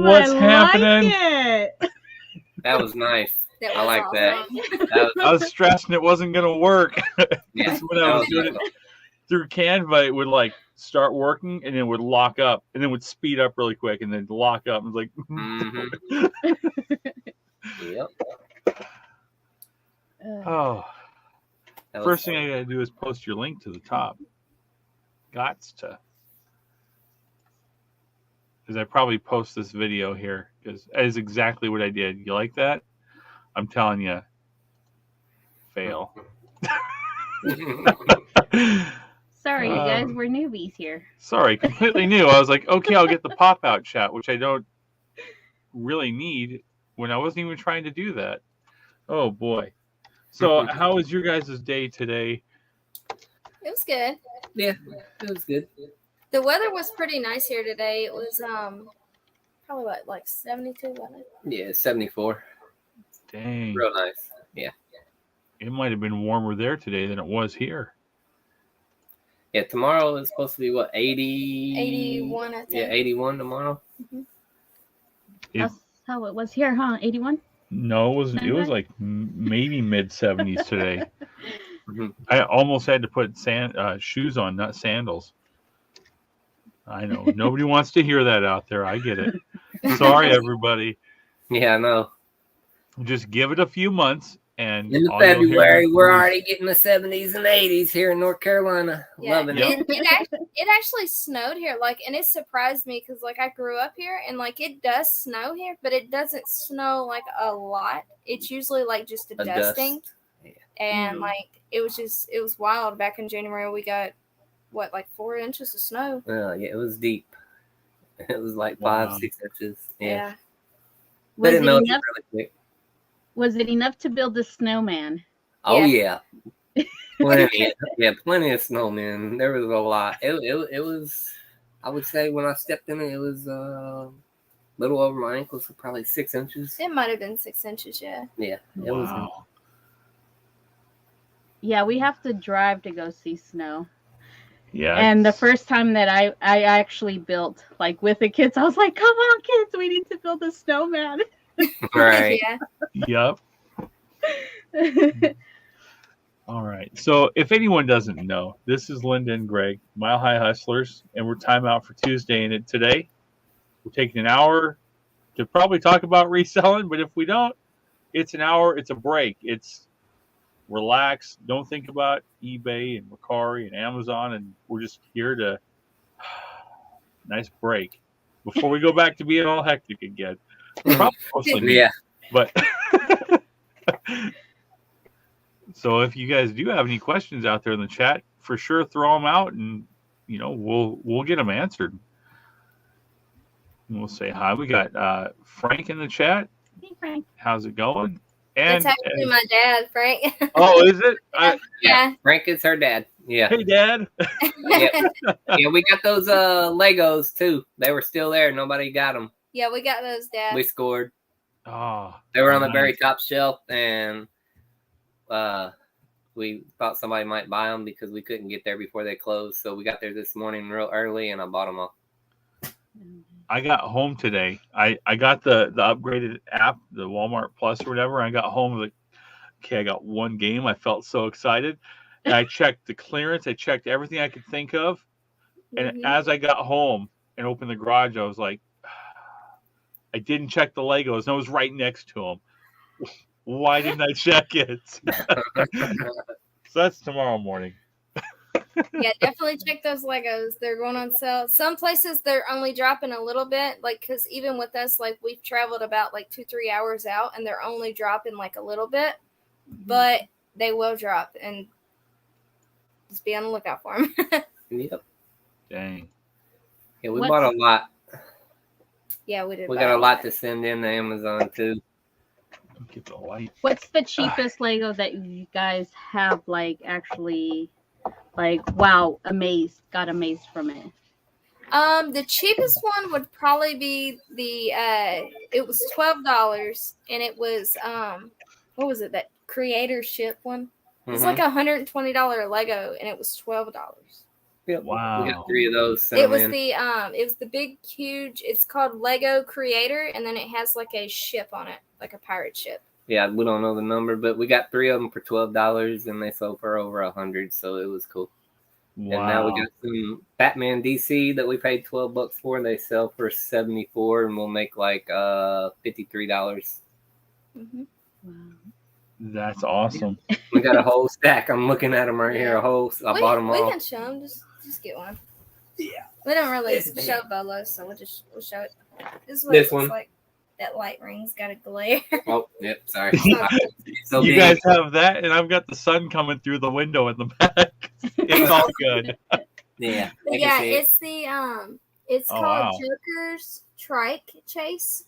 What's happening? That was nice. I like awesome. that. I was stressing it wasn't going to work. Yeah, When I was doing it through Canva, it would like start working and then would lock up and then would speed up really quick and then lock up. And like, Yep. Oh, first thing I got to do is post your link to the top. Gots to. Because I probably post this video here because that is exactly what I did. You like that? I'm telling you, fail. Sorry, you guys, we're newbies here. Sorry, completely new. I was like, okay, I'll get the pop-out shot, which I don't really need when I wasn't even trying to do that. Oh, boy. So how was your guys' day today? It was good. Yeah, it was good. The weather was pretty nice here today. It was probably what, like 72, wasn't it? Yeah, 74. Dang. Real nice. Yeah. It might have been warmer there today than it was here. Yeah, tomorrow is supposed to be what, 80? 81, I think. Yeah, 81 tomorrow. Mm-hmm. That's how it was here, huh? 81? No, it wasn't. It was like maybe mid-70s today. I almost had to put shoes on, not sandals. I know. Nobody wants to hear that out there. I get it. Sorry, everybody. Yeah, I know. Just give it a few months. And in February, we're already getting the 70s and 80s here in North Carolina. Yeah, Loving it. It actually snowed here, and it surprised me because, I grew up here, and, it does snow here, but it doesn't snow, a lot. It's usually, just a dusting. Dust. Yeah. And, it was wild. Back in January, we got, 4 inches of snow. Yeah, it was deep. It was 5, 6 inches. Yeah. Was it enough? Really quick. Was it enough to build a snowman? Oh yeah, plenty. Plenty of snowmen. There was a lot. It was. I would say when I stepped in it, it was a little over my ankles, so probably 6 inches. It might have been 6 inches. Yeah. Yeah. It was. Yeah, we have to drive to go see snow. Yeah. And the first time that I actually built, with the kids, I was like, "Come on, kids, we need to build a snowman." Right. Yeah. Yep. All right. So if anyone doesn't know, this is Linda and Greg, Mile High Hustlers, and we're Timeout for Tuesday. And today, we're taking an hour to probably talk about reselling. But if we don't, it's an hour. It's a break. It's relax. Don't think about eBay and Mercari and Amazon. And we're just here to nice break before we go back to being all hectic again. Probably yeah. But so if you guys do have any questions out there in the chat, for sure throw them out, and we'll get them answered. And we'll say hi. We got Frank in the chat. Hey, Frank. How's it going? And it's actually my dad, Frank. Oh, is it? Yeah. Frank is her dad. Yeah. Hey, Dad. Yeah, we got those Legos too. They were still there. Nobody got them. Yeah, we got those, Dad. We scored. Oh, they were on the very top shelf, and we thought somebody might buy them because we couldn't get there before they closed. So we got there this morning real early, and I bought them all. I got home today. I got the upgraded app, the Walmart Plus or whatever. I got home like, okay, I got one game. I felt so excited. And I checked the clearance. I checked everything I could think of. And as I got home and opened the garage, I was like, I didn't check the Legos. And I was right next to them. Why didn't I check it? So that's tomorrow morning. Yeah, definitely check those Legos. They're going on sale. Some places they're only dropping a little bit, because even with us, we've traveled about 2-3 hours out, and they're only dropping a little bit, but they will drop, and just be on the lookout for them. Yep. Dang. Yeah, we bought a lot. Yeah, we did. We got a lot to send in to Amazon too. Get the light. What's the cheapest Lego that you guys have actually? Wow, got amazed from it. The cheapest one would probably be it was $12, and it was what was it, that creatorship one? It's $120 Lego, and it was $12. Yep. Wow. We got 3 of those. It was the big, huge. It's called Lego Creator, and then it has like a ship on it, like a pirate ship. Yeah, we don't know the number, but we got 3 of them for $12, and they sold for over $100, so it was cool. Wow. And now we got some Batman DC that we paid $12 for. They sell for $74, and we'll make like $53. Mm-hmm. Wow. That's awesome. We got a whole stack. I'm looking at them right here. I bought them all. We can show them. Just get one. Yeah. We don't really It's show bolos, so we'll show it. This is what This it looks one. like. That light ring's got a glare. Oh, yep. Sorry. So You big. guys have that, and I've got the sun coming through the window in the back. It's all good. Yeah. But yeah, it's the it's Oh, called wow. Joker's Trike Chase.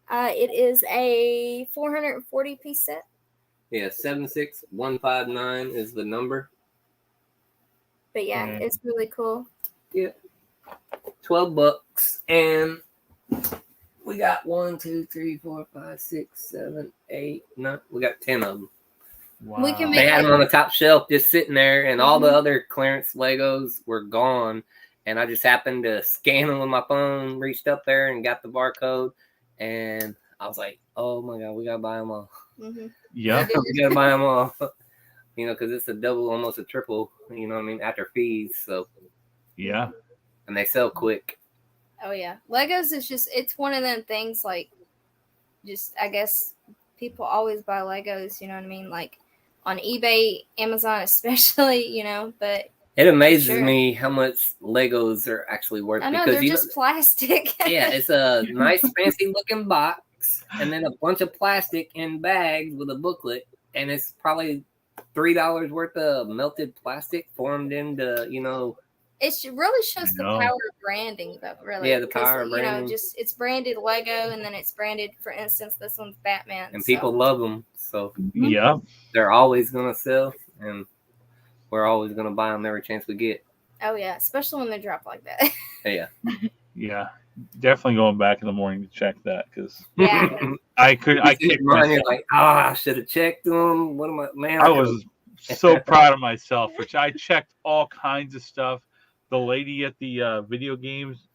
It is a 440 piece set. Yeah, 76159 is the number. But yeah, Mm. it's really cool. $12, and we got 1, 2, 3, 4, 5, 6, 7, 8, 9. We got 10 of them. Wow. We can They make had them on the top shelf just sitting there, and all the Mhm. other clearance Legos were gone. And I just happened to scan them with my phone, reached up there and got the barcode. And I was like, oh my God, we got to buy them all. Mm-hmm. Yeah. We got to buy them all. You know, because it's a double, almost a triple, you know what I mean, after fees. So, Yeah. and they sell quick. Oh yeah, Legos is just it's one of them things like, just I guess people always buy Legos. You know what I mean? Like on eBay, Amazon especially. You know, but It amazes Sure. me how much Legos are actually worth. I know because they're just plastic. yeah, it's a nice fancy looking box and then a bunch of plastic in bags with a booklet, and it's probably $3 worth of melted plastic formed into, you know. It really shows the I know. power of branding, though. Really, Yeah, the 'Cause, power of branding. just it's branded Lego, and then it's branded. For instance, this one's Batman, And so- people love them, so Yeah. they're always gonna sell, and we're always gonna buy them every chance we get. Oh yeah, especially when they drop like that. Yeah. Yeah. Definitely going back in the morning to check that because Yeah. I kicked You're myself. like, I should have checked them. What am I, man? I was so proud of myself, which I checked all kinds of stuff. The lady at the video games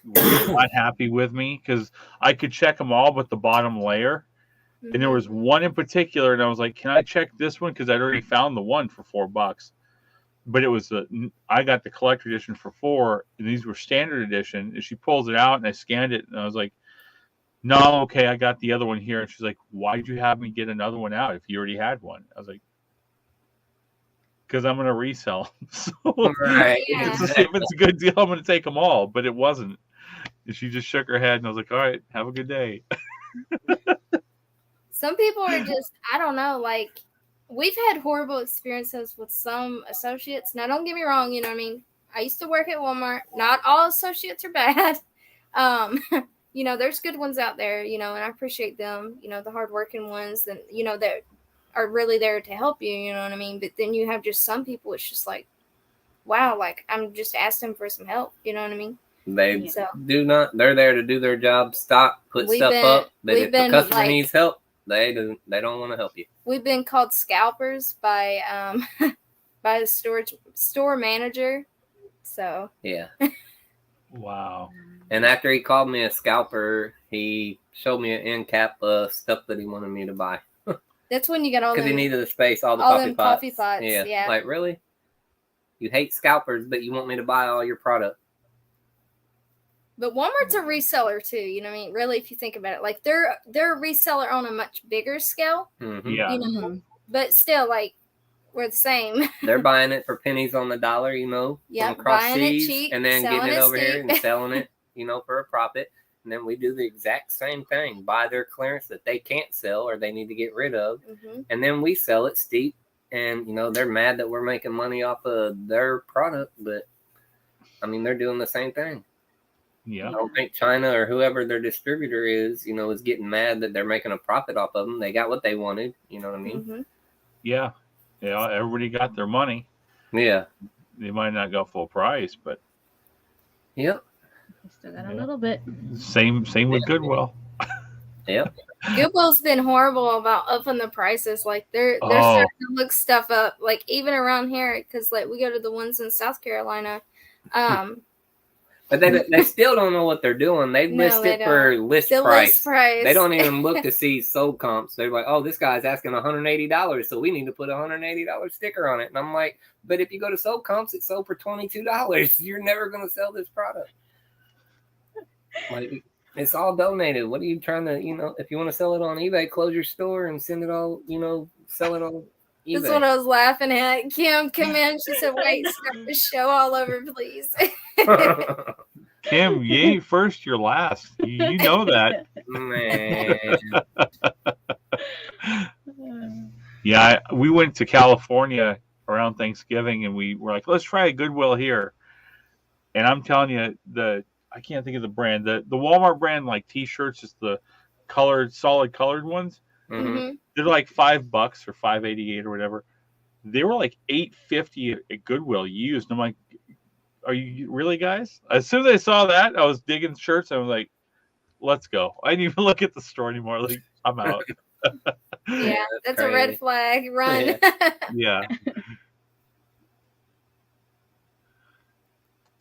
was not happy with me because I could check them all but the bottom layer. And there was one in particular, and I was like, can I check this one? Because I'd already found the one for $4. But it was I got the collector edition for $4, and these were standard edition. And she pulls it out, and I scanned it, and I was like, no, okay, I got the other one here. And she's like, why'd you have me get another one out if you already had one? I was like, because I'm going to resell. So right. Yeah. if it's a good deal, I'm going to take them all. But it wasn't. And she just shook her head, and I was like, all right, have a good day. Some people are just, I don't know, like, we've had horrible experiences with some associates. Now, don't get me wrong, you know what I mean? I used to work at Walmart. Not all associates are bad. You know, there's good ones out there, you know, and I appreciate them, you know, the hardworking ones that, you know, that are really there to help you, you know what I mean? But then you have just some people, it's just like, wow, like, I'm just asking for some help, you know what I mean? They So, they're there to do their job, stock, put We've stuff been- up. But we've if the been, customer like- needs help, they don't want to help you. we've been called scalpers by by the store manager. So Yeah. Wow. And after he called me a scalper, he showed me an end cap of stuff that he wanted me to buy. that's when you get all Because he them, needed the space, all the all coffee them pots. coffee pots, yeah. Like, really? You hate scalpers, but you want me to buy all your product. but Walmart's a reseller too, you know what I mean? Really, if you think about it, like they're a reseller on a much bigger scale, Mhm. Yeah. you know, but still, like, we're the same. They're buying it for pennies on the dollar, you know, Yeah, from across buying it seas, cheap, and then selling getting it it over here steep. and selling it, you know, for a profit. And then we do the exact same thing, buy their clearance that they can't sell or they need to get rid of. Hmm. And then we sell it steep. And, you know, they're mad that we're making money off of their product. But, I mean, they're doing the same thing. Yeah. I don't think China or whoever their distributor is, you know, is getting mad that they're making a profit off of them. They got what they wanted. You know what I mean? Hmm. Yeah. Yeah. Everybody got their money. Yeah. They might not go full price, but Yep. I still got a little bit. same with Goodwill. Yep. Goodwill's been horrible about upping the prices. Like they're Oh. starting to look stuff up. Like even around here, because like we go to the ones in South Carolina. But they still don't know what they're doing. They No, list they it for list The price. list price. They don't even look to see sold comps. They're like, oh, this guy's asking $180, so we need to put a $180 sticker on it. And I'm like, but if you go to sold comps, it's sold for $22. You're never going to sell this product. Like, it's all donated. What are you trying to, if you want to sell it on eBay, close your store and send it all, sell it on eBay. That's what I was laughing at. Kim come in. She said, wait, start the show all over, please. Kim, you ain't first, you're last. You know that. Man. Yeah, we went to California around Thanksgiving, and we were like, let's try a Goodwill here. And I'm telling you, I can't think of the brand. The Walmart brand, like T-shirts, just the solid colored ones. Mm-hmm. They're like $5 or $5.88 or whatever. They were like $8.50 at Goodwill used. I'm like, are you really, guys? As soon as I saw that, I was digging shirts. I was like, let's go. I didn't even look at the store anymore. Like, I'm out. Yeah, that's crazy. a red flag. Run. Yeah.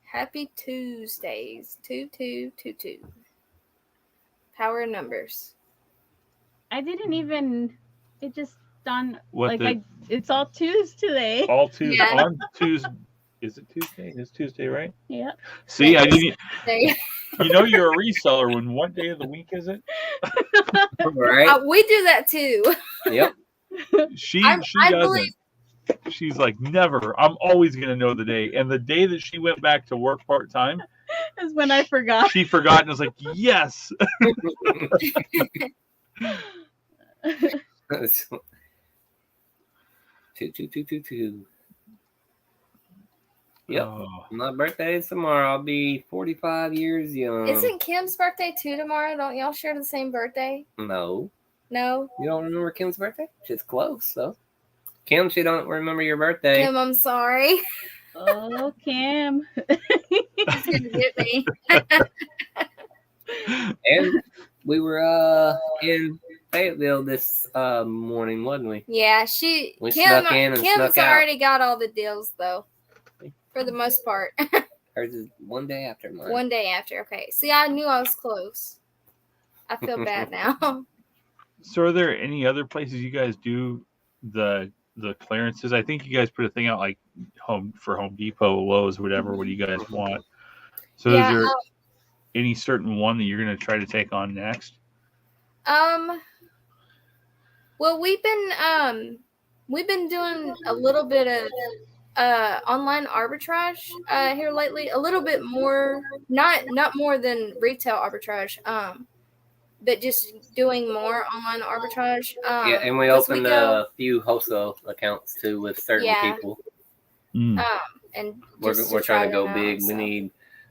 Happy Tuesdays. 2222. Power of numbers. I didn't even. It just done. What it's all Tuesday today. All Tuesday Yeah. on Tuesday. Is it Tuesday? It's Tuesday, right? Yeah. See, I didn't. They- You know, you're a reseller. When what day of the week is it? Right? we do that too. Yep. She I doesn't. believe- She's like, never. I'm always gonna know the day. And the day that she went back to work part time, Is when I forgot. she forgot and was like, yes. 2222. Yep. Oh. My birthday is tomorrow. I'll be 45 years young. Isn't Kim's birthday too tomorrow? Don't y'all share the same birthday? No. No? You don't remember Kim's birthday? She's close, though. Kim, she don't remember your birthday. Kim, I'm sorry. Oh, Kim. She's gonna get me. And we were in Fayetteville this morning, wasn't we? Yeah, We snuck in and Kim's snuck out. already got all the deals though. For the most part. Hers is one day after mine. One day after. Okay. See, I knew I was close. I feel bad now. So, are there any other places you guys do the clearances? I think you guys put a thing out like Home Depot, Lowe's, whatever. What do you guys want? So, Yeah, is there any certain one that you're going to try to take on next? Well, we've been doing a little bit of online arbitrage here lately. A little bit more, not more than retail arbitrage. But just doing more online arbitrage. Yeah, and we opened a few wholesale accounts too with certain people. Mm. And We're trying to go big. So. We need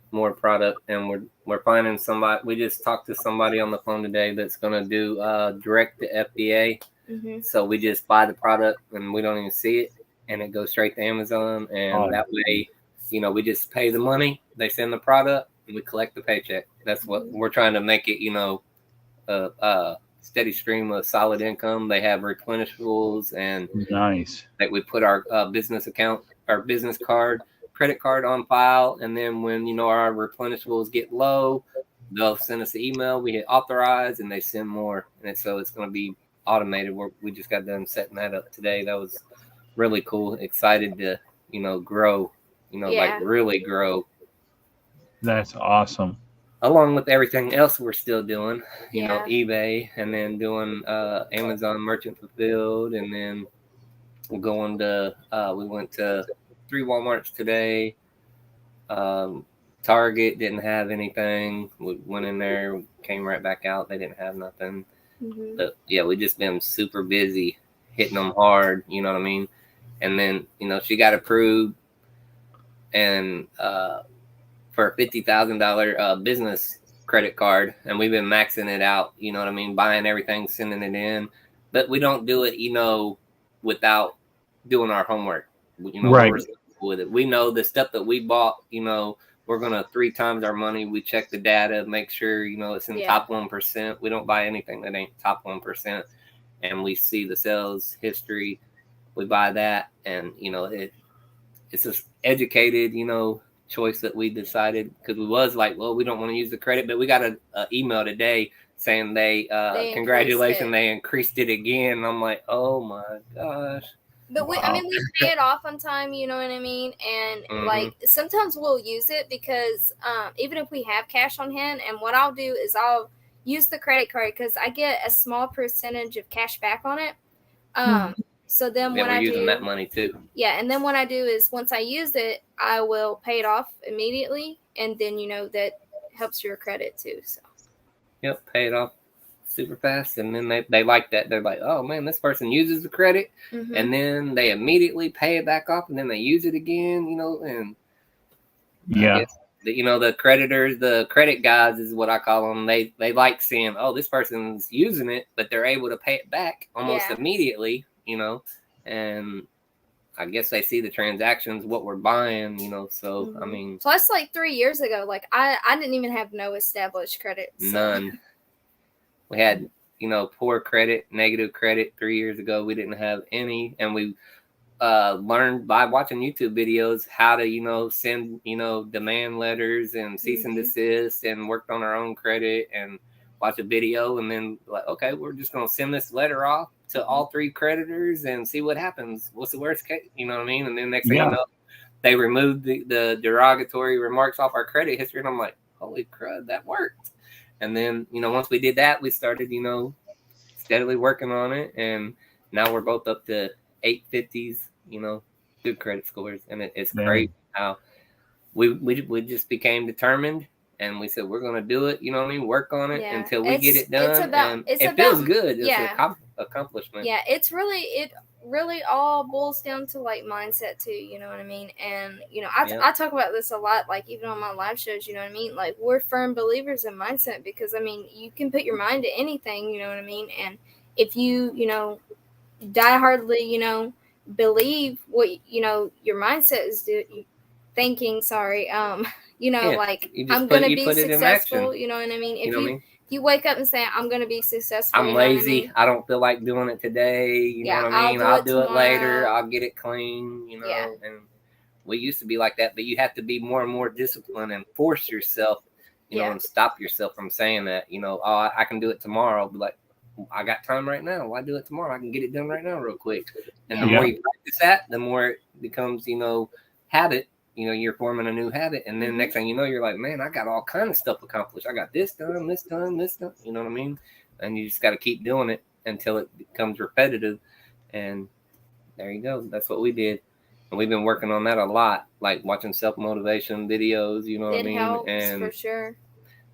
more product, and we're finding somebody. We just talked to somebody on the phone today that's going to do direct to FDA. Mm-hmm. So we just buy the product and we don't even see it, and it goes straight to Amazon. And that way, we just pay the money. They send the product, and we collect the paycheck. That's what we're trying to make it. A steady stream of solid income. They have replenishables, and Nice. that we put our business account, our business card, credit card on file, and then when our replenishables get low, they'll send us an email. We hit authorize, and they send more, and so it's going to be automated. We just got done setting that up today. That was really cool. Excited to grow, like really grow. That's awesome. Along with everything else we're still doing, eBay, and then doing Amazon Merchant Fulfilled, and then we're going to we went to 3 Walmarts today. Target didn't have anything. We went in there, came right back out. They didn't have nothing. Mm-hmm. But yeah, we just been super busy hitting them hard. You know what I mean? And then she got approved, and for a $50,000 business credit card, and we've been maxing it out, you know what I mean, buying everything, sending it in, but we don't do it, without doing our homework. Right. We're with it. We know the stuff that we bought, we're gonna 3 times our money. We check the data, make sure it's in top 1%. We don't buy anything that ain't top 1%, and we see the sales history. We buy that, and it's just educated choice that we decided, because we was like, well, we don't want to use the credit, but we got an email today saying they congratulations, they increased it again. And I'm like, oh my gosh. But we pay it off on time, you know what I mean? And like sometimes we'll use it because even if we have cash on hand, and what I'll do is I'll use the credit card because I get a small percentage of cash back on it. So then when I do, using that money too. Yeah, and then what I do is once I use it, I will pay it off immediately, and then that helps your credit too. So. Yep, pay it off super fast, and then they like that. They're like, oh man, this person uses the credit, and then they immediately pay it back off, and then they use it again, and the creditors, the credit guys is what I call them. They like seeing, oh, this person's using it, but they're able to pay it back almost immediately, and I guess they see the transactions, what we're buying, so I mean. Plus, like 3 years ago, like I didn't even have no established credit. So. None. We had, poor credit, negative credit 3 years ago. We didn't have any. And we learned by watching YouTube videos how to, send, demand letters and cease and desist, and worked on our own credit and watch a video. And then like, okay, we're just going to send this letter off to all 3 creditors and see what happens. What's the worst case? You know what I mean? And then next thing you know, they removed the derogatory remarks off our credit history. And I'm like, holy crud, that worked. And then, once we did that, we started, steadily working on it. And now we're both up to 850s, good credit scores. And it's great how we just became determined. And we said, we're going to do it, work on it until we get it done. It feels good. It's an accomplishment. Yeah, it really all boils down to like mindset too, you know what I mean? And I talk about this a lot, like even on my live shows, you know what I mean? Like we're firm believers in mindset, because I mean you can put your mind to anything, you know what I mean? And if you diehardly believe what your mindset is thinking, like I'm gonna be successful, you know what I mean? If you wake up and say, I'm going to be successful. I'm lazy. I don't feel like doing it today. You know what I mean? I'll do it later. I'll get it clean, And we used to be like that, but you have to be more and more disciplined and force yourself, and stop yourself from saying that, oh, I can do it tomorrow. Be like, I got time right now. Why do it tomorrow? I can get it done right now real quick. And the more you practice that, the more it becomes, habit. You're forming a new habit, and then next thing you know, you're like, man, I got all kind of stuff accomplished. I got this done, this done, this done. You know what I mean? And you just got to keep doing it until it becomes repetitive. And there you go. That's what we did. And we've been working on that a lot, like watching self-motivation videos, you know what I mean? Helps, and for sure.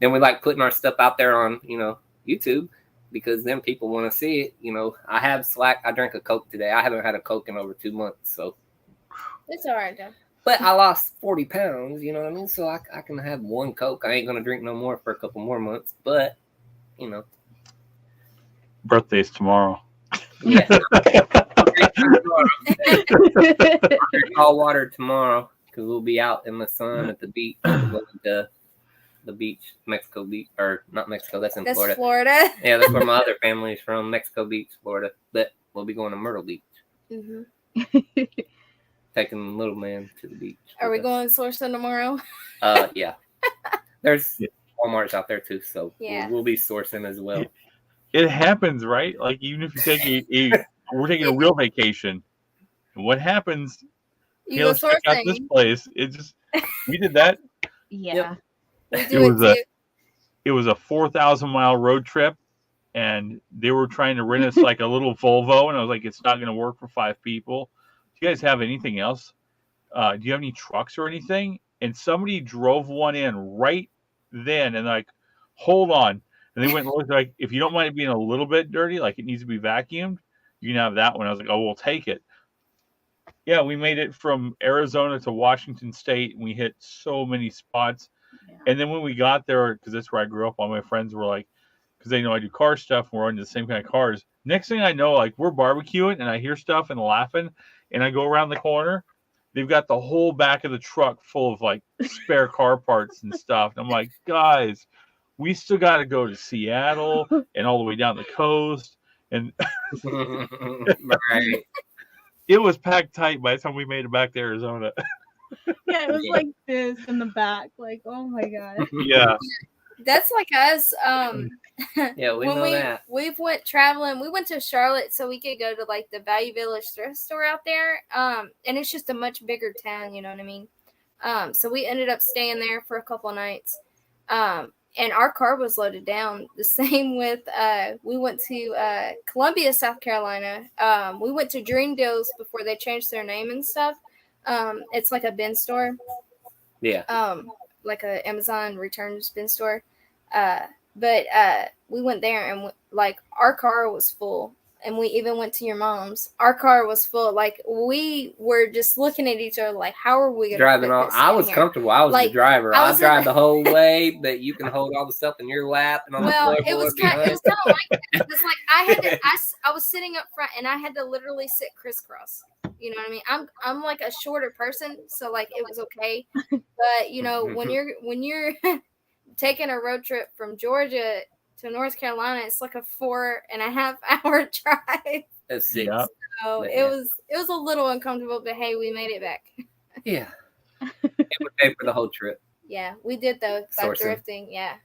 Then we like putting our stuff out there on, YouTube, because then people want to see it. I have Slack. I drank a Coke today. I haven't had a Coke in over 2 months. So it's all right, though. But I lost 40 pounds, you know what I mean? So I can have one Coke. I ain't going to drink no more for a couple more months. But, Birthday's tomorrow. Yeah. I'll drink all water tomorrow, because we'll be out in the sun at the beach. We'll go to the beach, Mexico Beach. Or not Mexico, that's Florida. Florida. Yeah, that's where my other family is from, Mexico Beach, Florida. But we'll be going to Myrtle Beach. Taking little man to the beach. Are we going sourcing tomorrow? Yeah. There's Walmarts out there too, so we'll be sourcing as well. It happens, right? Like even if you take we're taking a real vacation, and what happens? You go check out this place. We did that. Yeah. Yep. It was a 4,000-mile road trip, and they were trying to rent us like a little Volvo, and I was like, it's not going to work for 5 people. Do you guys have anything else? Do you have any trucks or anything? And somebody drove one in right then, and like, hold on. And they went and looked, like, if you don't mind it being a little bit dirty, like it needs to be vacuumed, you can have that one. I was like, oh, we'll take it. Yeah, we made it from Arizona to Washington State, and we hit so many spots. Yeah. And then when we got there, because that's where I grew up, all my friends were like, because they know I do car stuff, and we're into the same kind of cars. Next thing I know, like we're barbecuing, and I hear stuff and laughing. And I go around the corner, they've got the whole back of the truck full of like spare car parts and stuff. And I'm like, guys, we still got to go to Seattle and all the way down the coast. And Right. it was packed tight by the time we made it back to Arizona. Yeah, it was Yeah. like this in the back. Like, oh my god. Yeah. That's like us. Yeah, we when know that. we went traveling, we went to Charlotte so we could go to like the Value Village thrift store out there. And it's just a much bigger town, you know what I mean? So we ended up staying there for a couple nights. And our car was loaded down. The same with we went to Columbia, South Carolina. We went to Dream Deals before they changed their name and stuff. It's like a bin store. Yeah. Like a Amazon returns bin store. But we went there and like our car was full, and we even went to your mom's. Our car was full. Like we were just looking at each other, like, how are we gonna Driving fit on. this I in was here? comfortable. I was Like, the driver. I I was drive in- the whole way, but you can hold all the stuff in your lap and on the Well, floorboard it was behind. kind of like that. It's like I had to. I was sitting up front, and I had to literally sit crisscross. You know what I mean? I'm like a shorter person, so like it was okay. But you know, when you're taking a road trip from Georgia to North Carolina, it's like a 4.5 hour drive. That's 6. Yeah. So But it was a little uncomfortable, but hey, we made it back. Yeah. It would pay for the whole trip. Yeah, we did though by Sourcing. thrifting. Yeah.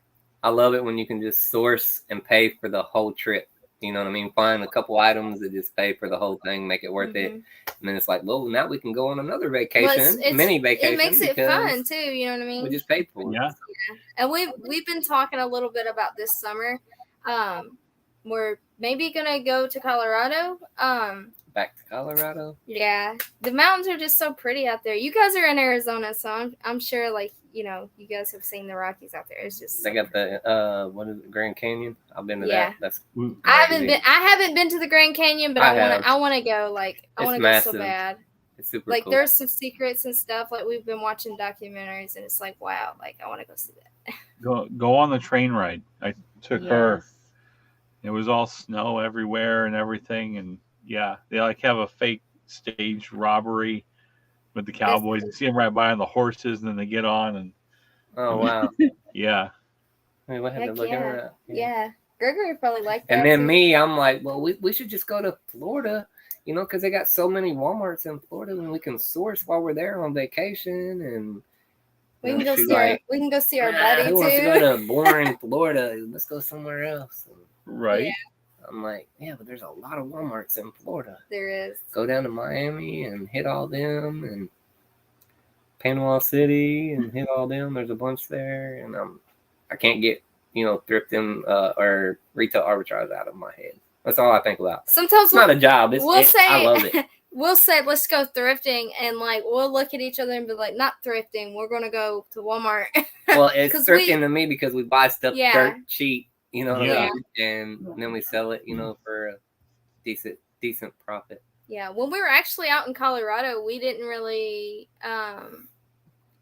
I love it when you can just source and pay for the whole trip. You know what I mean? Find a couple items that just pay for the whole thing, make it worth it. Mhm. And then it's like, well, now we can go on another vacation, Well, mini vacation. It makes it because fun too. You know what I mean? We just paid for it. Yeah. And we've been talking a little bit about this summer. We're maybe gonna go to Colorado. Back to Colorado. Yeah, the mountains are just so pretty out there. You guys are in Arizona, so I'm sure like you guys have seen the Rockies out there. It's just They got the what is it, Grand Canyon? I've been to Yeah. that. That's I crazy. haven't been to the Grand Canyon, but I want to go. Like I It's want to go so massive. bad. It's super Like cool. there's some secrets and stuff. Like we've been watching documentaries, and it's like wow. Like I want to go see that. Go on the train ride. I took her. Yes. It was all snow everywhere and everything, and yeah, they like have a fake stage robbery with the cowboys. You see them right by on the horses, and then they get on, and Oh wow. yeah, Wait, what have to Heck look yeah. at that? Yeah, Gregory probably liked that. And then too. me, I'm like, well, we should just go to Florida, because they got so many Walmarts in Florida, and we can source while we're there on vacation. And We can go she's see like, we can go see our "Nah, buddy who wants to too. go to boring Florida? Let's go somewhere else. And right. Yeah. I'm like, yeah, but there's a lot of Walmarts in Florida. There is. Go down to Miami and hit all them, and Panama City and hit all them. There's a bunch there, and I can't get thrifting or retail arbitrage out of my head. That's all I think about. Sometimes It's not a job. I love it. We'll say let's go thrifting, and like we'll look at each other and be like, not thrifting. We're gonna go to Walmart. Well, it's 'Cause thrifting to me because we buy stuff Yeah. dirt cheap, what I Yeah. mean? And then we sell it, for a decent profit. Yeah, when we were actually out in Colorado, we didn't really.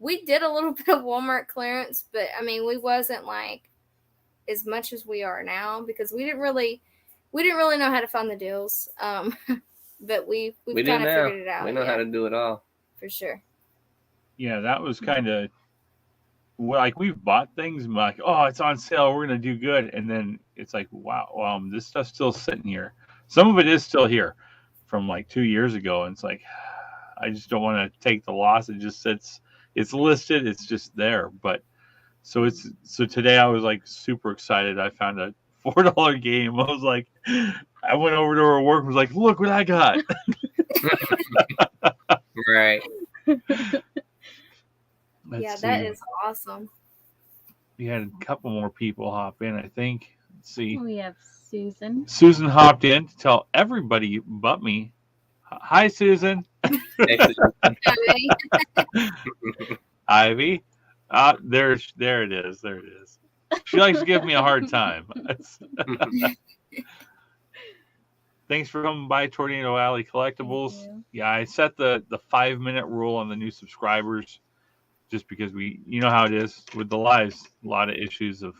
We did a little bit of Walmart clearance, but I mean, we wasn't like as much as we are now because we didn't really know how to find the deals. But we've We kind do of now. figured it out. We know how to do it all. for sure. Yeah, that was kind of like we've bought things and like, oh, it's on sale, we're gonna do good, and then it's like, wow, this stuff's still sitting here. Some of it is still here from like 2 years ago, and it's like, I just don't want to take the loss. It just sits, it's listed, it's just there. But so today I was like super excited. I found a $4 game. I was like, I went over to her work and was like, look what I got. Right. Yeah, that is awesome. We had a couple more people hop in, I think. Let's see. We have Susan. Susan hopped in to tell everybody but me. Hi, Susan. Ivy. There it is. There it is. She likes to give me a hard time. Thanks for coming by Tornado Alley Collectibles. Yeah, I set the 5-minute rule on the new subscribers just because you know how it is with the lives. A lot of issues of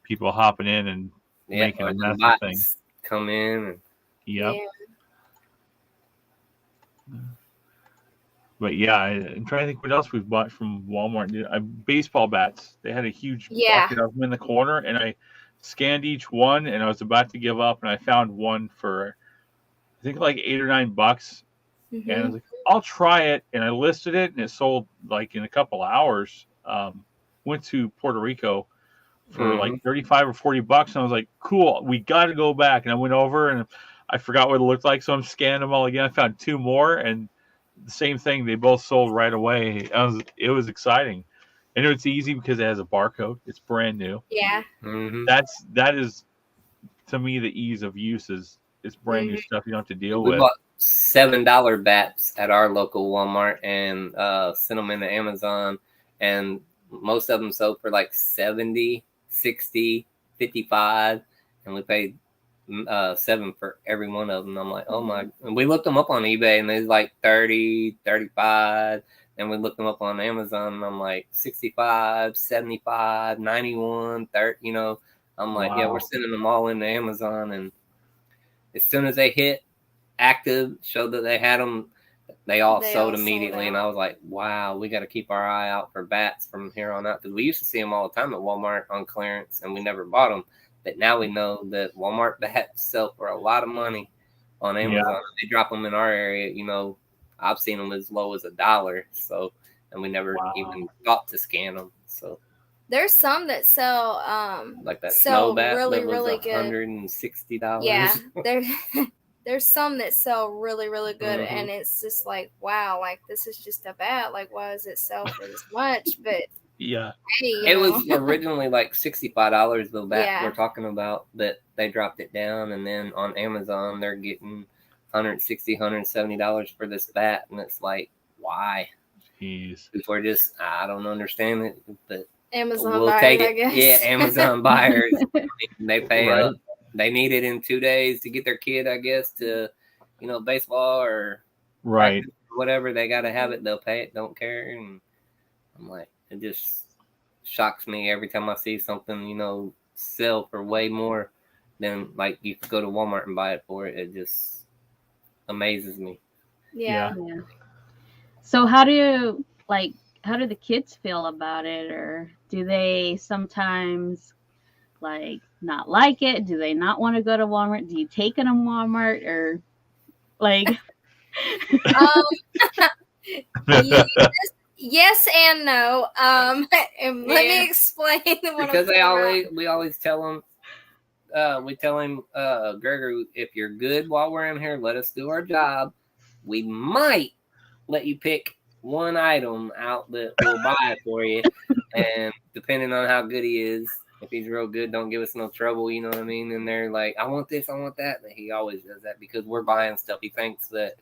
people hopping in and making a mess of things. Come in. Yep. Yeah. But yeah, I'm trying to think what else we've bought from Walmart. Baseball bats. They had a huge Yeah. bucket of them in the corner, and I scanned each one, and I was about to give up, and I found one for I think like $8 or $9, and I was Hmm. like, I'll try it, and I listed it, and it sold like in a couple of hours. Went to Puerto Rico for like Mm-hmm. 35 or $40, and I was like, cool, we got to go back. And I went over, and I forgot what it looked like, so I'm scanning them all again. I found two more, and the same thing. They both sold right away. It was exciting. I know it's easy because it has a barcode. It's brand new. Yeah. Mm-hmm. That is to me the ease of use is it's brand new Hmm. stuff you don't have to deal We with. bought $7 bats at our local Walmart and sent them into Amazon, and most of them sold for like 70, 60, 55, and we paid seven for every one of them. I'm like, oh my! And we looked them up on eBay, and they're like 30, 35. And we looked them up on Amazon, and I'm like 65, 75, 91, 30. You know, I'm like, yeah, we're Wow. sending them all into Amazon, and as soon as they hit active, showed that they had them, they all They sold all sold immediately. And out. I was like, wow, we got to keep our eye out for bats from here on out, because we used to see them all the time at Walmart on clearance, and we never bought them. But now we know that Walmart bats sell for a lot of money on Yeah. Amazon. They drop them in our area. You know, I've seen them as low as $1. So, and we never Wow. even thought to scan them. So, There's some that sell like that snow sell bat really that was really good. $160. Yeah. There's some that sell really really good, Mhm. and it's just like, wow, like this is just a bat. Like, why does it sell for this much? But Yeah. hey, you It know. was originally like $65, the bat Yeah. we're talking about, but they dropped it down, and then on Amazon they're getting $160, $170 for this bat, and it's like, why? Jeez. People are just, I don't understand it, but Amazon we'll buyers, take I it. guess. Yeah, Amazon buyers, they pay Right. up. They need it in 2 days to get their kid, I guess, to, you know, baseball or Right. practice, whatever. They got to have it. They'll pay it. Don't care. And I'm like, it just shocks me every time I see something, you know, sell for way more than like you could go to Walmart and buy it for it. It just amazes me. Yeah. Yeah. So how do the kids feel about it, or do they sometimes like not like it? Do they not want to go to Walmart? Do you take them to Walmart, or like? Yes, yes and no. And let Yeah. me explain what Because I'm we always tell them, we tell him, Gregory, if you're good while we're in here, let us do our job. We might let you pick one item out that we'll buy for you, and depending on how good he is, if he's real good, don't give us no trouble. You know what I mean? And they're like, I want this, I want that. And he always does that because we're buying stuff. He thinks that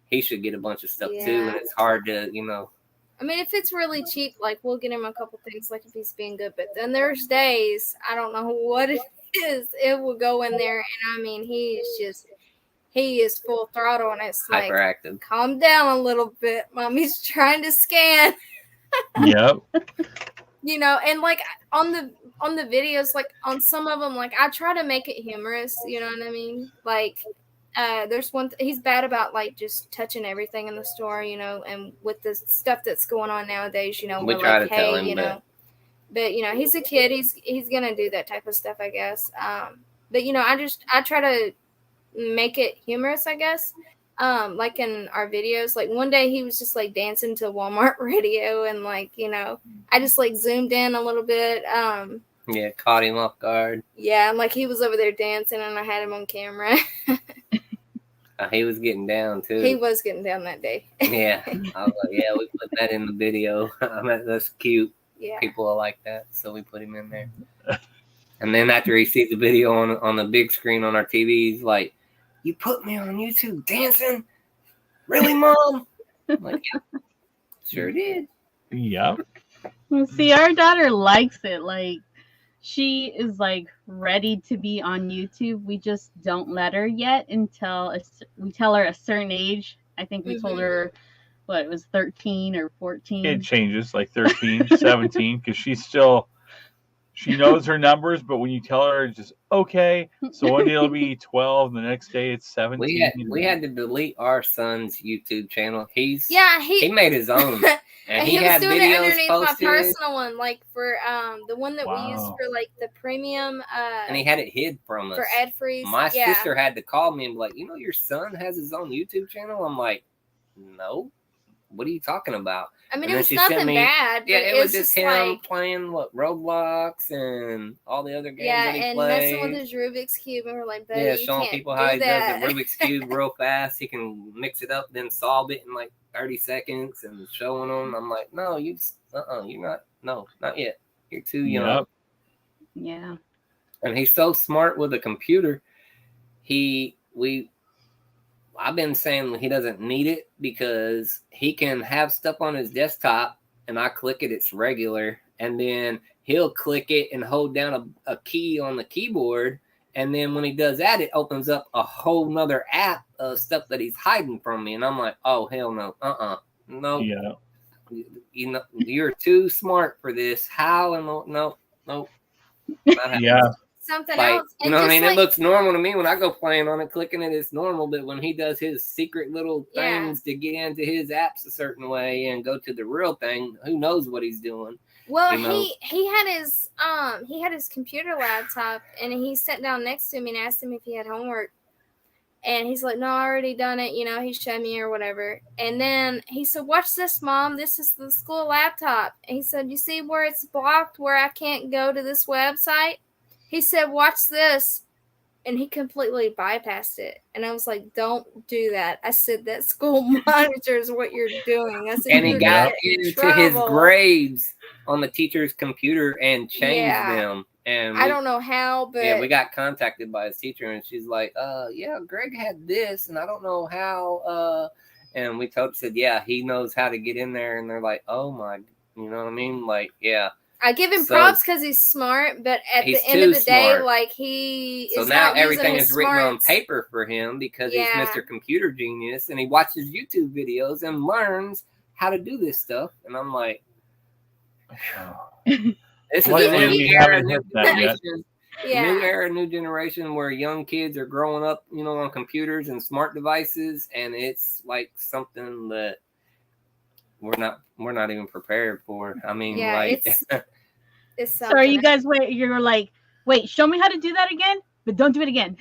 he should get a bunch of stuff too, Yeah. and it's hard to, you know. I mean, if it's really cheap, like we'll get him a couple things, like if he's being good. But then there's days I don't know what it is. It will go in there, and I mean, he is full throttle, and it's like, Hyperactive. calm down a little bit, mommy's trying to scan. Yep. You know, and like on the videos, like on some of them, like I try to make it humorous. You know what I mean? Like. There's one. He's bad about like just touching everything in the store, you know. And with the stuff that's going on nowadays, you know, We we're try like, to tell hey, him, you know, but you know, he's a kid. He's gonna do that type of stuff, I guess. But you know, I try to make it humorous, I guess. Like in our videos, like one day he was just like dancing to Walmart radio, and like, you know, I just like zoomed in a little bit. Yeah, caught him off guard. Yeah, like he was over there dancing, and I had him on camera. He was getting down too. He was getting down that day. Yeah, I was like, yeah, we put that in the video. I mean, that's cute. Yeah. People are like that, so we put him in there. And then after he sees the video on the big screen on our TV, he's like, "You put me on YouTube dancing? Really, Mom?" I'm like, yeah, sure did. Yep. Well, see, our daughter likes it. Like, she is like ready to be on YouTube. We just don't let her yet until we tell her a certain age. I think we told her what it was 13 or 14. It changes like 13, 17 because she's still She knows her numbers, but when you tell her, it's just okay. So one day it'll be 12, and the next day it's 17. We had to delete our son's YouTube channel. He he made his own, and he was had doing it videos underneath posted. my personal one, like for the one that we use Wow. for like the premium. And he had it hid from us. For ad freeze. My sister had to call me and be like, your son has his own YouTube channel? I'm like, no. What are you talking about? I mean, and it was nothing bad. Yeah, but it was just him like, playing Roblox and all the other games that he and played. messing with his Rubik's Cube, and we're like, buddy, you showing can't people do how he that. does the Rubik's Cube real fast. He can mix it up, then solve it in like 30 seconds and showing them. I'm like, no, you're not. No, not yet. You're too young. Yep. Yeah. And he's so smart with a computer. I've been saying he doesn't need it because he can have stuff on his desktop and I click it, it's regular. And then he'll click it and hold down a key on the keyboard. And then when he does that, it opens up a whole nother app of stuff that he's hiding from me. And I'm like, oh, hell no. No. Yeah. You're too smart for this. How? And no. Yeah. Something like, else. You know what I mean? It looks normal to me when I go playing on it, clicking it, it's normal. But when he does his secret little things to get into his apps a certain way and go to the real thing, who knows what he's doing? Well, he had his computer laptop, and he sat down next to me and asked him if he had homework. And he's like, no, I already done it. He showed me or whatever. And then he said, watch this, Mom. This is the school laptop. And he said, you see where it's blocked, where I can't go to this website? He said, watch this. And he completely bypassed it. And I was like, don't do that. I said, that school monitors what you're doing. I said, and he got into his grades on the teacher's computer and changed them. And I don't know how, but we got contacted by his teacher, and she's like, Greg had this, and I don't know how. And we said, yeah, he knows how to get in there. And they're like, oh my, you know what I mean? Like, yeah. I give him props because he's smart, but at the end of the day, like so now everything is written on paper for him because he's Mr. Computer Genius, and he watches YouTube videos and learns how to do this stuff. And I'm like, this is a new era, new generation where young kids are growing up, on computers and smart devices, and it's like something that we're not even prepared for. I mean, it's so are you guys you're like, wait, show me how to do that again, but don't do it again.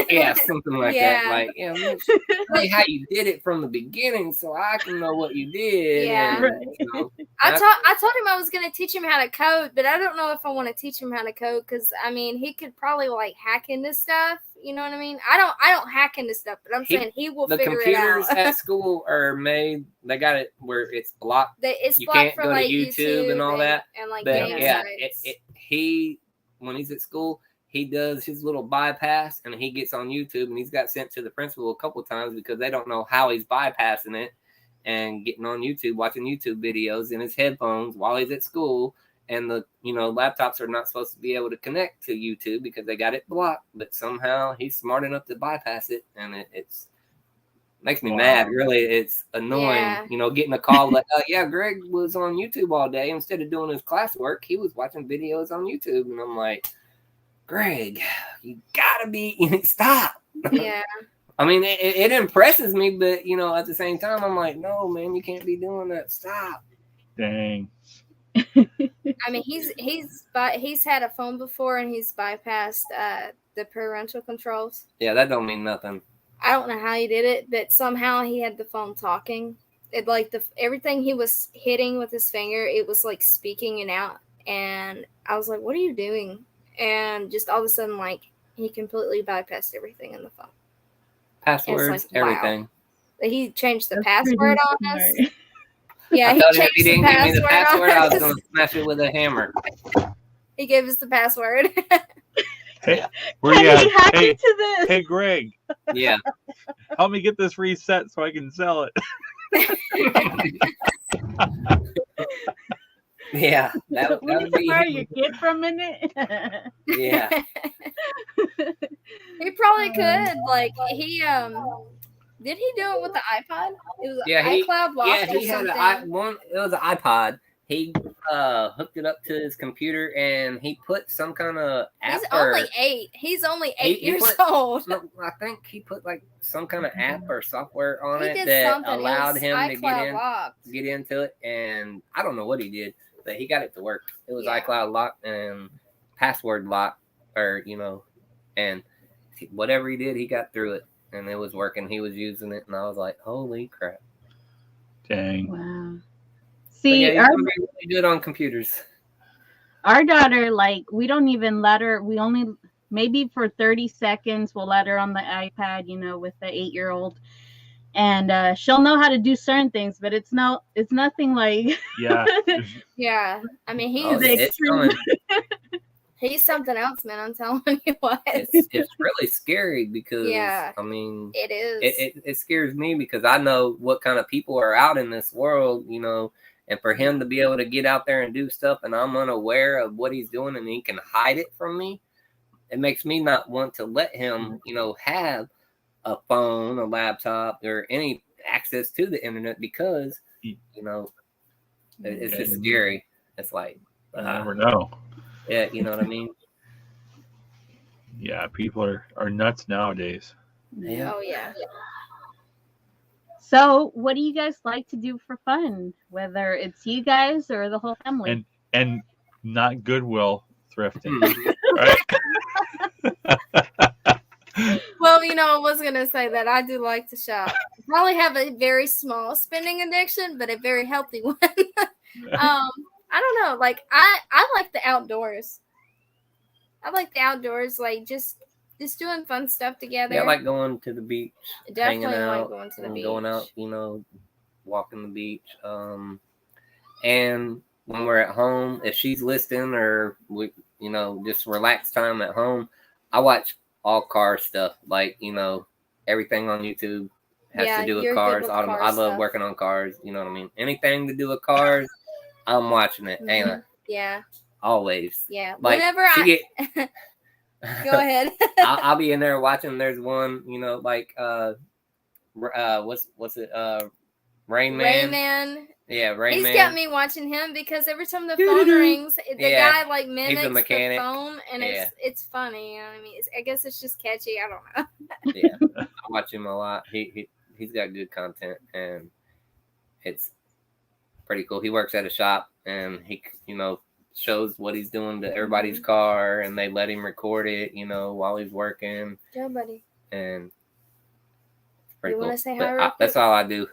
Yeah, something like that. Like, tell me how you did it from the beginning so I can know what you did. Yeah. And, I told him I was going to teach him how to code, but I don't know if I want to teach him how to code because, I mean, he could probably, hack into stuff. You know what I mean? I don't hack into stuff, but I'm saying he will figure it out. The computers at school are made, they got it where it's blocked. It's you blocked can't for go to YouTube and all that. And but when he's at school, he does his little bypass and he gets on YouTube, and he's got sent to the principal a couple of times because they don't know how he's bypassing it and getting on YouTube, watching YouTube videos in his headphones while he's at school. And the laptops are not supposed to be able to connect to YouTube because they got it blocked. But somehow he's smart enough to bypass it, and it's makes me mad. Really, it's annoying. Yeah. Getting a call like, Greg was on YouTube all day instead of doing his classwork. He was watching videos on YouTube, and I'm like, Greg, you gotta be stop. Yeah. I mean, it impresses me, but at the same time, I'm like, no, man, you can't be doing that. Stop. Dang. I mean, he's had a phone before, and he's bypassed the parental controls. Yeah, that don't mean nothing. I don't know how he did it, but somehow he had the phone talking. It everything he was hitting with his finger, it was speaking it out, and I was like, "What are you doing?" And just all of a sudden, he completely bypassed everything in the phone. Passwords, everything. He changed the password on us. Yeah, he changed if he didn't give me the password, I was going to smash it with a hammer. He gave us the password. Hey, hack into this? Hey, Greg. Yeah. Help me get this reset so I can sell it. Yeah, that would be your kid for a minute. Yeah. He probably could. He did he do it with the iPod? It was iCloud locked. Yeah, he had it was an iPod. He hooked it up to his computer, and he put some kind of app. He's only 8. He's only 8 years old. No, I think he put like some kind of app or software on He it did that something. allowed him to iCloud get into it. And I don't know what he did, but he got it to work. It was iCloud locked and password locked, or and whatever he did, he got through it, and it was working. He was using it, and I was like, "Holy crap!" Dang. Wow. But See, yeah, he's gonna be really good on computers. our daughter, like, we don't even let her. We only maybe for 30 seconds we'll let her on the iPad, with the 8-year-old, and she'll know how to do certain things, but it's nothing like Yeah. I mean, he's something else, man. I'm telling you what. It's really scary because I mean, it is. It scares me because I know what kind of people are out in this world, and for him to be able to get out there and do stuff, and I'm unaware of what he's doing, and he can hide it from me. It makes me not want to let him, have a phone, a laptop, or any access to the internet because, it's just scary. It's like, you never know. Yeah, you know what I mean? Yeah, people are nuts nowadays. Yeah. Oh, yeah. So, what do you guys like to do for fun? Whether it's you guys or the whole family? And not Goodwill thrifting, right? Well, I was gonna say that I do like to shop. I probably have a very small spending addiction, but a very healthy one. I don't know. Like I like the outdoors. I like the outdoors, like just doing fun stuff together. Yeah, I like going to the beach, Definitely hanging out, like going to the beach. Going out, walking the beach. And when we're at home, if she's listening or we, just relax time at home, I watch all car stuff. Like everything on YouTube has to do with cars. I love working on cars. You know what I mean? Anything to do with cars, I'm watching it. Mm-hmm. Yeah. Always. Yeah. Like, whenever Go ahead. I'll be in there watching. There's one, what's it? Rain Man. Rayman. Yeah, Rain Man. He's got me watching him because every time the phone rings, the guy like mimics the phone, and it's funny. I mean, I guess it's just catchy. I don't know. Yeah, I watch him a lot. He's got good content, and it's pretty cool. He works at a shop, and he shows what he's doing to everybody's car, and they let him record it, while he's working. Yeah, buddy. And it's pretty cool. Want to say hi real quick? That's all I do.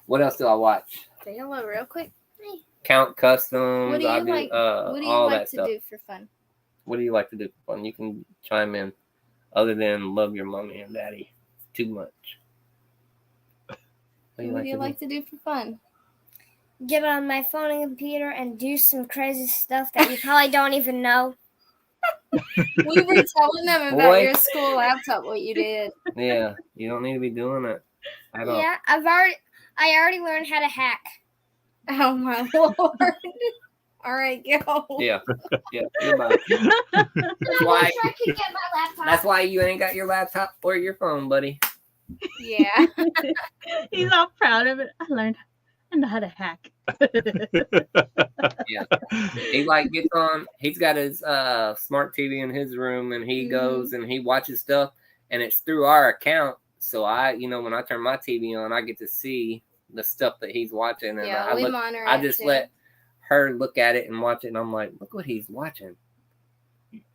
What else do I watch? Say hello real quick. Hey. Count Customs. What do you like? What do you like to do for fun? What do you like to do for fun? You can chime in. Other than love your mommy and daddy too much. What do you like to do for fun? Get on my phone and computer and do some crazy stuff that you probably don't even know. We were telling them about your school laptop, what you did. Yeah, you don't need to be doing it at all. Yeah, I already learned how to hack. Oh my Lord. All right, go. Yeah, goodbye. That's why you ain't got your laptop or your phone, buddy. Yeah. He's all proud of it. I know how to hack. Yeah. He gets on, he's got his smart TV in his room, and he goes and he watches stuff, and it's through our account. So when I turn my TV on, I get to see the stuff that he's watching, and I just let her look at it and watch it, and I'm like, look what he's watching.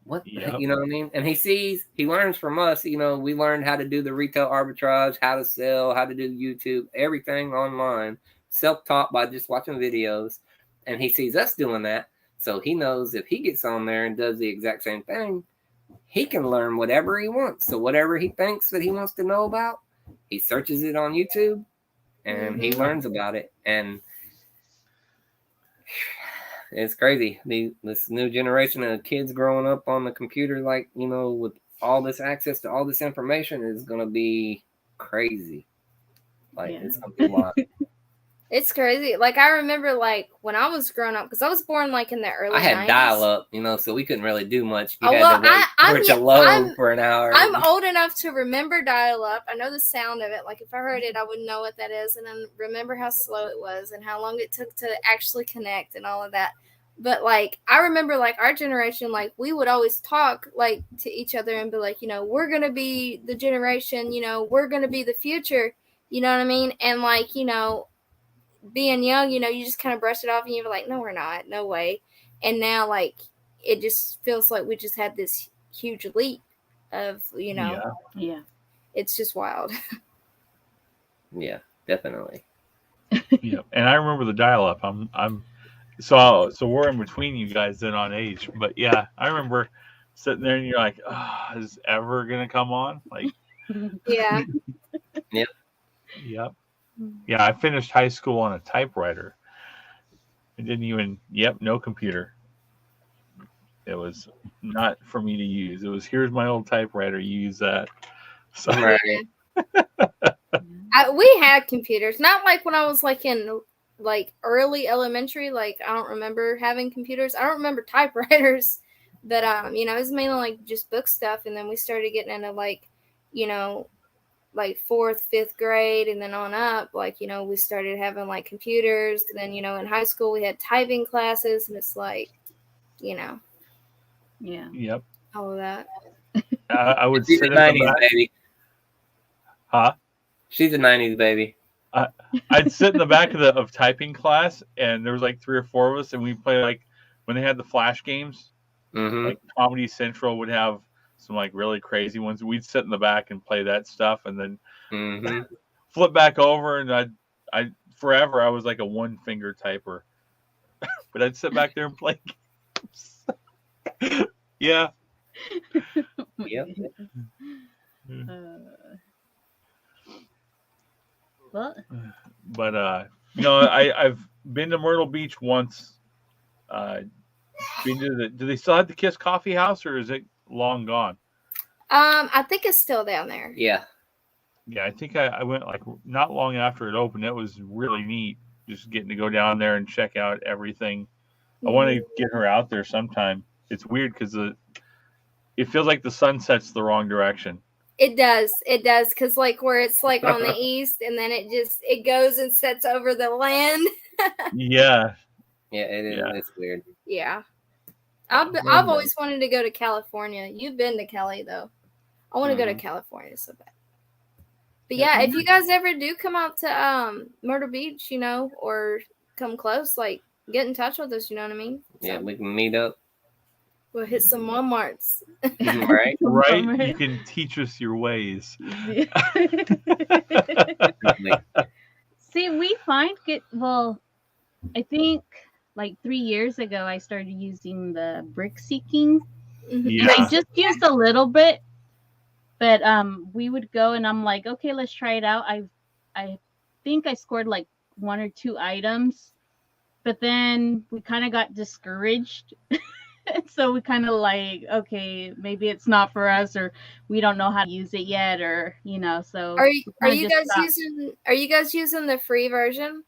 What you know what I mean? And he learns from us. We learned how to do the retail arbitrage, how to sell, how to do YouTube, everything online, self-taught by just watching videos. And he sees us doing that, so he knows if he gets on there and does the exact same thing, he can learn whatever he wants. So whatever he thinks that he wants to know about, he searches it on YouTube, and he learns about it. And it's crazy. This new generation of kids growing up on the computer, with all this access to all this information, is going to be crazy. It's going to be a lot. It's crazy. Like I remember, like when I was growing up, because I was born like in the early. I had 90s. dial up, so we couldn't really do much. You Oh, had well, to wait for it to load for an hour. I'm old enough to remember dial up. I know the sound of it. Like if I heard it, I would know what that is, and then remember how slow it was and how long it took to actually connect and all of that. But like I remember, like our generation, like we would always talk like to each other and be like, we're gonna be the generation. We're gonna be the future. You know what I mean? And like being young, you just kind of brush it off and you're like, no, we're not, no way. And now, like, it just feels like we just had this huge leap of, Yeah. it's just wild. Yeah, definitely. Yeah. And I remember the dial-up. So we're in between you guys then on age, but yeah, I remember sitting there and you're like, is it ever gonna come on? Like, Yeah. Yep. Yep. Yeah, I finished high school on a typewriter. I didn't even, no computer. It was not for me to use. It was, here's my old typewriter, you use that. So, Right. We had computers, not like when I was like in like early elementary. Like I don't remember having computers. I don't remember typewriters, but it was mainly like just book stuff. And then we started getting into like, like 4th, 5th grade, and then on up, like, we started having like computers. And then, in high school we had typing classes, and it's like, Yeah. Yep. all of that. I would She's sit a at the 90s back. baby. Huh? She's a 90s baby. I'd sit in the back of typing class, and there was like 3 or 4 of us, and we play like when they had the flash games. Mm-hmm. Like Comedy Central would have some like really crazy ones. We'd sit in the back and play that stuff, and then flip back over, and I forever I was like a 1-finger typer, but I'd sit back there and play games. Yeah. Yep. But I've been to Myrtle Beach once. Been to do they still have the Kiss Coffee House, or is it long gone? I think it's still down there. Yeah. Yeah, I think I went like not long after it opened. It was really neat, just getting to go down there and check out everything. I want to get her out there sometime. It's weird because it feels like the sun sets the wrong direction. It does, because like where it's like on the east, and then it goes and sets over the land. Yeah. Yeah, it is. Yeah. It's weird. Yeah. I've always wanted to go to California. You've been to Cali though. I want to go to California so bad. But yeah, if you guys ever do come out to Myrtle Beach, or come close, like get in touch with us. You know what I mean? Yeah, we can meet up. We'll hit some Walmarts. Right. Right. You can teach us your ways. See, we find good. Well, I think like 3 years ago, I started using the brick seeking. Yeah. And I just used a little bit, but we would go, and I'm like, okay, let's try it out. I think I scored like 1 or 2 items, but then we kind of got discouraged. So we kind of like, okay, maybe it's not for us, or we don't know how to use it yet, or so are you guys using the free version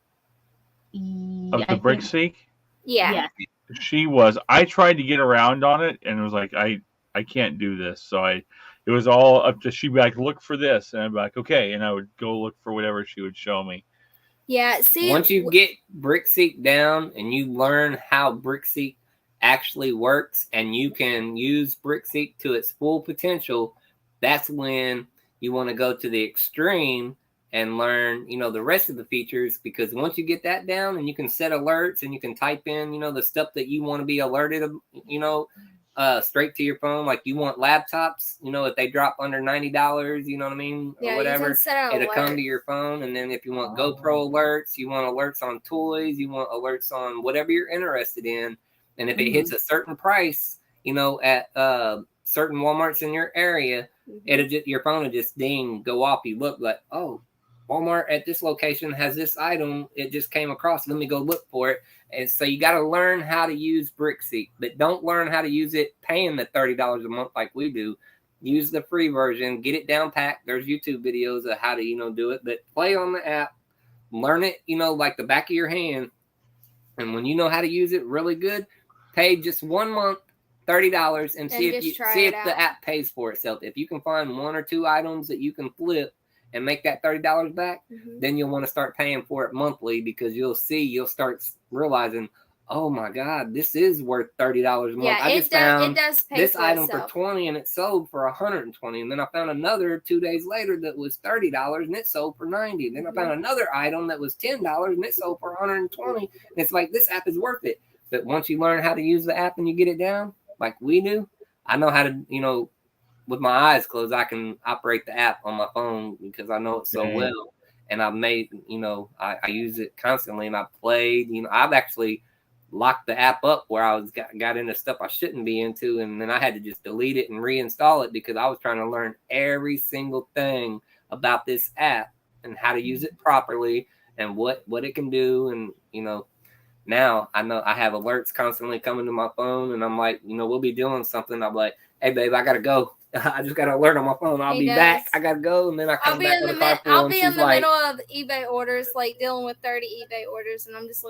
of the brick seek? Yeah. She was. I tried to get around on it, and it was like I can't do this. So it was all up to, she'd be like, look for this, and I'd be like, okay, and I would go look for whatever she would show me. Yeah. See, once you get BrickSeek down and you learn how BrickSeek actually works, and you can use BrickSeek to its full potential, that's when you want to go to the extreme and learn, the rest of the features. Because once you get that down, and you can set alerts, and you can type in, the stuff that you want to be alerted of, straight to your phone. Like you want laptops, if they drop under $90, you know what I mean, or whatever, it'll come to your phone. And then if you want GoPro alerts, you want alerts on toys, you want alerts on whatever you're interested in. And if it hits a certain price, at certain Walmarts in your area, your phone will just ding, go off. You look like, oh, Walmart at this location has this item. It just came across. Let me go look for it. And so you got to learn how to use BrickSeek, but don't learn how to use it paying the $30 a month like we do. Use the free version, get it down packed. There's YouTube videos of how to, do it, but play on the app. learn it, like the back of your hand. And when you know how to use it really good, pay just 1 month, $30, and see if the app pays for itself. If you can find 1 or 2 items that you can flip and make that $30 back, then you'll want to start paying for it monthly, because you'll start realizing, oh my God, this is worth $30 a month. Yeah, I just found it does pay this for item itself. for $20 and it sold for $120. And then I found another 2 days later that was $30 and it sold for $90. And then I found another item that was $10 and it sold for $120. And it's like, this app is worth it. But once you learn how to use the app and you get it down, like we do, I know how to, with my eyes closed, I can operate the app on my phone because I know it so well. And I've made, I use it constantly, and I played, I've actually locked the app up where I got into stuff I shouldn't be into. And then I had to just delete it and reinstall it because I was trying to learn every single thing about this app and how to use it properly and what it can do. And, now I know I have alerts constantly coming to my phone, and I'm like, we'll be doing something. I'm like, hey, babe, I got to go. I just got an alert on my phone. I'll be back. I got to go. And then I come back with a car full. I'll be in the middle of eBay orders, like dealing with 30 eBay orders. And I'm just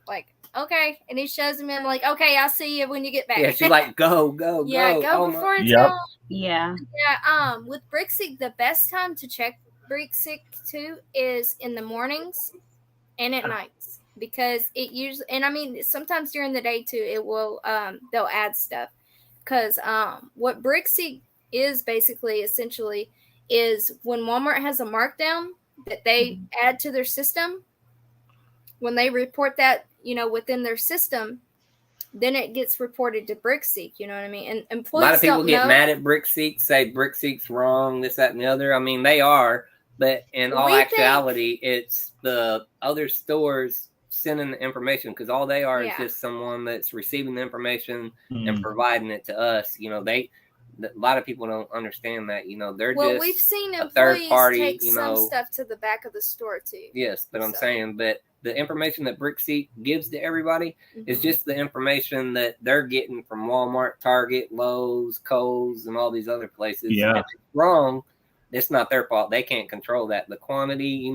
like, okay. And he shows me, I'm like, okay, I'll see you when you get back. Yeah, she's like, go. Yeah, go before it's gone. Yeah. Yeah. With BrickSeek, the best time to check BrickSeek too is in the mornings and at nights. Because it usually, and I mean, sometimes during the day too, it will, they'll add stuff. Because what BrickSeek is essentially, is when Walmart has a markdown that they add to their system, when they report that, within their system, then it gets reported to BrickSeek. You know what I mean? And employees, a lot of people get mad at BrickSeek, say BrickSeek's wrong, this, that, and the other. I mean, they are, but in all actuality, it's the other stores sending the information, because all they are is just someone that's receiving the information and providing it to us. A lot of people don't understand that. They're just we've seen a third party. Take some stuff to the back of the store too. Yes, but I'm saying, but the information that BrickSeek gives to everybody is just the information that they're getting from Walmart, Target, Lowe's, Kohl's, and all these other places. Yeah. If it's wrong, it's not their fault. They can't control that. The quantity,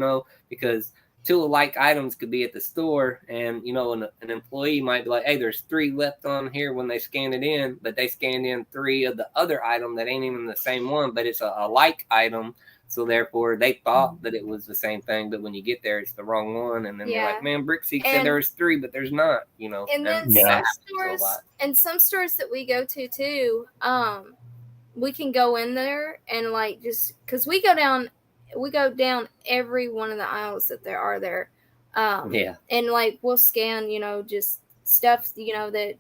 because 2 alike items could be at the store, and an employee might be like, hey, there's 3 left on here when they scan it in, but they scanned in 3 of the other item that ain't even the same one, but it's a like item, so therefore they thought that it was the same thing, but when you get there it's the wrong one, and then they're like, man, BrickSeek said there was 3, but there's not. And then some stores that we go to too, we can go in there and like, just because we go down every one of the aisles that there are there. And like, we'll scan, just stuff, that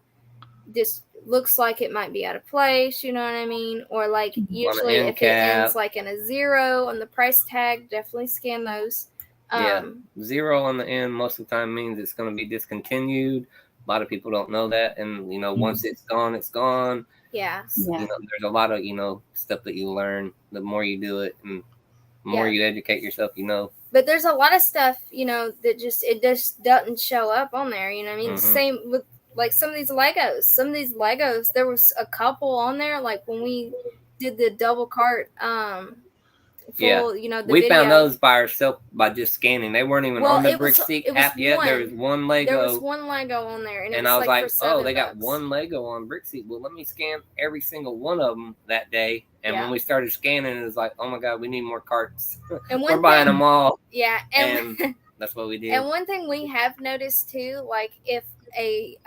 just looks like it might be out of place, you know what I mean? Or like, usually if it ends like in a 0 on the price tag, definitely scan those. 0 on the end most of the time means it's going to be discontinued. A lot of people don't know that. And, once it's gone, it's gone. Yeah. There's a lot of, stuff that you learn the more you do it, and the more you educate yourself, But there's a lot of stuff, that it just doesn't show up on there. You know what I mean? Same with like some of these Legos. Some of these Legos, there was a couple on there. Like when we did the double cart, we found those by ourselves by just scanning. They weren't even on the BrickSeek app yet. There was one Lego. There was one Lego on there, and I was like, $7. They got one Lego on BrickSeek. Well, let me scan every single one of them that day. And when we started scanning, it was like, oh my God, we need more carts. And we're buying them all. Yeah, and that's what we did. And one thing we have noticed too, like if a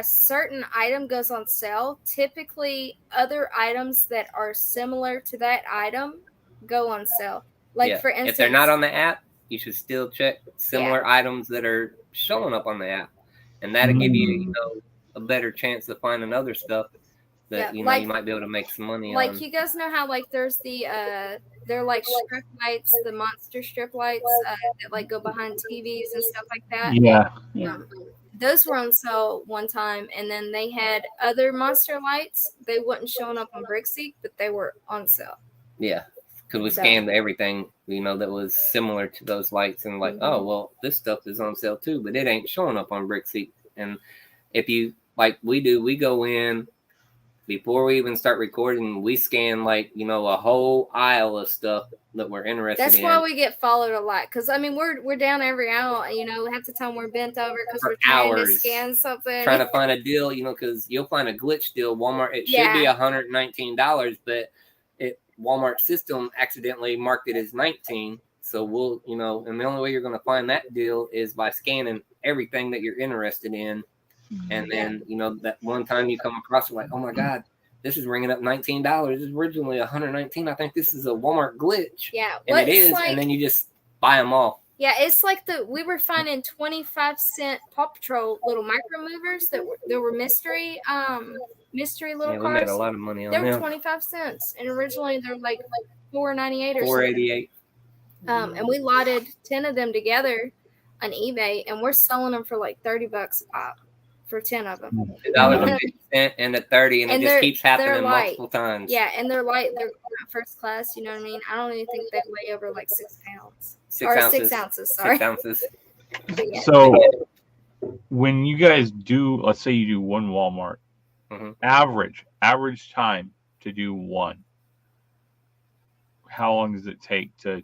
certain item goes on sale, typically other items that are similar to that item go on sale. Like for instance, if they're not on the app, you should still check similar items that are showing up on the app, and that'll give you, a better chance of finding other stuff that you might be able to make some money on. Like you guys know how like there's the they're like strip lights, the monster strip lights that like go behind TVs and stuff like that. Yeah. Those were on sale one time, and then they had other monster lights. They wasn't showing up on BrickSeek, but they were on sale. Yeah. Because we scanned everything, that was similar to those lights, and like, oh, well, this stuff is on sale too, but it ain't showing up on BrickSeek. And if you, like we do, we go in before we even start recording, we scan like a whole aisle of stuff that we're interested in. That's why we get followed a lot. Because I mean, we're down every aisle. Half the time we're bent over because we're trying to scan something, trying to find a deal. Because you'll find a glitch deal. Walmart, it should be $119, but Walmart system accidentally marked it as 19. So we'll, and the only way you're going to find that deal is by scanning everything that you're interested in. And then, that one time you come across, you're like, oh my God, this is ringing up $19. It's originally $119. I think this is a Walmart glitch. Yeah. And it is. And then you just buy them all. Yeah. It's like we were finding 25-cent Paw Patrol little micro movers that were mystery little cars. We made a lot of money on them. They were 25 cents. And originally they're like $4.98 or $4.88. And we lotted 10 of them together on eBay, and we're selling them for like $30 a pop for 10 of them. $2.50 and a 30, and it just keeps happening multiple times. Yeah, and they're light. They're not first class. You know what I mean? I don't even think they weigh over like 6 pounds. 6 ounces. Sorry. 6 ounces. So when you guys do, let's say you do one Walmart, average time to do one. How long does it take to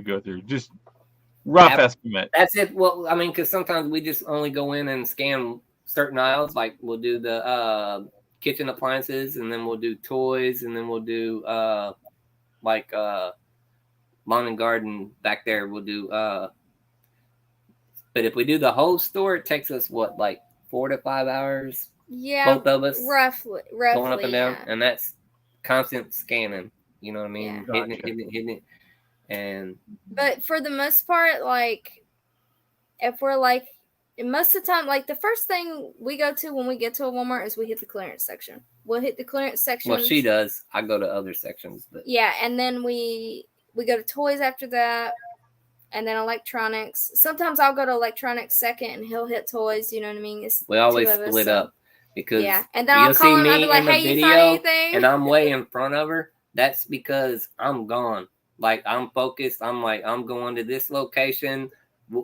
go through? Just rough estimate. That's it. Well, I mean, because sometimes we just only go in and scan certain aisles. Like we'll do the kitchen appliances, and then we'll do toys, and then we'll do lawn and garden back there. We'll do. But if we do the whole store, it takes us like 4 to 5 hours. Yeah, both of us roughly going up and down, and that's constant scanning. You know what I mean? Yeah. Hitting it. But for the most part, like if we're like most of the time, like the first thing we go to when we get to a Walmart is we hit the clearance section. We'll hit the clearance section. Well, she does. I go to other sections, but yeah, and then we go to toys after that, and then electronics. Sometimes I'll go to electronics second, and he'll hit toys. You know what I mean? We always split up because and then I'll call him. I'll be like, "Hey, you find anything?" And I'm way in front of her. That's because I'm gone. Like I'm focused. I'm like, I'm going to this location.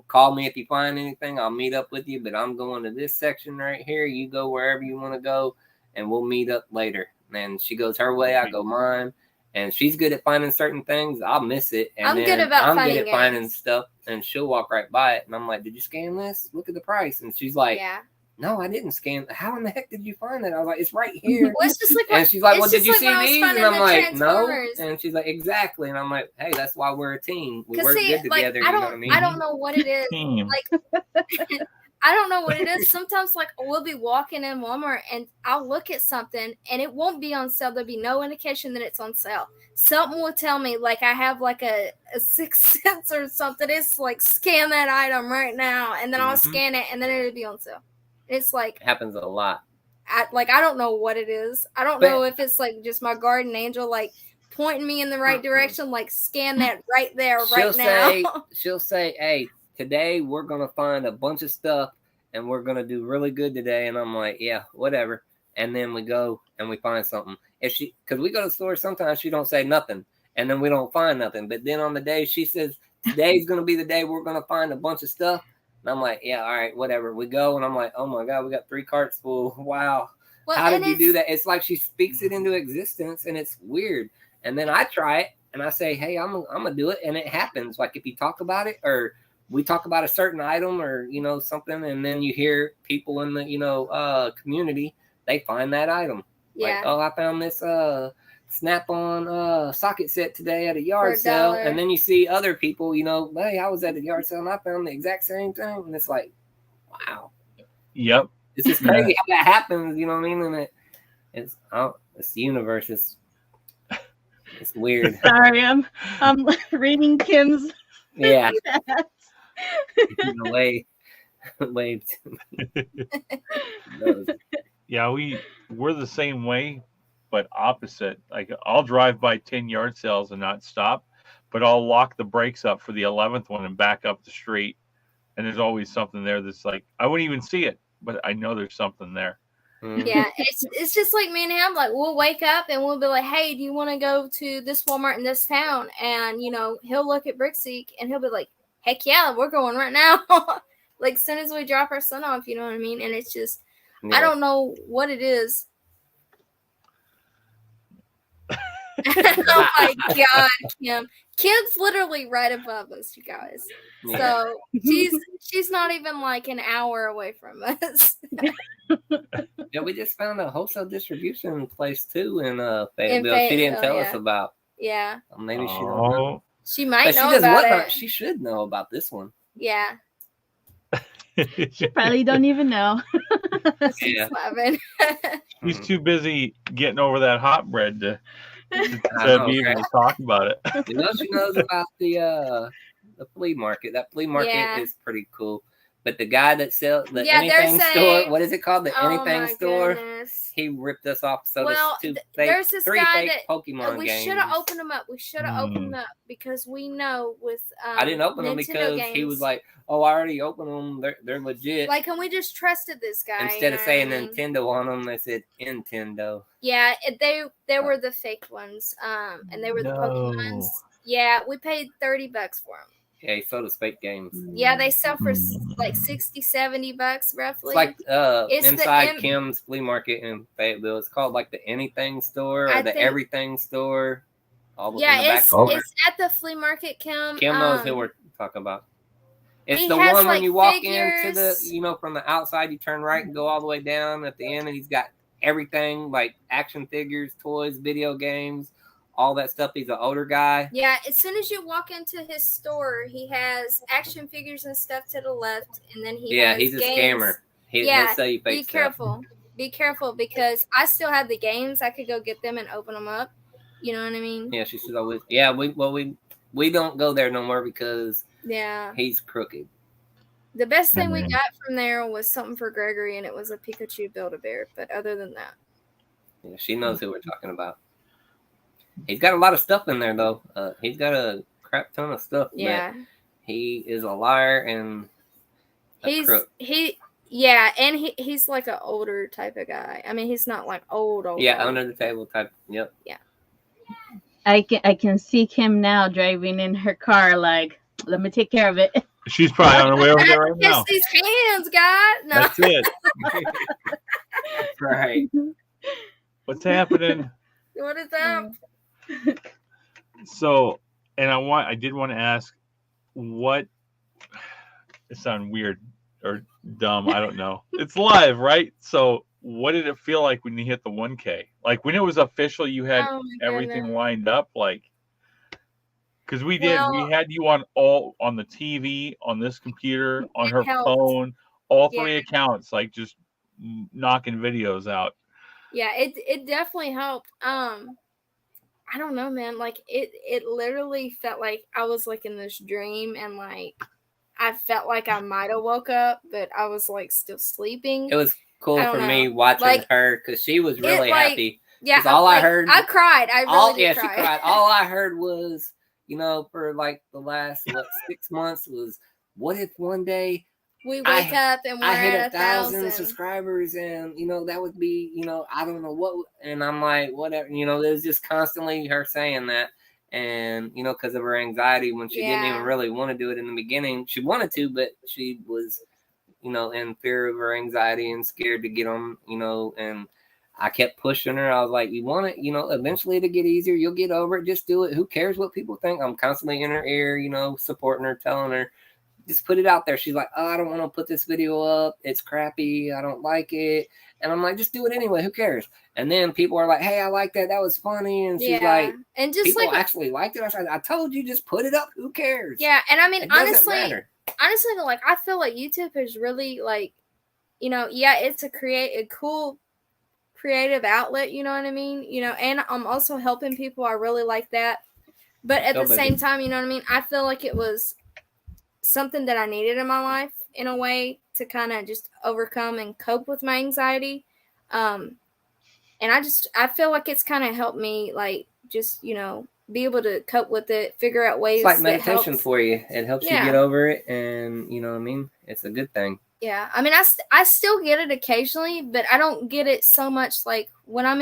Call me if you find anything. I'll meet up with you, but I'm going to this section right here. You go wherever you want to go, and we'll meet up later. And she goes her way, I go mine. And she's good at finding certain things. I'll miss it. And I'm good at finding stuff, and she'll walk right by it. And I'm like, did you scan this? Look at the price. And she's like, no, I didn't scan. How in the heck did you find that? I was like, it's right here. Well, it's just like and she's like, well, did you see these? And I'm like, no. And she's like, exactly. And I'm like, hey, that's why we're a team. We work good together. You know what I mean? I don't know what it is. Like, I don't know what it is. Sometimes, like, we'll be walking in Walmart and I'll look at something and it won't be on sale. There'll be no indication that it's on sale. Something will tell me, like, I have like a sixth sense or something. It's like, scan that item right now. And then I'll scan it and then it'll be on sale. It's like it happens a lot. I don't know what it is. I don't know if it's like just my guardian angel like pointing me in the right direction, like scan that right there, now. She'll say, hey, today we're gonna find a bunch of stuff and we're gonna do really good today. And I'm like, yeah, whatever. And then we go and we find something. Because we go to the store, sometimes she don't say nothing, and then we don't find nothing. But then on the day she says today's gonna be the day we're gonna find a bunch of stuff. And I'm like, yeah, all right, whatever. We go, and I'm like, oh my God, we got 3 carts full. Wow. Well, how did you do that? It's like she speaks it into existence, and it's weird. And then I try it, and I say, hey, I'm gonna do it, and it happens. Like if you talk about it, or we talk about a certain item, or something, and then you hear people in the community, they find that item. Yeah. Like, oh, I found this Snap-on socket set today at a yard sale, and then you see other people, hey, I was at the yard sale and I found the exact same thing, and it's like, wow. Yep. It's just crazy how that happens, you know what I mean? And it's the universe. It's weird. Sorry, I'm reading Kim's. Yeah. Wave. Yeah, we're the same way, but opposite. Like I'll drive by 10 yard sales and not stop, but I'll lock the brakes up for the 11th one and back up the street. And there's always something there that's like, I wouldn't even see it, but I know there's something there. Yeah, it's just like me and him. Like we'll wake up and we'll be like, "Hey, do you want to go to this Walmart in this town?" And he'll look at Brickseek and he'll be like, "Heck yeah, we're going right now!" Like as soon as we drop our son off, you know what I mean? And it's just, I don't know what it is. Oh my God, Kim. Kim's literally right above us, you guys. Yeah. So she's not even like an hour away from us. Yeah, we just found a wholesale distribution place too in Fayetteville. She didn't Fayetteville, tell yeah. us about. Yeah. Maybe she don't know. She might But she know does about whatnot. it. She should know about this one. Yeah. She probably don't even know. She's Yeah. laughing. He's too busy getting over that hot bread to I know, be able right? to talk about it. You know, she knows about the flea market. That flea market Yeah. is pretty cool. But the guy that sells the Yeah, they're anything store, saying- what is it called? The Oh anything my store. goodness. He ripped us off. So Well, there's this three guy fake that Pokemon we games. should have opened them up. We should have opened them up because we know with I didn't open them Nintendo because games, he was like, "Oh, I already opened them. They're legit." like, and we just trusted this guy. Instead you of know saying what I mean? Nintendo on them, they said Nintendo. Yeah, they were the fake ones. And they were the Pokemons. Yeah, we paid $30 for them. Yeah, he sold us fake games. Yeah, they sell for like $60-$70 roughly. It's like It's the inside M- Kim's flea market in Fayetteville. It's called like the anything store or I the think- everything store. All in the yeah, back it's corner. it's at the flea market, Kim. Kim knows who we're talking about. It's he the has, one when like, you walk into the, figures. from the outside, you turn right and go all the way down at the end, and he's got everything like action figures, toys, video games, all that stuff. He's an older guy. Yeah, as soon as you walk into his store, he has action figures and stuff to the left, and then he has He's a games. scammer. He'll sell you fake Be stuff. careful. Be careful because I still have the games. I could go get them and open them up. You know what I mean? Yeah, she says always. Yeah, we don't go there no more because Yeah. he's crooked. The best thing we got from there was something for Gregory, and it was a Pikachu Build-A-Bear. But other than that, Yeah, she knows who we're talking about. He's got a lot of stuff in there though. He's got a crap ton of stuff. yeah, But he is a liar and a crook. Yeah, and he's like an older type of guy. I mean, he's not like old. Yeah, under the table type. Yep. Yeah. I can see Kim now driving in her car like, let me take care of it. She's probably on her way over there right now. Kiss these hands, God. No. That's it. Right. What's happening? What is that? So, and I did want to ask, what? It sounds weird or dumb. I don't know. It's live, right? So, what did it feel like when you hit the 1K? Like when it was official, you had Oh my everything goodness. lined up, like. Because we Well- had you on the TV, on this computer, on It her helped. phone, all Yeah. three accounts, like just knocking videos out. Yeah, it definitely helped. I don't know, man. Like it literally felt like I was like in this dream, and like I felt like I might have woke up, but I was like still sleeping. It was cool I don't for me know. watching Like, her because she was really like, happy. Yeah, 'Cause all I like, heard- I cried. I really did She cry. cried. All I heard was, for like the last 6 months was, what if one day We wake up and we're I hit at 1,000 subscribers and that would be, I don't know what, and I'm like, whatever, it was just constantly her saying that. And, because of her anxiety when she didn't even Yeah. really want to do it in the beginning. She wanted to, but she was, in fear of her anxiety and scared to get on, and I kept pushing her. I was like, you want it, eventually to get easier. You'll get over it. Just do it. Who cares what people think? I'm constantly in her ear, supporting her, telling her, just put it out there. She's like, oh, I don't want to put this video up. It's crappy. I don't like it. And I'm like, just do it anyway. Who cares? And then people are like, hey, I like that. That was funny. And she's like, and just people like actually liked it. I said, I told you, just put it up. Who cares? yeah, and I mean It doesn't honestly, matter. like I feel like YouTube is really like, it's a cool creative outlet, you know what I mean? And I'm also helping people. I really like that. But at the same time, you know what I mean? I feel like it was something that I needed in my life in a way to kind of just overcome and cope with my anxiety. And I feel like it's kind of helped me like just, be able to cope with it, figure out ways. It's like that meditation helps. for you. It helps you Yeah. get over it. And you know what I mean? It's a good thing. Yeah, I mean, I still get it occasionally, but I don't get it so much. Like when I'm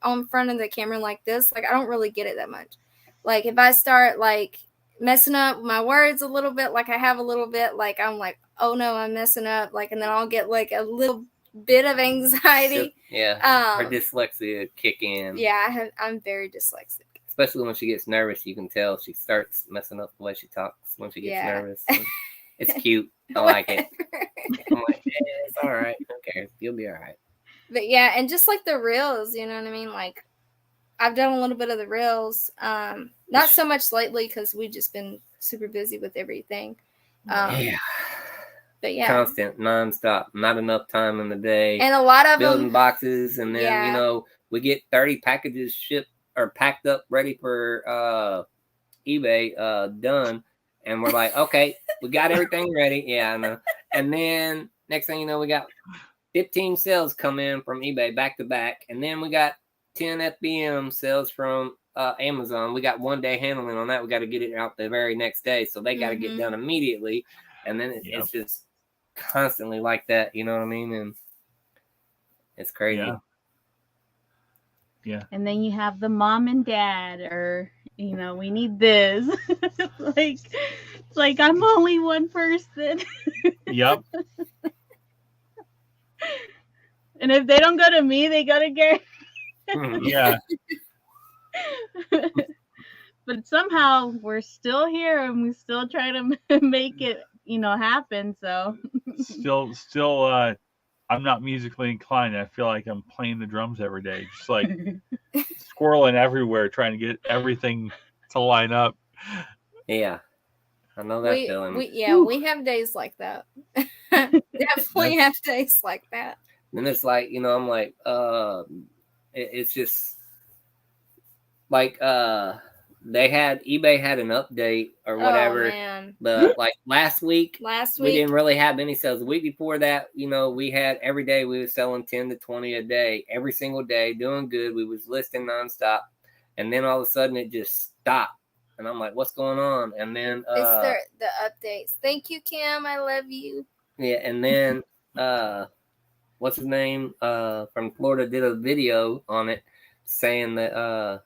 on front of the camera like this, like I don't really get it that much. Like if I start like messing up my words a little bit, like I have a little bit, like I'm like, oh no, I'm messing up, like, and then I'll get like a little bit of anxiety. Yeah. Her Um, dyslexia kick in. yeah, I'm very dyslexic. especially when she gets nervous. You can tell she starts messing up the way she talks when she gets nervous. And it's cute. I like it. I'm like, yeah, it's all right. Who cares? You'll be all right. But yeah, and just like the reels, you know what I mean? Like, I've done a little bit of the reels. Not so much lately because we've just been super busy with everything. Yeah. But yeah. Constant, nonstop, not enough time in the day. And a lot of building them, boxes, and then we get 30 packages shipped or packed up, ready for eBay, done, and we're like, okay, we got everything ready. Yeah, I know. And then next thing you know, we got 15 sales come in from eBay back to back, and then we got 10 FBM sales from Amazon. We got 1 day handling on that. We got to get it out the very next day, so they got to get done immediately. And then it's just constantly like that, you know what I mean? And it's crazy. Yeah. And then you have the mom and dad, or we need this. like I'm only one person. Yep. And if they don't go to me, they go to Gary. Yeah. But somehow we're still here, and we still try to make it, happen. So still, I'm not musically inclined. I feel like I'm playing the drums every day, just like squirreling everywhere, trying to get everything to line up. Yeah, I know that feeling. We have days like that. Definitely have days like that. And it's like, I'm like, it's just like eBay had an update or whatever. Oh, man. But like last week we week didn't really have any sales. The week before that, we had every day we were selling 10 to 20 a day, every single day, doing good. We was listing nonstop, and then all of a sudden it just stopped. And I'm like, what's going on? And then it's the updates. Thank you, Kim. I love you. Yeah, and then what's his name from Florida did a video on it saying that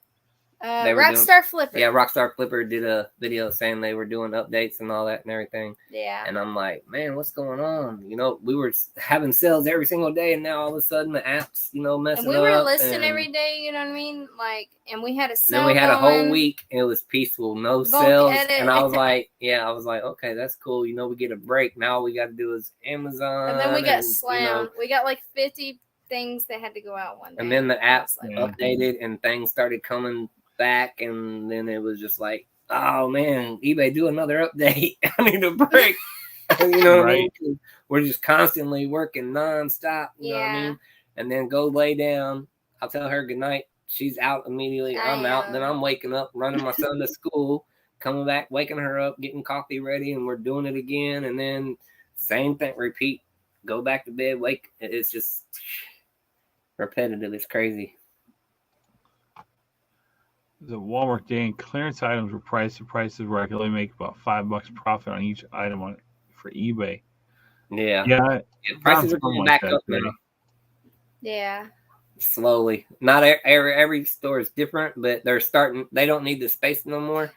Rockstar Flipper. Yeah, Rockstar Flipper did a video saying they were doing updates and all that and everything. Yeah. And I'm like, man, what's going on? We were having sales every single day, and now all of a sudden the app's, messing up. And we were listing every day, you know what I mean? Like, and we had a sale. Then we had a whole week, and it was peaceful, no sales. And I was like, okay, that's cool. We get a break. Now all we got to do is Amazon. And then we got slammed. We got like 50 things that had to go out one day. And then the app updated, and things started coming back, and then it was just like, oh man, eBay, do another update. I need a break. You know what I mean? We're just constantly working nonstop. You know what I mean? And then go lay down. I'll tell her good night. She's out immediately. I'm out. Then I'm waking up, running my son to school, coming back, waking her up, getting coffee ready, and we're doing it again. And then same thing, repeat. Go back to bed, wake. It's just repetitive. It's crazy. The Walmart day and clearance items were priced at prices regularly make about $5 profit on each item for eBay. Yeah. Prices are going back up now. Yeah. Slowly. Not every store is different, but they're starting. They don't need the space no more.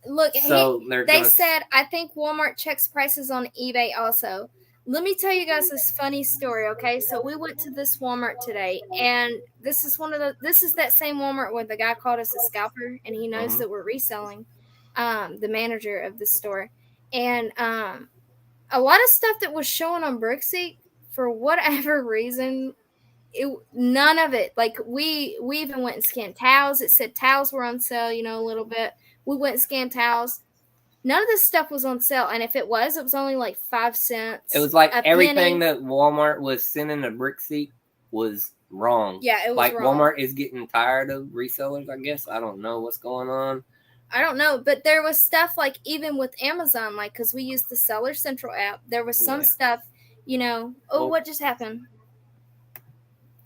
Look, so they said, I think Walmart checks prices on eBay also. Let me tell you guys this funny story, okay? So we went to this Walmart today, and this is that same Walmart where the guy called us a scalper, and he knows that we're reselling, the manager of the store. And a lot of stuff that was showing on Brooksy, for whatever reason, none of it. Like, we even went and scanned towels. It said towels were on sale, a little bit. We went and scanned towels. None of this stuff was on sale, and if it was only like 5 cents. It was like everything that Walmart was sending to Brooksy was wrong. Yeah, it was like wrong. Walmart is getting tired of resellers, I guess. I don't know what's going on. I don't know, but there was stuff like even with Amazon, like because we used the Seller Central app, there was some stuff, what just happened?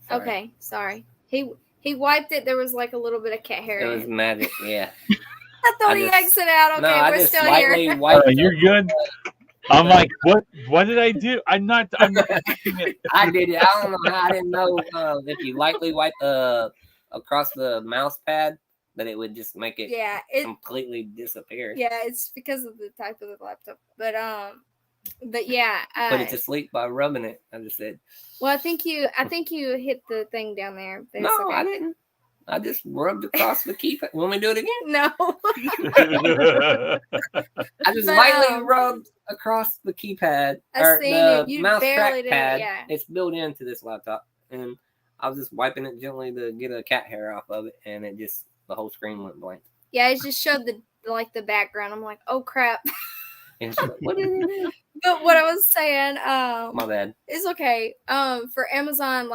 Sorry. Okay, sorry. He wiped it. There was like a little bit of cat hair. It was magic, yeah. I thought he exited out. Okay, we're still here. You're good. I'm like, what did I do? I'm not it. I did it. I don't know how. I didn't know if you lightly wipe across the mouse pad that it would just make it completely disappear. Yeah, it's because of the type of the laptop. But yeah. Put it to sleep by rubbing it. I just said. Well, I think you hit the thing down there. No, okay. I didn't. I just rubbed across the keypad. Want me to do it again? No. I just But, lightly rubbed across the keypad I or seen the it. You mouse barely did it, trackpad. yeah. It's built into this laptop, and I was just wiping it gently to get a cat hair off of it, and it just the whole screen went blank. Yeah, it just showed the background. I'm like, oh crap. And she's like, what did it do? But what I was saying, My bad. it's okay. For Amazon,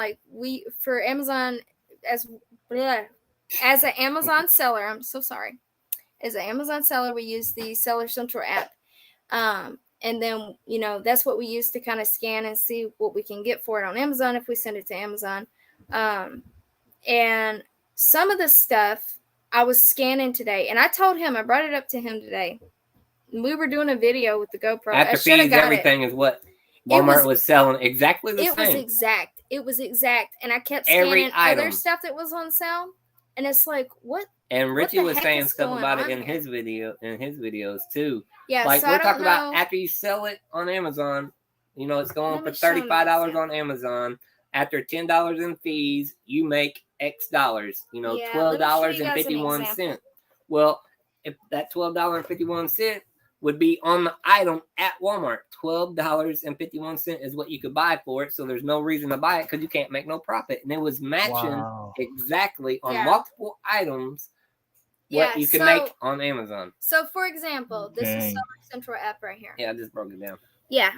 as an Amazon seller, I'm so sorry. As an Amazon seller, we use the Seller Central app. And then, that's what we use to kind of scan and see what we can get for it on Amazon if we send it to Amazon. And some of the stuff I was scanning today, and I told him, I brought it up to him today. We were doing a video with the GoPro. After fees, everything is what Walmart was selling exactly the same. It was exact. And I kept scanning other stuff that was on sale. And it's like, what? And Richie was saying stuff about it in his videos too. Yeah, like so we're talking about after you sell it on Amazon, it's going for $35 on Amazon. After $10 in fees, you make X dollars. $12.51. Well, if that $12.51 would be on the item at Walmart, $12.51 is what you could buy for it. So there's no reason to buy it because you can't make no profit. And it was matching exactly on multiple items what you can make on Amazon. So, for example, this is Seller Central app right here. Yeah, I just broke it down. Yeah.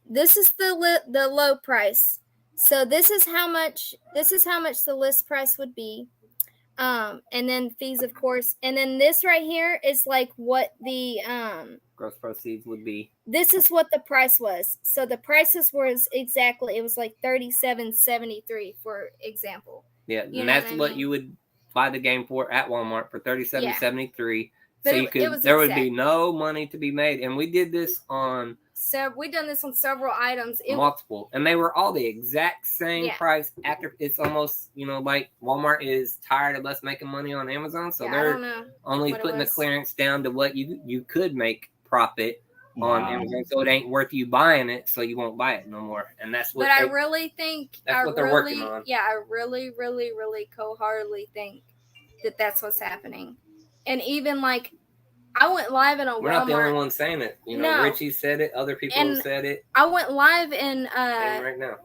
This is the low price. So this is how much the list price would be. And then fees, of course. And then this right here is like what the gross proceeds would be. This is what the price was. So the prices was it was like $37.73 for example. Yeah, and that's what you would buy the game for at Walmart for $37.73. So there would be no money to be made. And we did this on we've done this on several items. Multiple. And they were all the exact same price. After it's almost, like Walmart is tired of us making money on Amazon. So they're only putting the clearance down to what you could make profit on Amazon. So it ain't worth you buying it, so you won't buy it no more. And that's what I really think that's what they're working on. Yeah, I really, really, really cold-heartedly think that that's what's happening. And even like I went live in a Walmart. We're not the only one saying it. Richie said it. Other people have said it. I went live in right now.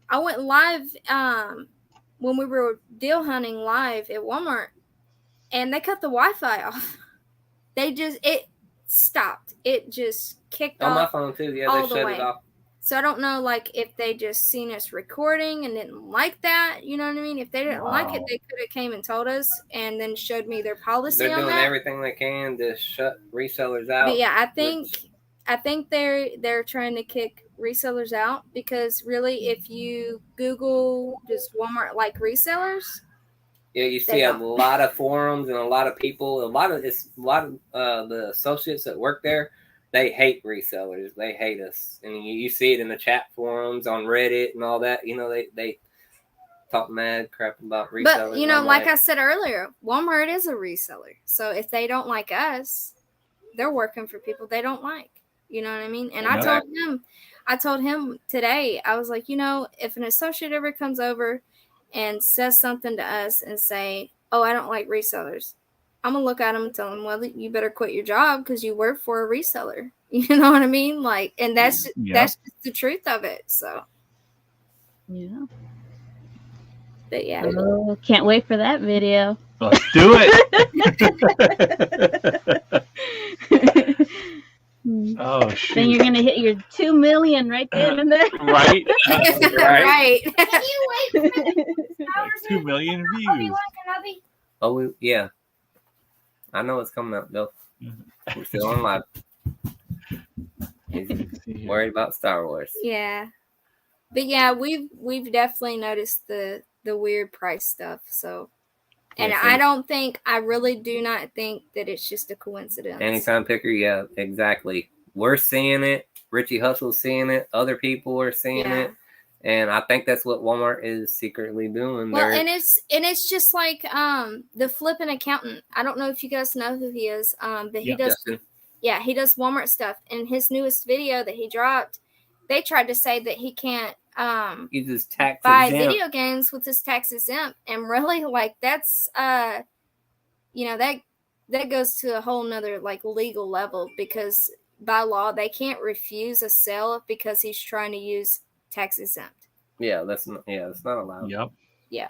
I went live when we were deal hunting live at Walmart, and they cut the Wi-Fi off. It stopped. It just kicked off on my phone too. Yeah, they shut it off. So I don't know, like, if they just seen us recording and didn't like that, you know what I mean? If they didn't like it, they could have came and told us and then showed me their policy on that. They're doing everything they can to shut resellers out. But yeah, I think they're trying to kick resellers out because really, if you Google just Walmart like resellers, you see a lot of forums and a lot of people, a lot of the associates that work there. They hate resellers. They hate us. And you see it in the chat forums on Reddit and all that. They talk mad crap about resellers. But, like I said earlier, Walmart is a reseller. So if they don't like us, they're working for people they don't like. You know what I mean? And I told him today, I was like, if an associate ever comes over and says something to us and say, oh, I don't like resellers, I'm going to look at them and tell them, well, you better quit your job because you work for a reseller. You know what I mean? Like, and that's just the truth of it. So, yeah. But yeah. Oh, can't wait for that video. Let's do it. Oh, shoot. Then you're going to hit your 2 million right there and there. Right. Right. Can you wait for like 2 million views. Oh, yeah. I know it's coming up, though. We're still on live. He's worried about Star Wars. Yeah. But yeah, we've definitely noticed the weird price stuff. So, and I really do not think that it's just a coincidence. Anytime picker, yeah, exactly. We're seeing it. Richie Hustle's seeing it. Other people are seeing it. And I think that's what Walmart is secretly doing. Well, and it's just like the flipping accountant. I don't know if you guys know who he is, but he does. Justin. Yeah, he does Walmart stuff. In his newest video that he dropped, they tried to say that he can't uses tax buy exempt. video games with this tax exempt, and really like that's that goes to a whole nother like legal level, because by law they can't refuse a sale because he's trying to use tax exempt. Yeah, that's not allowed. Yep. Yeah.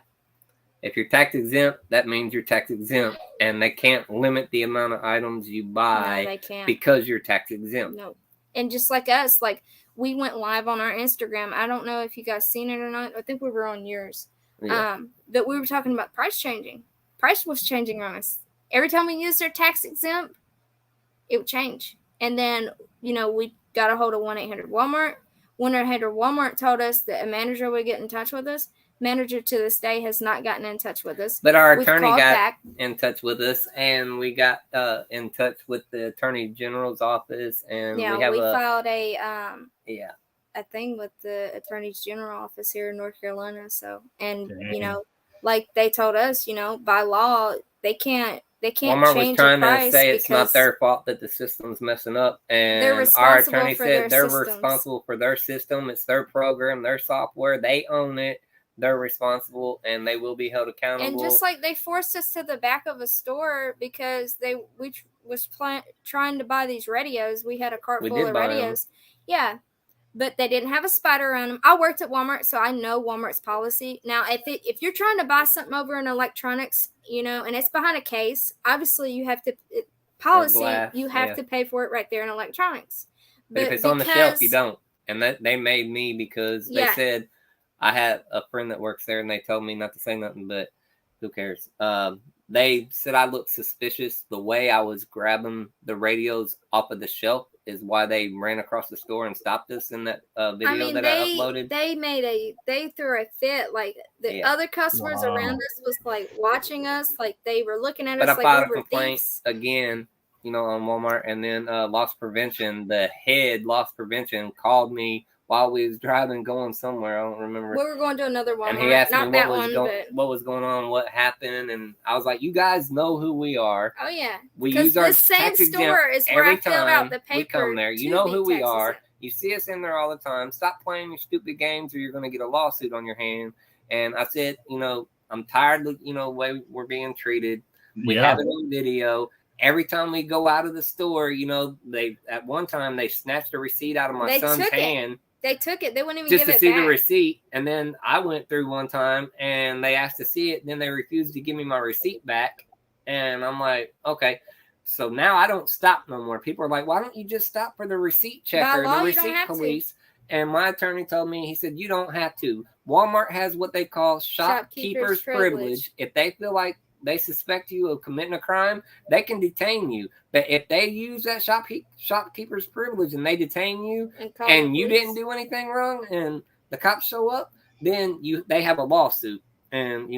If you're tax exempt, that means you're tax exempt, and they can't limit the amount of items you buy No, they can't. because you're tax exempt. No. And just like us, like we went live on our Instagram. I don't know if you guys seen it or not. I think we were on yours. Yeah. But we were talking about price changing. Price was changing on us. Every time we used their tax exempt, it would change. And then, we got a hold of 1-800 Walmart. 1-800 Walmart told us that a manager would get in touch with us. Manager to this day has not gotten in touch with us. But our We've attorney called got back. in touch with us, and we got in touch with the Attorney General's office, and Yeah, we filed a thing with the Attorney General office here in North Carolina. So, and Dang. like they told us, by law they can't Walmart was change trying the price to say it's not because their fault that the system's messing up, and they're our responsible attorney for said their they're systems. responsible for their system. It's their program, their software. They own it. They're responsible, and they will be held accountable. And just like they forced us to the back of a store because we was trying to buy these radios. We had a cart We full did of buy 'em. radios. Yeah. But they didn't have a spider on them. I worked at Walmart, so I know Walmart's policy. Now, if you're trying to buy something over in electronics, and it's behind a case, obviously you have to policy. glass, You have yeah. to pay for it right there in electronics. But if it's on the shelf, you don't. And that they made me because they Yeah. said I had a friend that works there, and they told me not to say nothing, but who cares? They said I looked suspicious. The way I was grabbing the radios off of the shelf is why they ran across the store and stopped us in that video that I uploaded. They threw a fit. Like the other customers Wow. around us was like watching us, like they were looking at But us I like filed we a were complaint thieves. again, on Walmart, and then loss prevention. The head loss prevention called me while we was driving, going somewhere. I don't remember. We were going to another Walmart. And he asked Not me that what was going on, what happened, and I was like, "You guys know who we are. Oh yeah, We because use our this same tax store is exempt where I every filled out time the paper. we come there. You to know be who we tax are. exempt. You see us in there all the time. Stop playing your stupid games, or you're going to get a lawsuit on your hand." And I said, I'm tired of the way we're being treated. We have it on video. Every time we go out of the store, they at one time they snatched a receipt out of my son's hand. They took it. They wouldn't even Just give to it see back. the receipt. And then I went through one time and they asked to see it. Then they refused to give me my receipt back. And I'm like, okay. So now I don't stop no more. People are like, why don't you just stop for the receipt checker, By law, the you don't receipt have to. police? And my attorney told me, he said, you don't have to. Walmart has what they call shopkeeper's privilege. If they feel like they suspect you of committing a crime, they can detain you. But if they use that shopkeeper's privilege and they detain you and you didn't do anything wrong and the cops show up, then they have a lawsuit. And,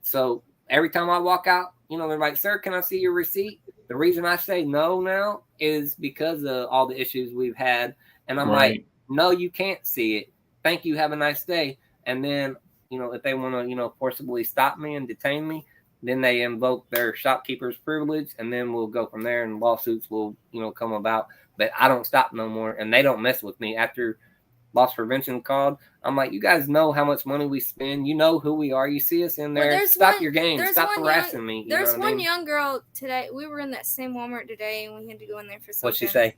so every time I walk out, they're like, sir, can I see your receipt? The reason I say no now is because of all the issues we've had. And I'm like, no, you can't see it. Thank you. Have a nice day. And then, if they want to, forcibly stop me and detain me, then they invoke their shopkeeper's privilege, and then we'll go from there, and lawsuits will, come about. But I don't stop no more, and they don't mess with me. After loss prevention called, I'm like, you guys know how much money we spend. You know who we are. You see us in there. Stop your game. Stop harassing me. There's one young girl today. We were in that same Walmart today, and we had to go in there for something. What'd she say?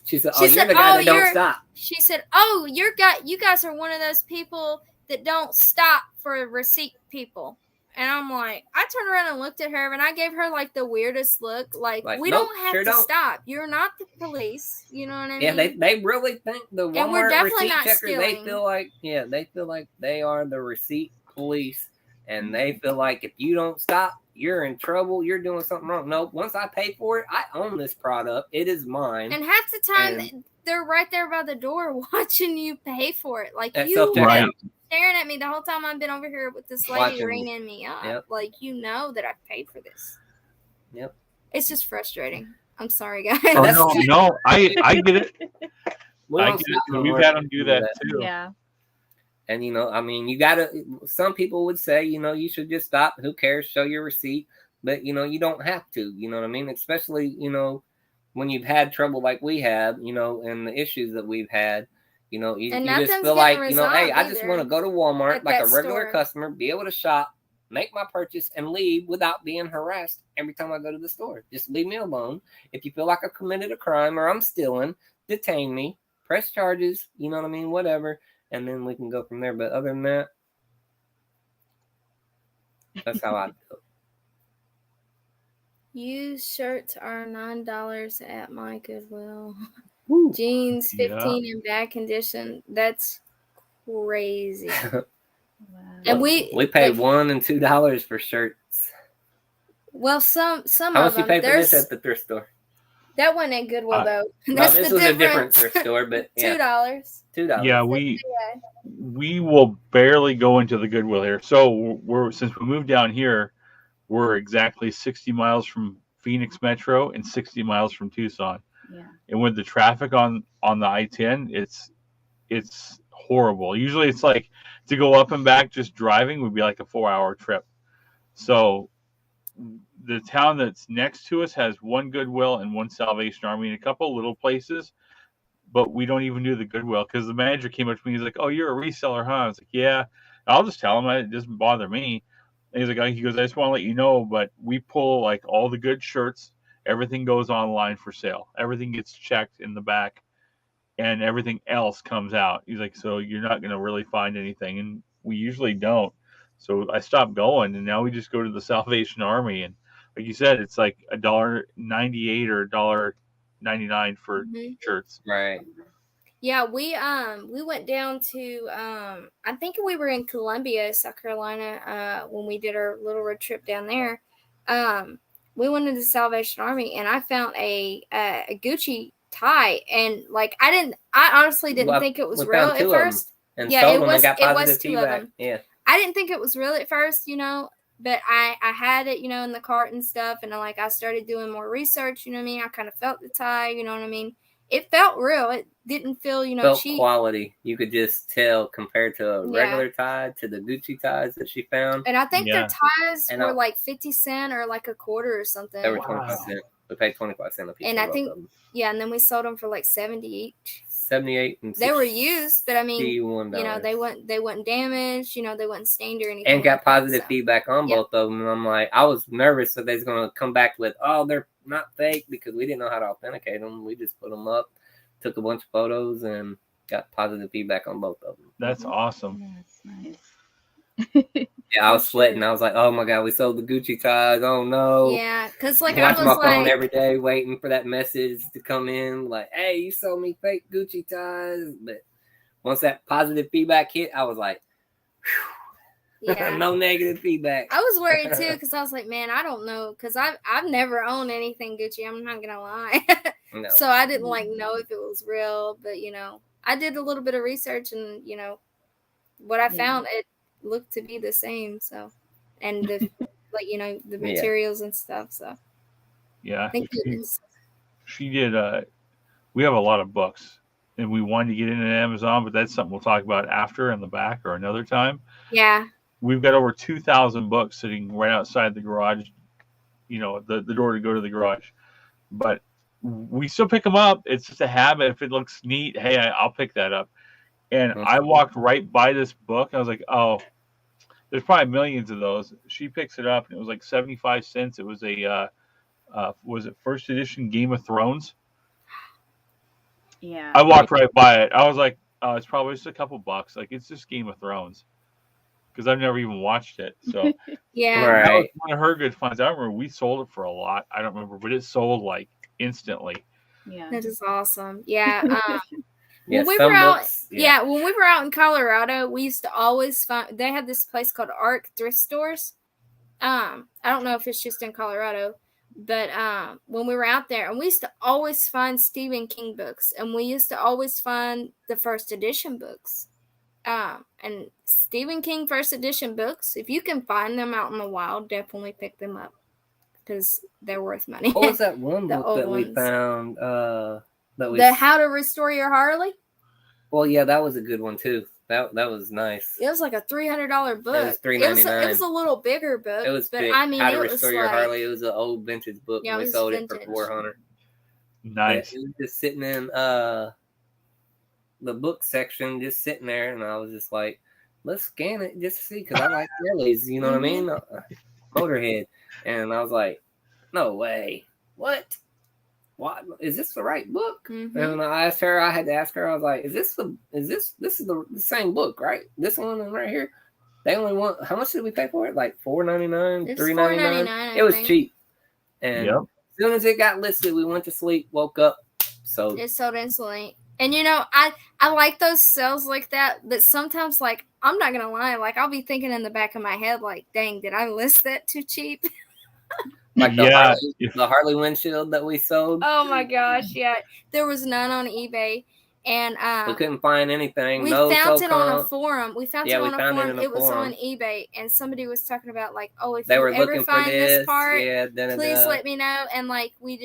She said, you're the guy that don't stop. She said, you guys are one of those people that don't stop for receipt people. And I'm like, I turned around and looked at her, and I gave her like the weirdest look. Like we don't have to stop. You're not the police. You know what I mean? Yeah, they really think the Walmart receipt checker. Stealing. They feel like they are the receipt police, and they feel like if you don't stop, you're in trouble. You're doing something wrong. No, once I pay for it, I own this product. It is mine. And half the time, they're right there by the door watching you pay for it. Like That's you right. staring at me the whole time I've been over here with this lady ringing me up. Yep. Like, that I've paid for this. Yep. It's just frustrating. I'm sorry, guys. Oh, no, I get it. We I get it. We've had them do that too. Yeah. And, you got to, some people would say, you should just stop. Who cares? Show your receipt. But, you don't have to, you know what I mean? Especially, when you've had trouble like we have, and the issues that we've had, You know, you And just nothing's feel getting like, you know, hey, I resolved just either want to go to Walmart at like a that regular store. customer, be able to shop, make my purchase, and leave without being harassed every time I go to the store. Just leave me alone. If you feel like I committed a crime or I'm stealing, detain me, press charges, you know what I mean, whatever, and then we can go from there. But other than that, that's how I feel. Used shirts are $9 at my Goodwill. Woo. Jeans Yeah. 15 in bad condition. That's crazy. Wow. And we paid $1 and $2 for shirts. Well, some How of much you them. pay for this at the thrift store? That wasn't at Goodwill though. No, That's this the was difference. a different thrift store, but yeah, $2. $2. Yeah, we will barely go into the Goodwill here. So since we moved down here, we're exactly 60 miles from Phoenix Metro and 60 miles from Tucson. Yeah. And with the traffic on the I-10, it's horrible. Usually it's like to go up and back just driving would be like a 4-hour trip. So the town that's next to us has one Goodwill and one Salvation Army and a couple little places, but we don't even do the Goodwill because the manager came up to me. He's like, "Oh, you're a reseller, huh?" I was like, "Yeah." I'll just tell him it doesn't bother me. And he's like, he goes, "I just want to let you know, but we pull like all the good shirts. Everything goes online for sale. Everything gets checked in the back, and everything else comes out." He's like, "So you're not going to really find anything," and we usually don't. So I stopped going, and now we just go to the Salvation Army, and like you said, it's like $1.98 or $1.99 for shirts. Right. Yeah, we went down to I think we were in Columbia, South Carolina, when we did our little road trip down there. We went into the Salvation Army and I found a Gucci tie, and like I honestly didn't think it was real at first. And Yeah, sold it them was and got it positive was 2 of feedback. them. Yeah. I didn't think it was real at first, you know, but I had it, you know, in the cart and stuff, and I started doing more research, you know what I mean? I kind of felt the tie, you know what I mean? It felt real. It didn't feel, you know, felt cheap. Quality. You could just tell compared to a regular tie to the Gucci ties that she found. And I think their ties were like 50 cents or like a quarter or something. They were 25 cents. We paid 25 cents a piece. And I think, and then we sold them for like 70 each. 78 and they were used, but I mean, $61. You know, they weren't damaged, you know, they weren't stained or anything. And got like positive that, feedback on both of them. And I'm like, I was nervous that they was going to come back with, oh, they're not fake, because we didn't know how to authenticate them. We just put them up, took a bunch of photos, and got positive feedback on both of them. That's awesome. That's nice. Yeah, I was sweating. I was like, "Oh my god, we sold the Gucci ties! Oh no!" Yeah, because like I watch my phone like, every day, waiting for that message to come in, like, "Hey, you sold me fake Gucci ties." But once that positive feedback hit, I was like, yeah. No negative feedback. I was worried too because I was like, man, I don't know, because I've never owned anything Gucci. I'm not gonna lie. No. So I didn't like know if it was real, but you know, I did a little bit of research, and you know, what I found, it looked to be the same. So, and the like, you know, the materials and stuff. So yeah, I think she did. We have a lot of books, and we wanted to get into Amazon, but that's something we'll talk about after in the back or another time. Yeah, we've got over 2,000 books sitting right outside the garage. You know, the door to go to the garage, but we still pick them up. It's just a habit. If it looks neat, hey, I'll pick that up. And I walked right by this book. I was like, oh, there's probably millions of those. She picks it up, and it was like 75 cents. It was was it first edition Game of Thrones? Yeah. I walked right by it. I was like, oh, it's probably just a couple bucks. Like, it's just Game of Thrones. Because I've never even watched it. So, yeah. That was one of her good finds. I remember we sold it for a lot. I don't remember, but it sold like instantly. Yeah. That is awesome. Yeah. Yeah, when we were out, when we were out in Colorado, we used to always find, they had this place called Arc Thrift Stores. I don't know if it's just in Colorado, but when we were out there, and we used to always find Stephen King books, and we used to always find the first edition books. And Stephen King first edition books, if you can find them out in the wild, definitely pick them up because they're worth money. What was that one book that we found? The How to Restore Your Harley. Well, yeah, that was a good one too. That was nice. It was like a $300 book. It was $3.99. It was a little bigger book. It was but big. I mean, How to Restore Your Harley. It was an old vintage book. Yeah, we sold it for $400. Nice. It was just sitting in the book section just sitting there, and I was just like, let's scan it just to see, because I like dailies, you know what I mean? Motorhead. And I was like, no way. What is this the right book? And I asked her, I had to ask her, I was like, this is the same book, right? This one right here. They only want, how much did we pay for it? Like $4.99, $3.99. It was cheap. And as soon as it got listed, we went to sleep, woke up, sold. It sold instantly. And I like those sales like that, but sometimes, like, I'm not gonna lie, like, I'll be thinking in the back of my head, like, dang, did I list that too cheap? Like the Harley windshield that we sold. Oh my gosh, yeah. There was none on eBay. And we couldn't find anything. We found it on a forum. It was on eBay, and somebody was talking about, like, oh, if you ever find this part, please let me know. And like we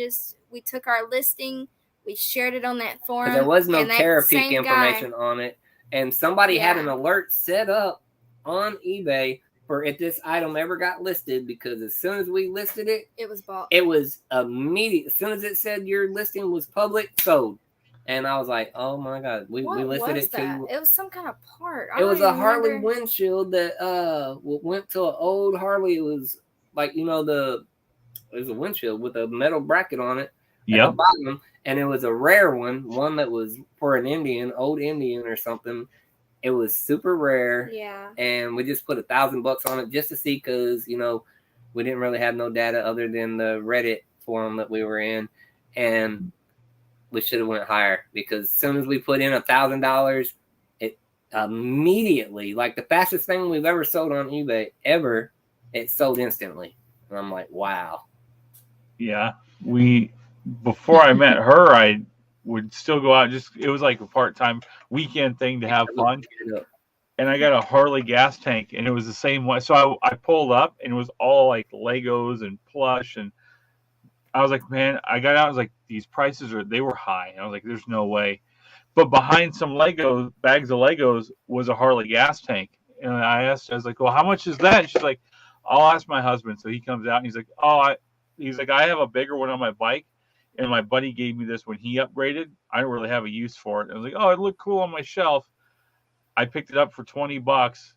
took our listing, we shared it on that forum. There was no Terapeak information on it, and somebody had an alert set up on eBay for if this item ever got listed, because as soon as we listed it, it was bought. It was immediate. As soon as it said your listing was public, sold. And I was like, oh my God, we listed it too. It was some kind of part. It was a Harley windshield that went to an old Harley. It was like, it was a windshield with a metal bracket on it at the bottom. And it was a rare one that was for an old Indian or something. It was super rare. Yeah. And we just put $1,000 on it just to see, because, we didn't really have no data other than the Reddit forum that we were in. And we should have went higher, because as soon as we put in $1,000, it immediately, like the fastest thing we've ever sold on eBay ever, it sold instantly. And I'm like, wow. Yeah. Before I met her, I would still go out. It was like a part-time weekend thing to have fun. And I got a Harley gas tank, and it was the same way. So I pulled up, and it was all like Legos and plush, and I was like, man, I got out. I was like, these prices they were high. And I was like, there's no way. But behind some bags of Legos was a Harley gas tank. And I asked, I was like, well, how much is that? And she's like, I'll ask my husband. So he comes out and he's like, I have a bigger one on my bike. And my buddy gave me this when he upgraded. I don't really have a use for it. And I was like, oh, it looked cool on my shelf. I picked it up for $20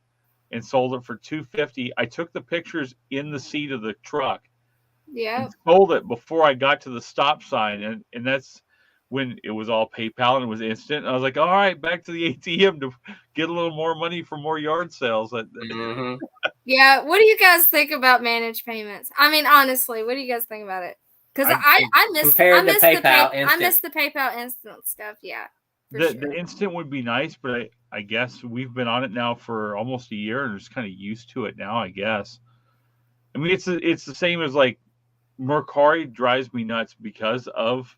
and sold it for $250. I took the pictures in the seat of the truck. Yeah. Sold it before I got to the stop sign, and that's when it was all PayPal and it was instant. And I was like, all right, back to the ATM to get a little more money for more yard sales. Yeah. What do you guys think about managed payments? I mean, honestly, what do you guys think about it? Because I miss the PayPal instant stuff. Yeah. The instant would be nice, but I guess we've been on it now for almost a year and we're just kind of used to it now, I guess. I mean, it's the same as like Mercari drives me nuts because of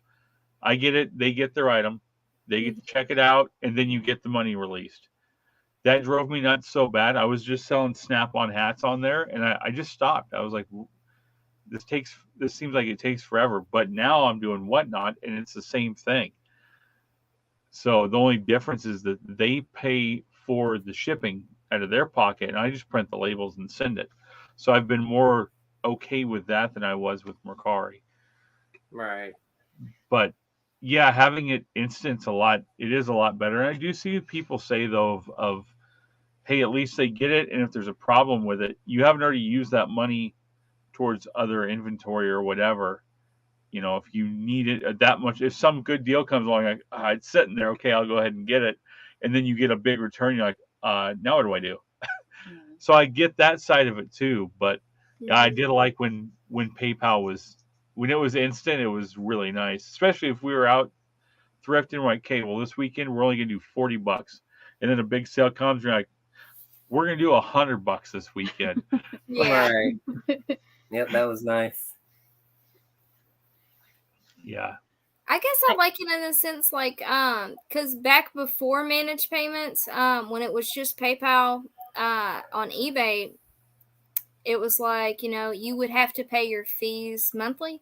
I get it, they get their item, they get to check it out, and then you get the money released. That drove me nuts so bad. I was just selling Snap-on hats on there, and I just stopped. I was like, this seems like it takes forever. But now I'm doing Whatnot, and it's the same thing. So the only difference is that they pay for the shipping out of their pocket, and I just print the labels and send it. So I've been more okay with that than I was with Mercari. Right. But yeah, having it instant it is a lot better. And I do see people say though of hey, at least they get it, and if there's a problem with it, you haven't already used that money towards other inventory or whatever. If you need it that much, if some good deal comes along, like it's sitting there, okay, I'll go ahead and get it. And then you get a big return, you're like, now what do I do? So I get that side of it too, but I did like when PayPal when it was instant, it was really nice, especially if we were out thrifting. Like, okay, well, this weekend we're only gonna do $40, and then a big sale comes, and you're like, we're gonna do $100 this weekend. Yeah. Right. Yep, that was nice. Yeah. I guess I like it in a sense, like, because back before managed payments, when it was just PayPal on eBay, it was like, you would have to pay your fees monthly.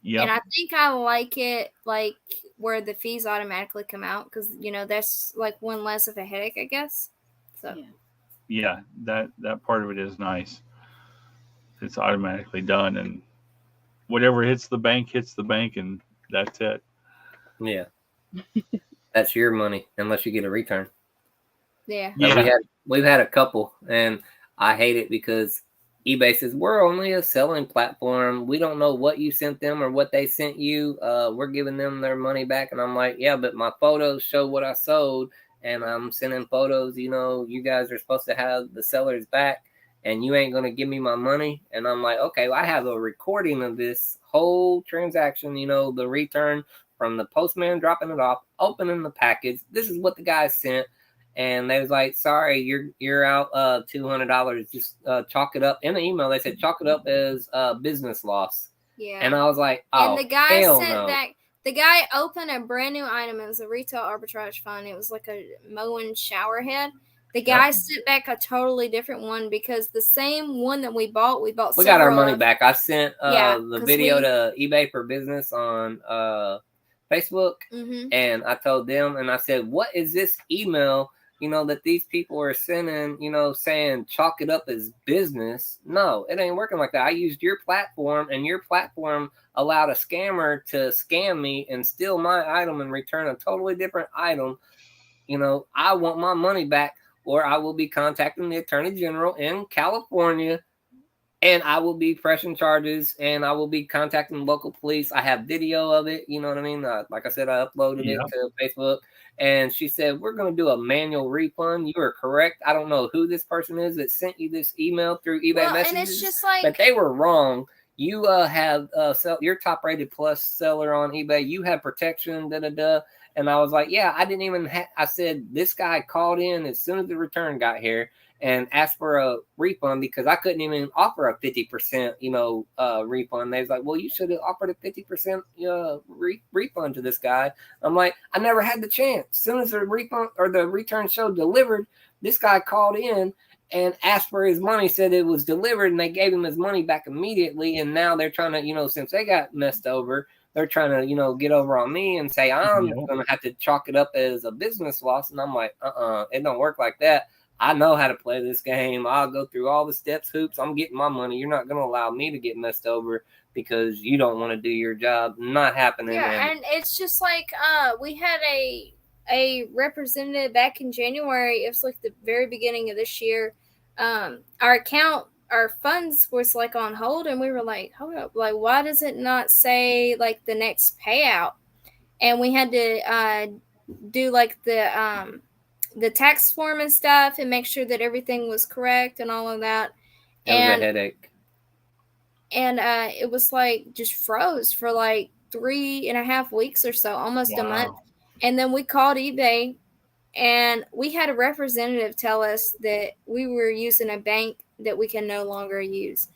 Yeah. And I think I like it, like, where the fees automatically come out, because, that's like one less of a headache, I guess. So. Yeah, that part of it is nice. It's automatically done, and whatever hits the bank, and that's it. Yeah. That's your money unless you get a return. Yeah. Yeah. We've had a couple, and I hate it because eBay says we're only a selling platform. We don't know what you sent them or what they sent you. We're giving them their money back, and I'm like, yeah, but my photos show what I sold, and I'm sending photos. You guys are supposed to have the sellers back, and you ain't gonna give me my money. And I'm like, okay, well, I have a recording of this whole transaction. The return from the postman dropping it off, opening the package. This is what the guy sent. And they was like, sorry, you're out $200. Just chalk it up. In the email, they said chalk it up as business loss. Yeah. And I was like, oh, and the guy hell sent no. that. The guy opened a brand new item. It was a retail arbitrage fund. It was like a Moen shower head. The guy sent back a totally different one because the same one that we bought. We got our money back. I sent the video to eBay for Business on Facebook, and I told them, and I said, what is this email that these people are sending, saying chalk it up as business? No, it ain't working like that. I used your platform, and your platform allowed a scammer to scam me and steal my item and return a totally different item. I want my money back, or I will be contacting the Attorney General in California, and I will be pressing charges, and I will be contacting local police. I have video of it. You know what I mean? Like I said, I uploaded it to Facebook. And she said, we're going to do a manual refund. You are correct. I don't know who this person is that sent you this email through eBay messages. And it's just like, but they were wrong. You have your top-rated plus seller on eBay. You have protection, da-da-da. And I was like, yeah, I didn't even I said, this guy called in as soon as the return got here and asked for a refund because I couldn't even offer a 50%, refund. They was like, well, you should have offered a 50% refund to this guy. I'm like, I never had the chance. As soon as the refund or the return show delivered, this guy called in and asked for his money, said it was delivered, and they gave him his money back immediately. And now they're trying to, since they got messed over, they're trying to, get over on me and say, I'm going to have to chalk it up as a business loss. And I'm like, it don't work like that. I know how to play this game. I'll go through all the steps, hoops. I'm getting my money. You're not going to allow me to get messed over because you don't want to do your job. Not happening. Yeah, and it's just like we had a representative back in January. It was like the very beginning of this year. Our funds was like on hold, and we were like, hold up, like why does it not say like the next payout? And we had to do like the tax form and stuff and make sure that everything was correct and all of that. It was a headache. And it was like just froze for like 3.5 weeks or so, almost a month. And then we called eBay, and we had a representative tell us that we were using a bank that we can no longer use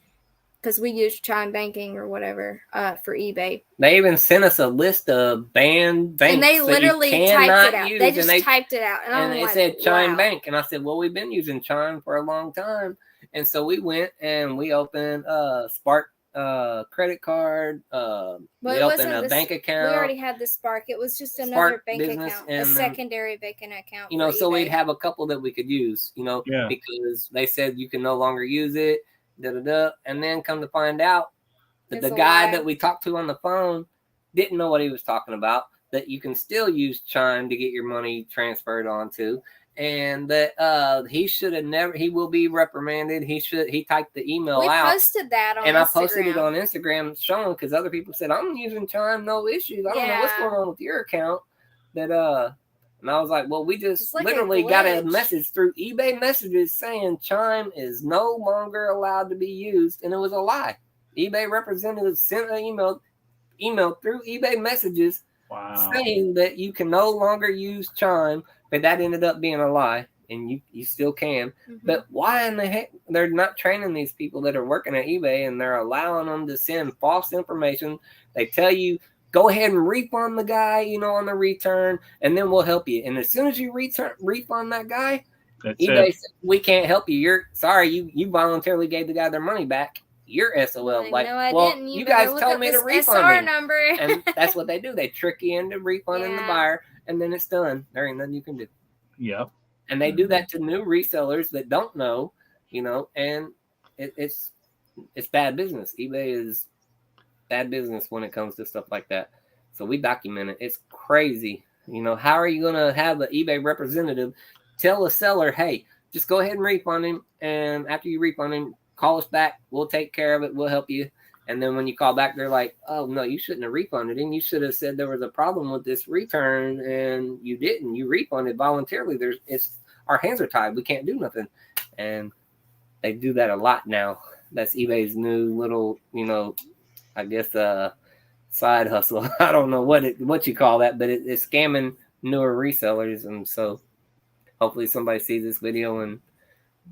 because we use Chime Banking or whatever for eBay. They even sent us a list of banned banks. And they literally typed it out. They just typed it out. And it said Chime Bank. And I said, well, we've been using Chime for a long time. And so we went and we opened Spark credit card. We opened a bank account. We already had the Spark. It was just another bank account, a secondary banking account. So we'd have a couple that we could use, because they said you can no longer use it. And then come to find out that the guy that we talked to on the phone didn't know what he was talking about, that you can still use Chime to get your money transferred onto, and that he should have never, he will be reprimanded. He typed the email out. We posted that on Instagram. And I posted it on Instagram showing, because other people said, I'm using Chime, no issues. I don't know what's going on with your account. And I was like, well, we just literally got a message through eBay messages saying Chime is no longer allowed to be used. And it was a lie. eBay representative sent an email through eBay messages saying that you can no longer use Chime, but that ended up being a lie. And you still can. But why in the heck? They're not training these people that are working at eBay, and they're allowing them to send false information. They tell you, go ahead and refund the guy, on the return, and then we'll help you. And as soon as you refund that guy, eBay says, we can't help you. You're sorry, you voluntarily gave the guy their money back. You're SOL. Like, no, I didn't. You guys told me to refund me. Number. And that's what they do. They trick you into refunding the buyer, and then it's done. There ain't nothing you can do. Yep. And they do that to new resellers that don't know, and it's bad business. eBay is bad business when it comes to stuff like that. So we document it. It's crazy You know, how are you going to have the eBay representative tell a seller, hey, just go ahead and refund him, and after you refund him, call us back. We'll take care of it. We'll help you. And then when you call back, they're like, oh, no, you shouldn't have refunded him. You should have said there was a problem with this return, and you didn't. You refunded voluntarily. Our hands are tied. We can't do nothing. And they do that a lot now. That's eBay's new little, you know, I guess side hustle. I don't know what you call that, but it's scamming newer resellers. And so hopefully somebody sees this video and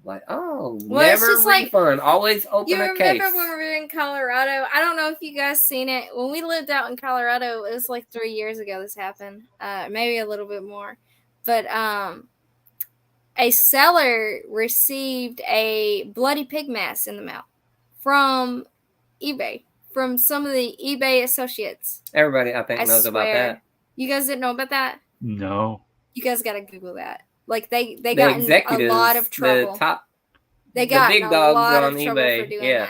like, oh, well, never refund, always open a case. You remember when we were in Colorado? I don't know if you guys seen it. When we lived out in Colorado, it was like 3 years ago this happened. Maybe a little bit more. But a seller received a bloody pig mask in the mail from eBay, from some of the eBay associates. Everybody, I think, knows about that. You guys didn't know about that? No. You guys got to Google that. Like they got in a lot of trouble. They got in a lot of trouble for doing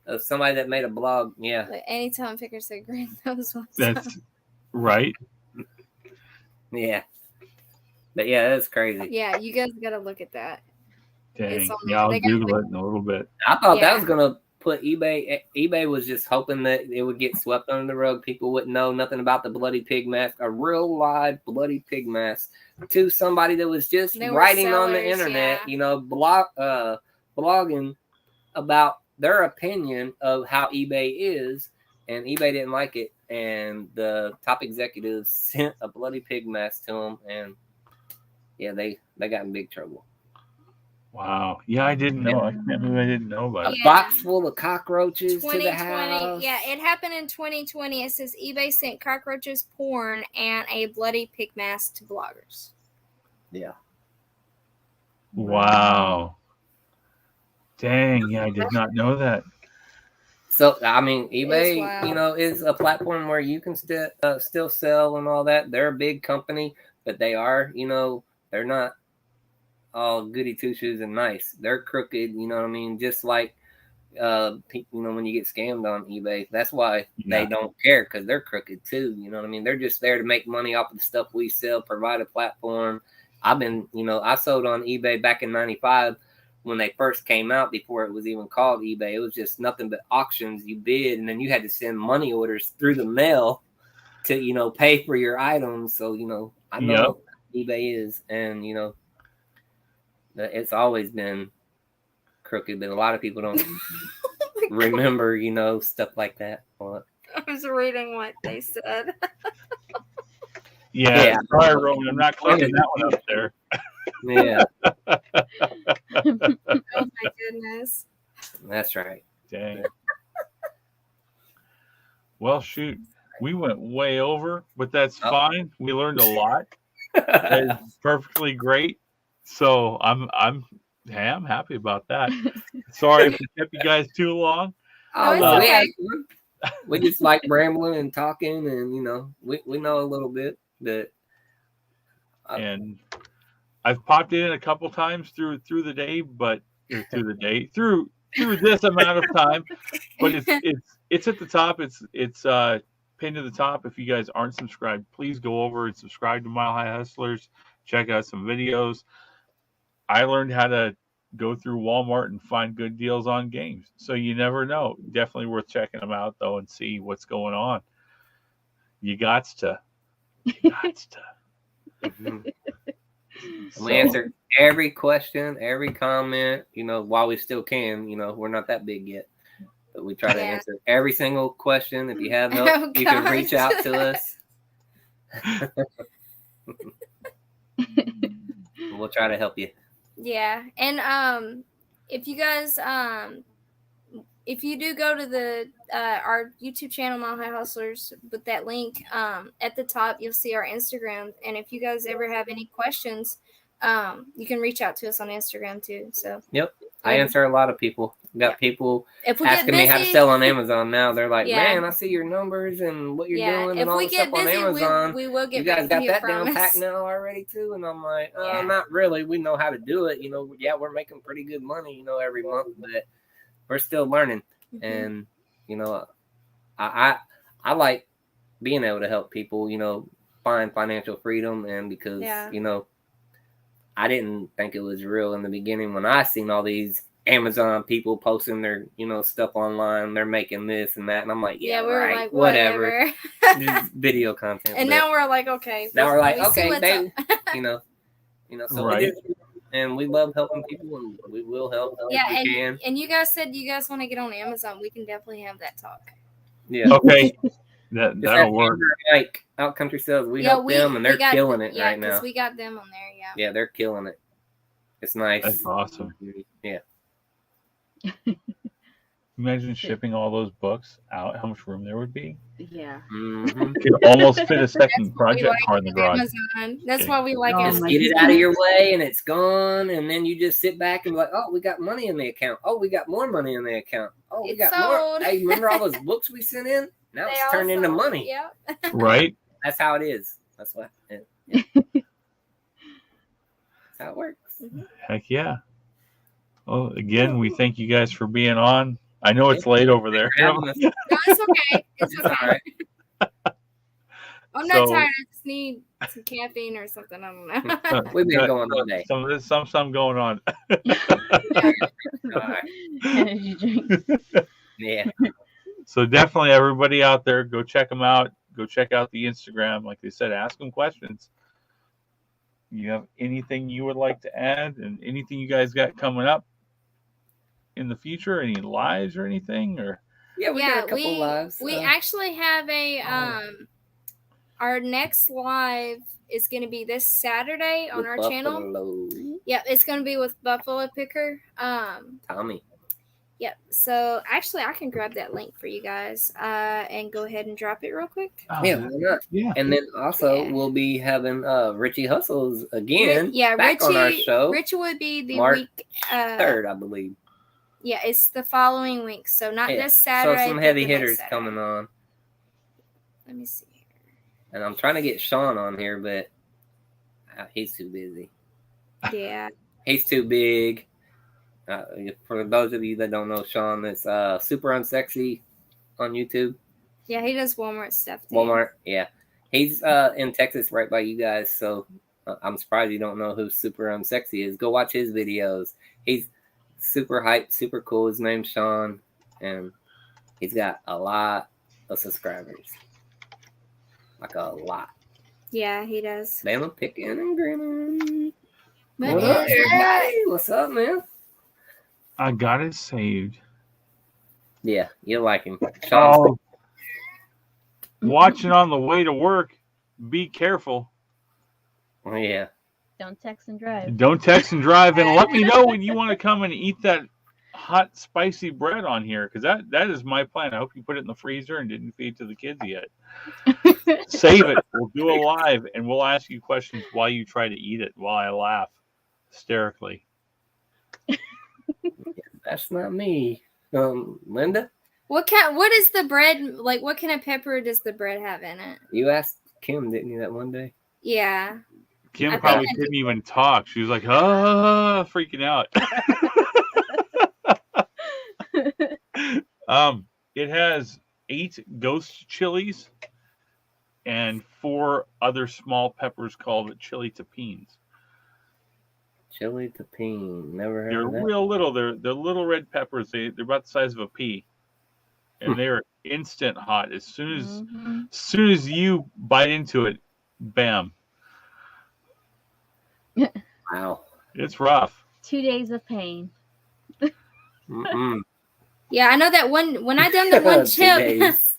that. Somebody that made a blog, yeah. Like anytime Picker said green nose. That's right. Yeah. But yeah, that's crazy. Yeah, you guys got to look at that. Dang. Yeah, I'll Google it in a little bit. I thought that was going to put eBay. eBay was just hoping that it would get swept under the rug. People wouldn't know nothing about the bloody pig mask, a real live bloody pig mask, to somebody that was just writing on the internet, you know, blogging about their opinion of how eBay is, and eBay didn't like it, and the top executives sent a bloody pig mask to them, and yeah, they got in big trouble. Wow. Yeah, I didn't know. I can't believe I didn't know about it. A box full of cockroaches to the house. Yeah, it happened in 2020. It says eBay sent cockroaches, porn, and a bloody pig mask to bloggers. Yeah. Wow. Dang. Yeah, I did not know that. So, I mean, eBay, you know, is a platform where you can still sell and all that. They're a big company, but they are, you know, they're not all goody two shoes and nice. They're crooked, you know what I mean? Just like, you know, when you get scammed on eBay, that's why they don't care, because they're crooked too. You know what I mean? They're just there to make money off of the stuff we sell, provide a platform. I sold on eBay back in 95 when they first came out, before it was even called eBay. It was just nothing but auctions. You bid, and then you had to send money orders through the mail to, you know, pay for your items. So, you know, I know what eBay is, and, you know, it's always been crooked, but a lot of people don't remember, you know, stuff like that. I was reading what they said. Yeah. Sorry, Roman. I'm not clicking that one up there. Yeah. Oh my goodness. That's right. Dang. Well, shoot. We went way over, but that's fine. We learned a lot. It's perfectly great. So I'm happy about that. Sorry if we kept you guys too long. We just like rambling and talking, and, you know, we know a little bit, but and I've popped in a couple times through the day, but through this amount of time. But it's at the top. It's pinned to the top. If you guys aren't subscribed, please go over and subscribe to Mile High Hustlers. Check out some videos. I learned how to go through Walmart and find good deals on games. So you never know. Definitely worth checking them out, though, and see what's going on. You gots to. We answer every question, every comment, you know, while we still can. You know, we're not that big yet, but we try to answer every single question. If you have help, you can reach out to us. We'll try to help you. Yeah, and if you guys if you do go to the our YouTube channel, Mile High Hustlers, with that link at the top, you'll see our Instagram. And if you guys ever have any questions, you can reach out to us on Instagram too. So I answer a lot of people. Got people asking me how to sell on Amazon now. They're like, man, I see your numbers and what you're doing and all the stuff on Amazon. We will get you guys got that down packed now already too. And I'm like, not really. We know how to do it. You know, we're making pretty good money, you know, every month, but we're still learning. And, you know, I like being able to help people, you know, find financial freedom, and because Yeah. I didn't think it was real in the beginning when I seen all these Amazon people posting their stuff online. They're making this and that, and I'm like, yeah, we were right, like, whatever. Just video content. And but now we're like, okay. now we're like, we see okay, what's they, up. so Right. it is, and we love helping people, and we will help Yeah, if we can. and you guys said you guys want to get on Amazon. We can definitely have that talk. Yeah. Okay. Just That'll work. Like Out Country Sales, we help them, and they're killing it right now. We got them on there. Yeah. Yeah, they're killing it. It's nice. That's awesome. Yeah. Imagine shipping all those books out, how much room there would be. Yeah. Mm-hmm. You could almost fit a second That's why we project like car in the garage. Amazon. That's why we like Oh, Amazon. Just get it out of your way, and it's gone, and then you just sit back and be like, oh, we got money in the account. Oh, we got more money in the account. Oh, we It's got sold. more. Hey, remember all those books we sent in? Now They it's all turned into sold. money. Yep. That's Right? how it is. That's what. That's how it works. Heck yeah. Well, again, we thank you guys for being on. I know it's late over there. Having us. No, it's okay. It's It's all okay. right. I'm not So- tired. I just need some caffeine or something. I don't know. We've been going all day. Some going on. All right. Energy drinks. Yeah. So definitely everybody out there, go check them out. Go check out the Instagram. Like they said, ask them questions. You have anything you would like to add and anything you guys got coming up in the future? Any lives or anything? Or Yeah, we got a couple lives. We actually have a our next live is going to be this Saturday on with our channel. Buffalo. Yep, it's going to be with Buffalo Picker. Tommy. Yep. So actually, I can grab that link for you guys and go ahead and drop it real quick. Yeah, why not? Yeah. And then also Yeah. we'll be having Richie Hustles again. Yeah, back on our show. Richie would be the March week 3rd, I believe. Yeah, it's the following week, so not Yeah. this Saturday. So some but heavy the next hitters Saturday. coming on. Let me see here. And I'm trying to get Sean on here, but he's too busy. Yeah. He's too big. For those of you that don't know Sean, it's Super Unsexy on YouTube. Yeah, he does Walmart stuff too. Walmart, yeah. He's in Texas right by you guys, so I'm surprised you don't know who Super Unsexy is. Go watch his videos. He's super hyped, super cool. His name's Sean, and he's got a lot of subscribers. Like a lot. Yeah, he does. Bama picking and grinning. But What up, yeah, everybody? What's up, man? I got it saved. Yeah, you like him. Sean's Oh, watching on the way to work. Be careful. Oh, yeah. Don't text and drive. Don't text and drive, and let me know when you want to come and eat that hot, spicy bread on here, because that is my plan. I hope you put it in the freezer and didn't feed to the kids yet. Save it. We'll do a live, and we'll ask you questions while you try to eat it, while I laugh hysterically. That's not me. Linda, what is the bread like? What kind of pepper does the bread have in it? you asked Kim, didn't you, that one day? Yeah. Kim I probably think I couldn't even talk. She was like, freaking out. It has 8 ghost chilies and 4 other small peppers called chili tapines. Chili tapine. Never heard They're of that. real little. They're little red peppers. They're about the size of a pea, and they're instant hot. As soon as you bite into it, bam! Wow. It's rough. 2 days of pain. Mm-mm. Yeah, I know that one when I done that one 2 chip days.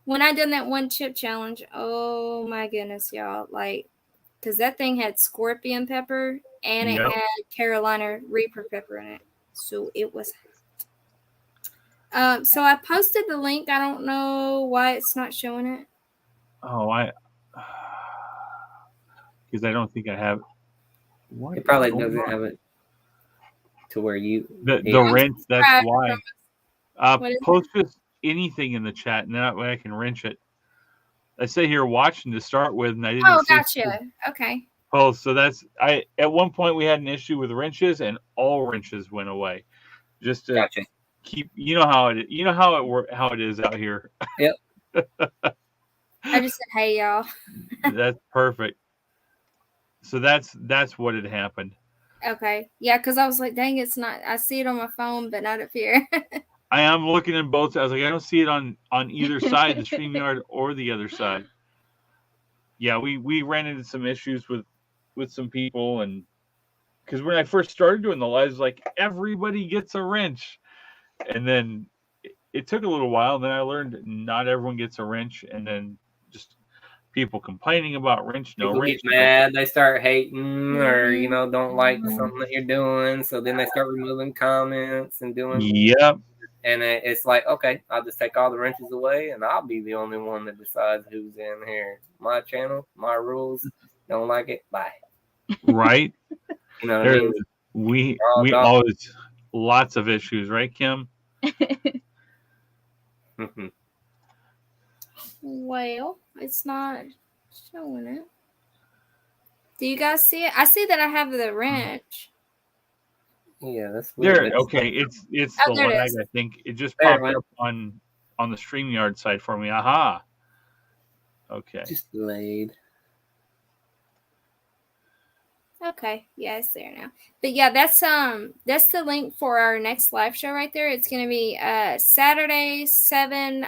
when I done that one chip challenge, oh my goodness, y'all. Like, because that thing had scorpion pepper and it Yep. had Carolina Reaper pepper in it. So it was so I posted the link. I don't know why it's not showing it. Oh, because I don't think I have. What It probably is going doesn't on? have it to where you. the Yeah. wrench. That's Subscribe why. from What is it? Post just anything in the chat, and that way I can wrench it. I say here watching to start with, and I didn't. Oh, see gotcha. Okay. Oh, so that's At one point we had an issue with wrenches, and all wrenches went away. Just to Gotcha. keep, you know how it is out here. Yep. I just said, "Hey, y'all." That's perfect. So that's what had happened. Okay, yeah, because I was like, "Dang, it's not." I see it on my phone, but not up here. I am looking in both. I was like, I don't see it on either side, the StreamYard or the other side. Yeah, we ran into some issues with some people, and because when I first started doing the lives, like everybody gets a wrench, and then it took a little while. And then I learned not everyone gets a wrench, and then just people complaining about wrench, no People wrench. get mad, they start hating, or Mhm. don't like something that you're doing. So then they start removing comments and doing. Yep. And it's like, okay, I'll just take all the wrenches away, and I'll be the only one that decides who's in here. My channel, my rules. Don't like it, bye. Right. You know what I mean? We All dog- always lots of issues, right, Kim? Well, it's not showing it. Do you guys see it? I see that I have the wrench. Yeah, that's weird. There. Okay, it's Oh, the there it lag. is. I think it just There it popped went. up on the StreamYard side for me. Aha. Okay. Just delayed. Okay, yeah, it's there now. But yeah, that's the link for our next live show right there. It's gonna be Saturday 7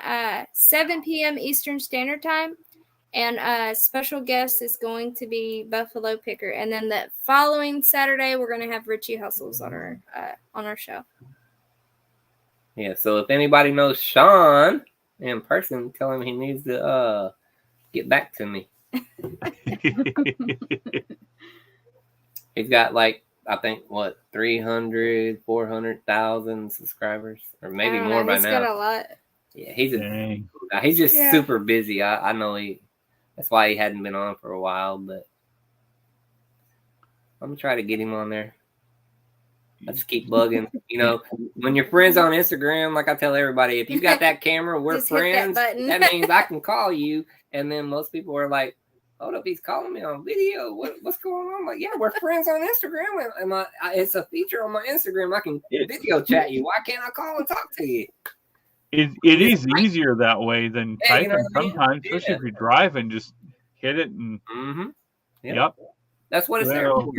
p.m. Eastern Standard Time, and special guest is going to be Buffalo Picker, and then the following Saturday we're gonna have Richie Hustles on our show. Yeah, so if anybody knows Sean in person, tell him he needs to get back to me. He's got like, I think, 300, 400,000 subscribers, or maybe more by He's now. got a lot. Yeah, he's Dang. he's just super busy. I know that's why he hadn't been on for a while, but I'm gonna try to get him on there. I just keep bugging. When you're friends on Instagram, like I tell everybody, if you got that camera, we're Just hit that friends. button. That means I can call you. And then most people are like, hold up, he's calling me on video. What's going on? I'm like, yeah, we're friends on Instagram. And it's a feature on my Instagram. I can video chat you. Why can't I call and talk to you? It is easier that way than typing sometimes, especially if you're driving. Just hit it and. Yep. That's what it's there for.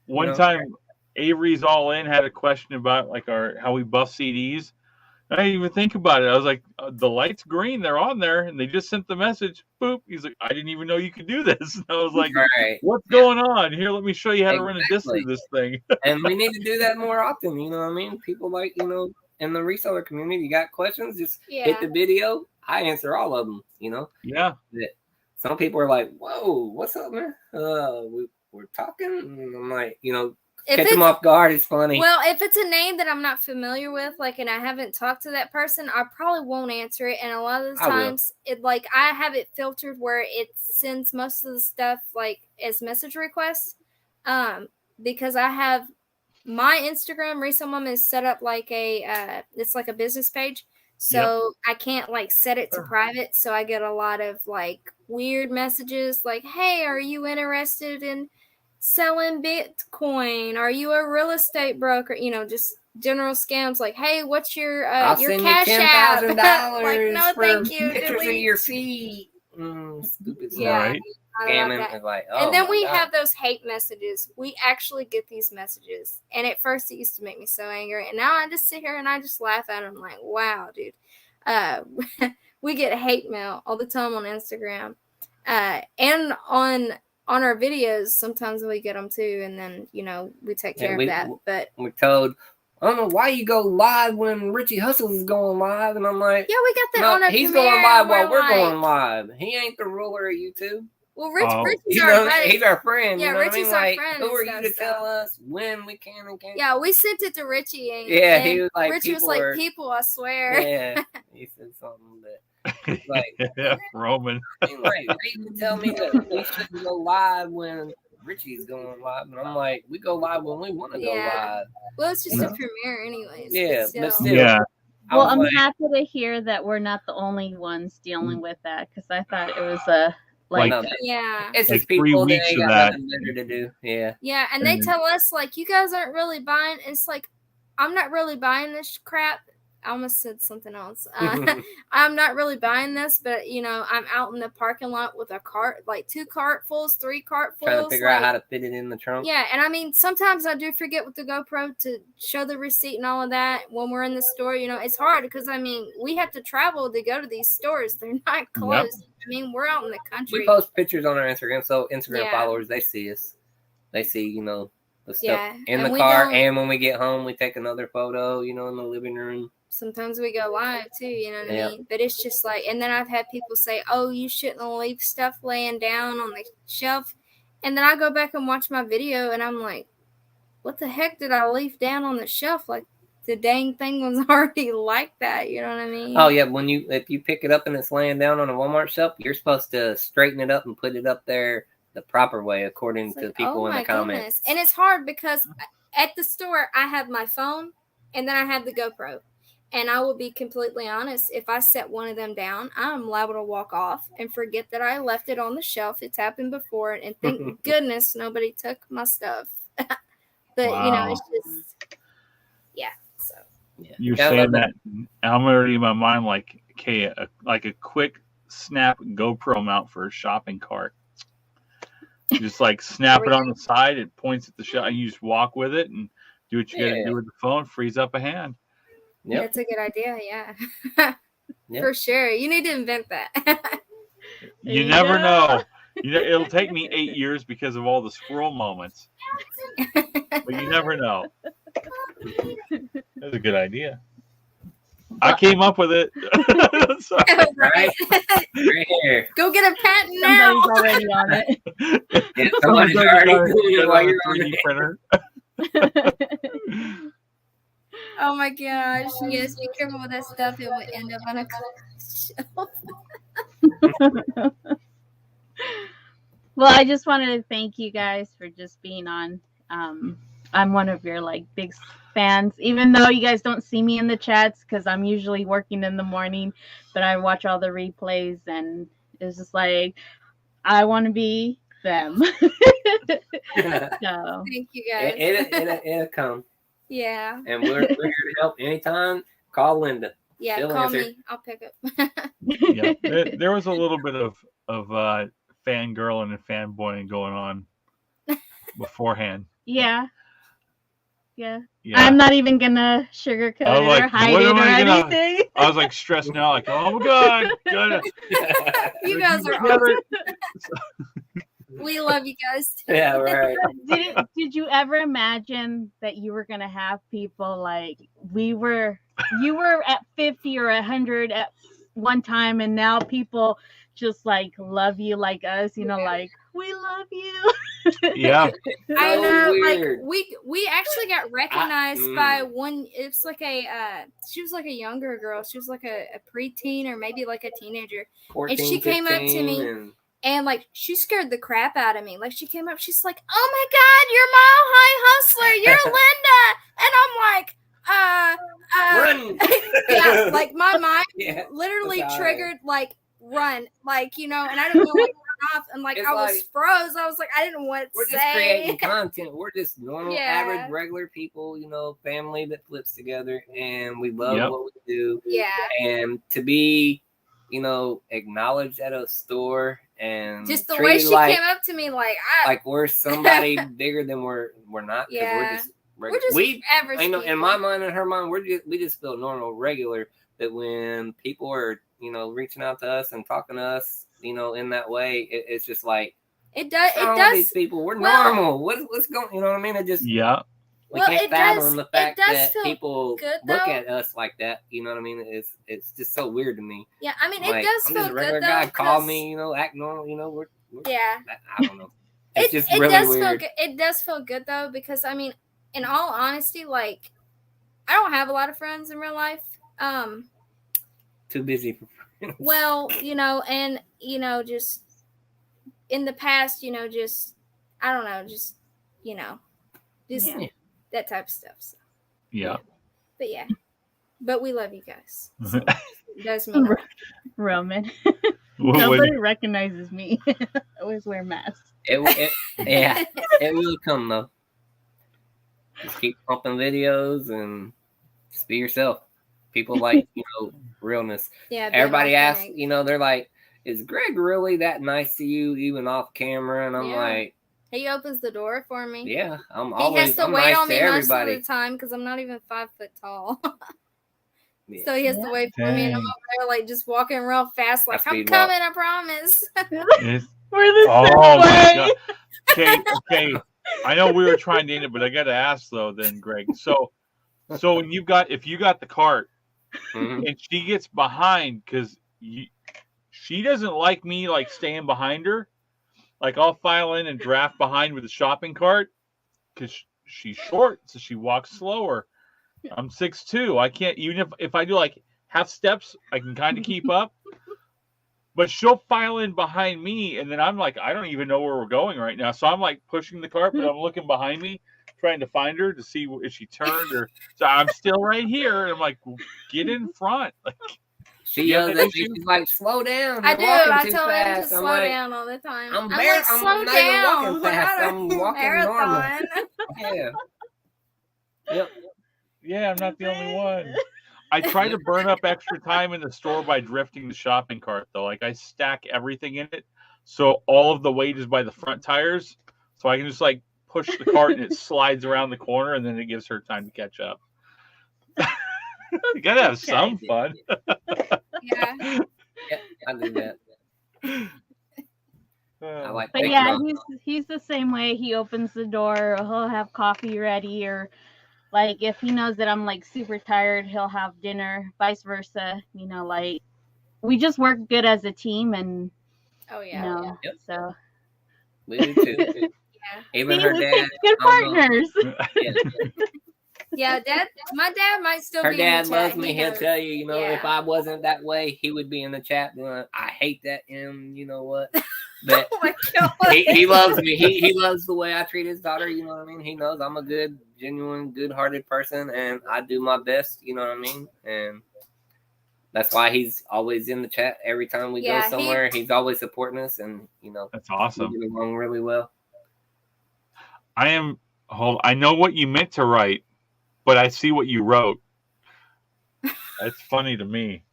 One time, Avery's All In had a question about like how we buff CDs. I didn't even think about it. I was like, the light's green, they're on there, and they just sent the message. Boop. He's like, I didn't even know you could do this. And I was like, what's going on? Here, let me show you how to run a disc through this thing. And we need to do that more often. You know what I mean? People like, in the reseller community, you got questions, just hit the video. I answer all of them, Yeah. Some people are like, whoa, what's up, man? We're talking. And I'm like, catch them off guard. It's funny. Well, if it's a name that I'm not familiar with, and I haven't talked to that person, I probably won't answer it. And a lot of the times, I have it filtered where it sends most of the stuff as message requests, because I have my Instagram Resale Mom is set up it's like a business page, so I can't set it to private. So I get a lot of weird messages like, "Hey, are you interested in selling Bitcoin? Are you a real estate broker?" Just general scams like, "Hey, what's your I'll your send cash you app?" $10,000 no, for thank you. pictures of your feet. Stupid stuff. Right. Scamming is like, and then we have those hate messages. We actually get these messages, and at first it used to make me so angry, and now I just sit here and I just laugh at them like, wow, dude. We get hate mail all the time on Instagram, and on our videos. Sometimes we get them too, and then we take care of that. But we're told, I don't know why you go live when Richie Hustles is going live, and I'm like, yeah, we got that on our he's premiere, going live while we're going live. He ain't the ruler of YouTube. Well, Richie's our friend. He's our friend. Yeah, Richie's our friend. Who are you to tell us when we can and can't? Yeah, we sent it to Richie. And, he was like, Richie was like, people, I swear. Yeah, he said something that, like, Roman. Reed tell me that we shouldn't go live when Richie's going live, and I'm like, we go live when we want to go live. Well, it's just a premiere, anyways. Yeah, but still. Yeah. Well, I'm happy to hear that we're not the only ones dealing with that, because I thought it was it's just 3 people weeks that of got that. nothing better to do. Yeah, and they tell us you guys aren't really buying. It's like, I'm not really buying this crap. I almost said something else. I'm not really buying this, but you know, I'm out in the parking lot with a cart, like 2 cartfuls, 3 cartfuls. Trying to figure out how to fit it in the trunk. Yeah, and I mean, sometimes I do forget with the GoPro to show the receipt and all of that when we're in the store. You know, it's hard because I mean, we have to travel to go to these stores. They're not close. Yep. I mean, we're out in the country. We post pictures on our Instagram, so Instagram Yeah. followers, they see us. They see, you know, the stuff Yeah, in and the we car, don't- and when we get home, we take another photo, you know, in the living room. Sometimes we go live too, you know what Yeah. I mean? But it's just like, and then I've had people say, "Oh, you shouldn't leave stuff laying down on the shelf," and then I go back and watch my video, and I'm like, "What the heck did I leave down on the shelf? Like the dang thing was already like that." You know what I mean? Oh yeah, if you pick it up and it's laying down on a Walmart shelf, you're supposed to straighten it up and put it up there the proper way, according It's to like, people oh in my the comments. goodness. And it's hard because at the store I have my phone and then I have the GoPro. And I will be completely honest, if I set one of them down, I'm liable to walk off and forget that I left it on the shelf. It's happened before, and thank goodness nobody took my stuff. But you know, it's just so Yeah. You're Yeah, I saying love that, I'm already in my mind like, okay, like a quick snap GoPro mount for a shopping cart. You just like snap it on the side, it points at the shot, and you just walk with it and do what you got to do with the phone, frees up a hand. Yep. that's a good idea, yeah. Yep. For sure. You need to invent that. You you never go. know. You know, it'll take me 8 years because of all the squirrel moments, but you never know. That's a good idea. I came up with it. So, Right? Right here. Go get a patent now. Somebody's already on it. Yeah, somebody's already doing it while you're on 3D it. printer. Oh my gosh. Yes, be careful with that stuff. It will end up on a shelf. Well, I just wanted to thank you guys for just being on. I'm one of your like big fans, even though you guys don't see me in the chats because I'm usually working in the morning, but I watch all the replays and it's just like I want to be them. So Thank you guys. It'll come. Yeah. And we're here to help anytime. Call Linda. Yeah, She'll call answer. me. I'll pick up. Yeah, there was a little bit of fangirling and fanboying going on beforehand. yeah. Yeah, I'm not even gonna sugarcoat I was it like, or hide what it am or I gonna- anything. I was like stressing out, like, oh my god, You guys are awesome. We love you guys too. Yeah, right. Did you ever imagine that you were gonna have people like you were at 50 or 100 at one time, and now people just like love you like us, you know, like we love you. Yeah, I know, weird. like we actually got recognized by one. It's like she was like a younger girl. She was like a preteen or maybe like a teenager, 14, and she came up to 15, me. and And like she scared the crap out of me. Like she came up, she's like, "Oh my God, you're Mile High Hustler, you're Linda," and I'm like, run. yeah, like my mind Yeah, literally that's how I am. triggered like run, like you know, and I didn't know like run off, and like It's I was like- froze. I was like, I didn't want to We're just say. creating content. We're just normal, Yeah. average, regular people, you know, family that flips together, and we love Yep. what we do. Yeah, And to be, you know, acknowledged at a store and just the way treated she like, came up to me, like we're somebody bigger than we're not. 'Cause Yeah. we're just we're just average. I know, people. in my mind and her mind, we just feel normal, regular. That when people are, you know, reaching out to us and talking to us, you know, in that way, it's just like, it does. It all does. these people, we're well- normal. What's going? You know what I mean? It just yeah. we Well, can't it fathom does- the it fact does that feel people good, look though. at us like that. You know what I mean? It's just so weird to me. Yeah, I mean, Like, it does I'm feel just a regular good guy. though. Call 'cause- me, you know, act normal. You know, we're Yeah. I don't know. It's just really does weird. feel good. It does feel good though, because I mean, in all honesty, like I don't have a lot of friends in real life. Too busy for friends. Well, you know, and you know, just in the past, you know, just I don't know, just you know, just Yeah. that type of stuff. So, Yeah. but yeah, but we love you guys. So, it does mean a lot. Roman. What Nobody recognizes me. I always wear masks. Yeah, it will come though. Just keep pumping videos and just be yourself. People like, realness. Yeah. being Everybody asks, authentic. they're like, is Greg really that nice to you, even off camera? And I'm Yeah. like, He opens the door for me. yeah, I'm He has always, to I'm wait nice on to me most of everybody. the time because I'm not even 5 foot tall. Yeah. So he has to wait for me, and I'm Dang. over there like just walking real fast, like I I'm speed walk. coming, I promise. It's- We're the oh same my way. god. Okay. I know we were trying to end it, but I got to ask though, then Greg. So when if you got the cart Mhm. and she gets behind, because she doesn't like me like staying behind her. Like I'll file in and draft behind with the shopping cart because she's short, so she walks slower. I'm 6'2". I can't, even if I do like half steps, I can kind of keep up. But she'll file in behind me, and then I'm like, I don't even know where we're going right now. So I'm like pushing the cart, but I'm looking behind me, trying to find her to see if she turned or. So I'm still right here, and I'm like, well, get in front. Like, She You have yells that at me. issue? She's like, slow down. I You're do. walking I too tell him to fast. I'm slow like, down all the time. I'm like, I'm slow not even down. walking fast. I'm walking normal. Marathon. Yeah. Yep. yeah, I'm not the only one. I try to burn up extra time in the store by drifting the shopping cart, though. Like I stack everything in it, so all of the weight is by the front tires, so I can just like push the cart and it slides around the corner, and then it gives her time to catch up. You gotta have some fun. Yeah. Yep. I do that. I like But picking yeah, up. he's the same way. He opens the door, he'll have coffee ready, or like if he knows that I'm like super tired, he'll have dinner, vice versa. Like we just work good as a team, and Oh yeah. Yep. so We do too. Yeah. Even see, her we dad. make good partners. Yeah. Yeah, my dad might still Her be in the dad chat. loves me. He He'll knows. tell you, Yeah. if I wasn't that way, he would be in the chat going, I hate that and you know what? But Oh my god. he loves me. He loves the way I treat his daughter, you know what I mean? He knows I'm a good, genuine, good-hearted person, and I do my best, you know what I mean? And that's why he's always in the chat every time we go somewhere. He's always supporting us, and That's awesome. we get along really well. I know what you meant to write, but I see what you wrote. That's funny to me.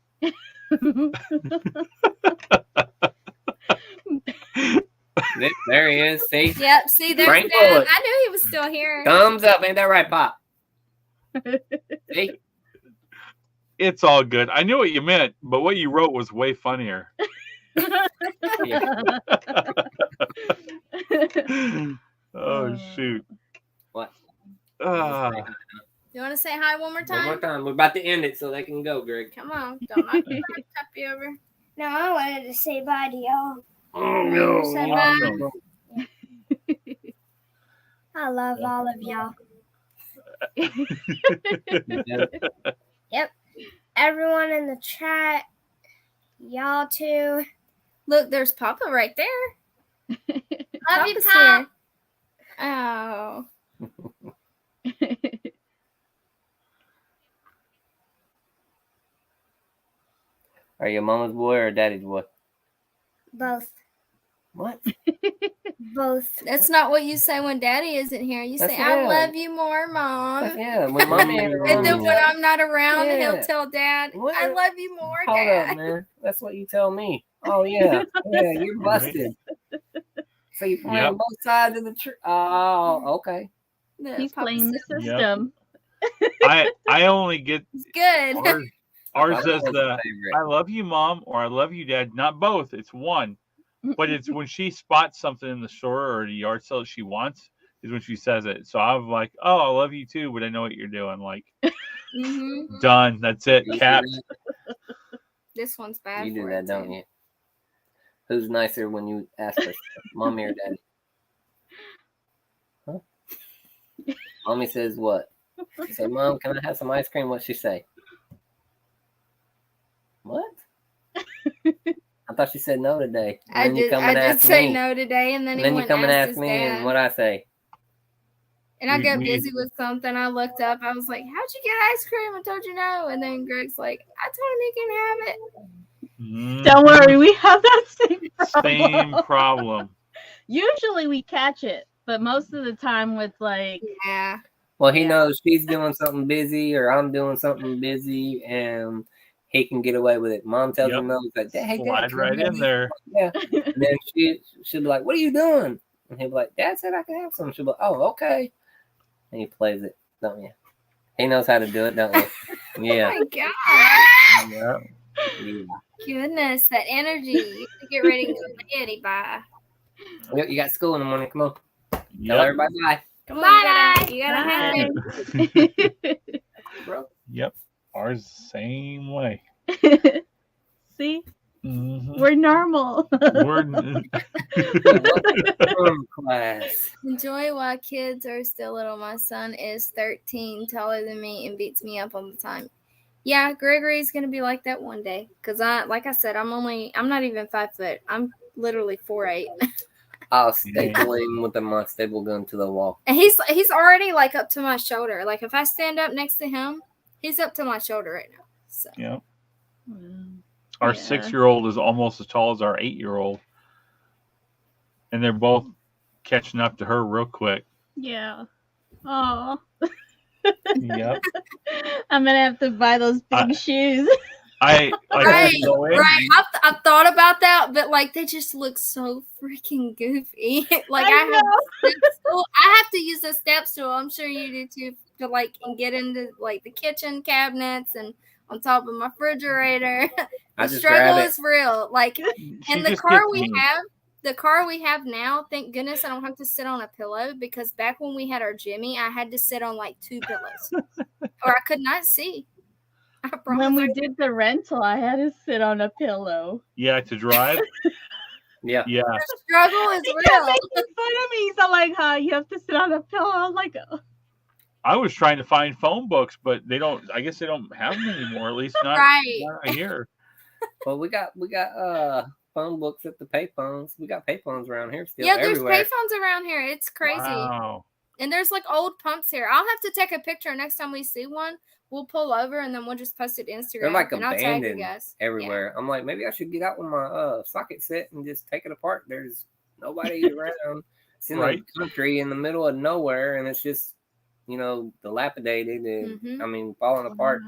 There he is. See? Yep. See, there's Frank Dad. Bullock. I knew he was still here. Thumbs up. Ain't that right, Pop? See? It's all good. I knew what you meant, but what you wrote was way funnier. Oh shoot! What? You want to say hi one more time? One more time. We're about to end it so they can go, Greg. Come on. Don't knock the puppy over. No, I wanted to say bye to y'all. Oh, no. Say Awesome. I love all of y'all. Yep. Everyone in the chat. Y'all too. Look, there's Papa right there. Love you, Papa's Pop. here. Oh. Are you mama's boy or daddy's boy? Both. What? Both. That's not what you say when Daddy isn't here. You say, I love you more, Mom. Yeah, when mommy ain't around. And then when I'm not around, Yeah. he'll tell Dad, What? I love you more, Hold Dad. up, man. That's what you tell me. Oh, yeah. Yeah, you're busted. So you're playing Yep. both sides of the tree. Oh, okay. No, He's Papa playing the said- system. I only get It's good. ours That says was the favorite. I love you, Mom, or I love you, Dad. Not both. It's one. But it's when she spots something in the store or the yard sale that she wants is when she says it. So I'm like, oh, I love you too, but I know what you're doing. Like, Mm-hmm. done. That's it. You do Capped. that? This one's bad. You do for that, it, don't too. you? Who's nicer when you ask us, mommy or daddy? Huh? Mommy says what? She said, Mom, can I have some ice cream? What'd she say? What? I thought she said no today. I And then you did, come I and did ask say me. no today, and then And he then you went come and asked ask his me, dad. and what I say? And I got We- busy with something. I looked up. I was like, how'd you get ice cream? I told you no. And then Greg's like, I told him he can have it. Don't worry, we have that same problem. Same problem. Usually we catch it, but most of the time with like Yeah. Well, he Yeah. knows she's doing something busy or I'm doing something busy, and he can get away with it. Mom tells him no. He's like, hey, Dad, Slide can I right have in these?" there. Yeah. And then she'll be like, what are you doing? And he'll be like, Dad said I could have some. She'll be like, oh, okay. And he plays it, don't you? He knows how to do it, don't you? Yeah. Oh my god. Yeah. Yeah. Goodness, that energy. You have to get ready and go to Eddie. Bye. Yep, you got school in the morning. Come on. Tell Yep. everybody bye. Come on, you gotta have it. Bro. Yep. Ours same way. See, Mhm. we're normal. We're Class. Enjoy while kids are still little. My son is 13, taller than me, and beats me up all the time. Yeah, Gregory's gonna be like that one day. Cause like I said, I'm not even 5 foot. I'm literally 4'8". I'll staple him with my staple gun to the wall. And he's already like up to my shoulder. Like if I stand up next to him, he's up to my shoulder right now. So yeah. Wow. Our Yeah. 6-year-old is almost as tall as our 8-year-old, and they're both catching up to her real quick. Yeah. Oh, Yep. I'm gonna have to buy those big shoes. I like Right, to go in. right. I've thought about that, but like they just look so freaking goofy. Like I have to use the step stool. I'm sure you do too, to like and get into like the kitchen cabinets and on top of my refrigerator. The struggle is real. Like, and the car we have now, thank goodness I don't have to sit on a pillow, because back when we had our Jimmy, I had to sit on like 2 pillows or I could not see. I promise. When we did the rental, I had to sit on a pillow. Yeah, to drive. Yeah. Yeah. The struggle is They kept real. making fun of me. So like, you have to sit on a pillow. I'm like, oh. I was trying to find phone books, but they don't. I guess they don't have them anymore. At least not, Right. not here. Well, we got phone books at the payphones. We got payphones around here still. Yeah, there's everywhere. payphones around here. It's crazy. Wow. And there's like old pumps here. I'll have to take a picture next time we see one. We'll pull over and then we'll just post it to Instagram. They're like and I'll tag you abandoned guys. everywhere. I'm like, maybe I should get out with my socket set and just take it apart. There's nobody around. It's in the country in the middle of nowhere, and it's just, dilapidated and falling apart.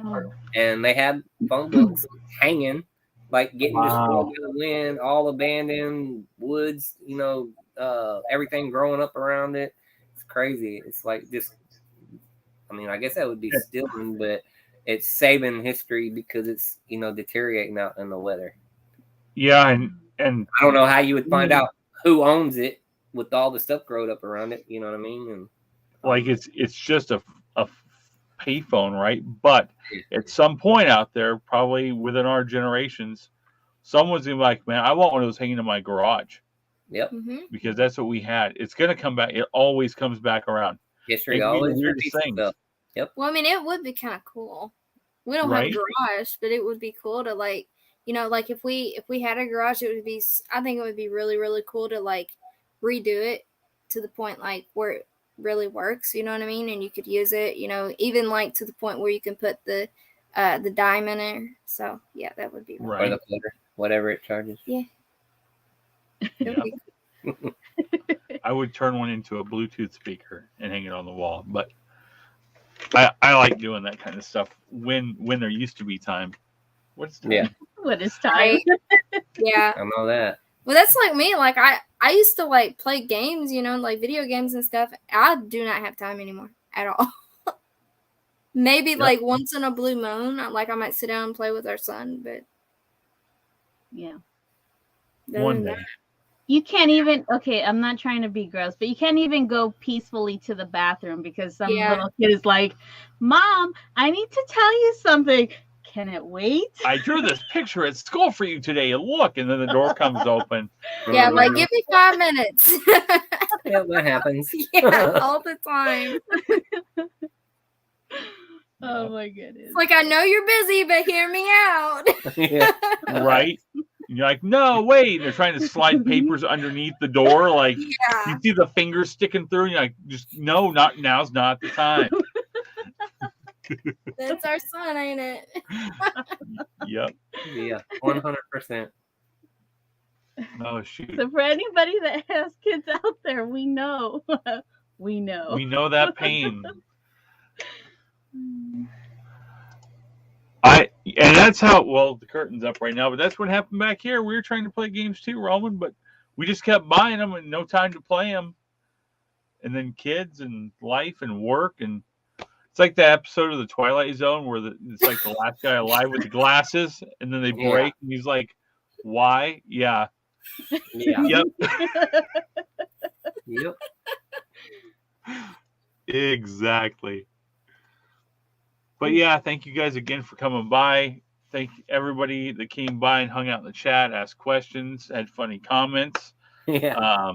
And they had phone books hanging, like getting destroyed by the wind, all abandoned woods, everything growing up around it. It's crazy. It's like just, I guess that would be stealing, but it's saving history because it's, deteriorating out in the weather. Yeah, and I don't know how you would find out who owns it with all the stuff growing up around it. You know what I mean? And like it's just a payphone, right? But at some point out there, probably within our generations, someone's gonna be like, man, I want one of those hanging in my garage. Yep. Because that's what we had. It's gonna come back. It always comes back around. History always repeats itself. Yep. Well, it would be kind of cool. We don't have a garage, but it would be cool to like, like if we had a garage, I think it would be really, really cool to like redo it to the point like where it really works, you know what I mean? And you could use it, even like to the point where you can put the dime in there. So yeah, that would be right. Or the floater, whatever it charges. Yeah. I would turn one into a Bluetooth speaker and hang it on the wall, but I like doing that kind of stuff when there used to be time. What's time? Yeah. What is time? Yeah. I know that. Well, that's like me. Like I used to like play games, like video games and stuff. I do not have time anymore at all. Maybe like once in a blue moon, like I might sit down and play with our son, but yeah. One day. You can't even, I'm not trying to be gross, but you can't even go peacefully to the bathroom because some little kid is like, Mom, I need to tell you something. Can it wait? I drew this picture at school for you today. Look, and then the door comes open. Yeah, like give me 5 minutes. Yeah, that happens. Yeah, all the time. Oh my goodness. It's like, I know you're busy, but hear me out. Yeah. Right? And you're like, no, wait. And they're trying to slide papers underneath the door. Like, you see the fingers sticking through, and you're like, just, no, now's not the time. That's our son, ain't it? Yep. Yeah, 100%. Oh, shoot. So for anybody that has kids out there, we know. We know. We know that pain. And that's how, well, the curtain's up right now, but that's what happened back here. We were trying to play games too, Roman, but we just kept buying them and no time to play them. And then kids and life and work, and it's like that episode of the Twilight Zone where it's like the last guy alive with the glasses, and then they break, and he's like, "Why? Yeah, Yeah. yep, Yep. exactly." But yeah, thank you guys again for coming by. Thank everybody that came by and hung out in the chat, asked questions, had funny comments. Yeah.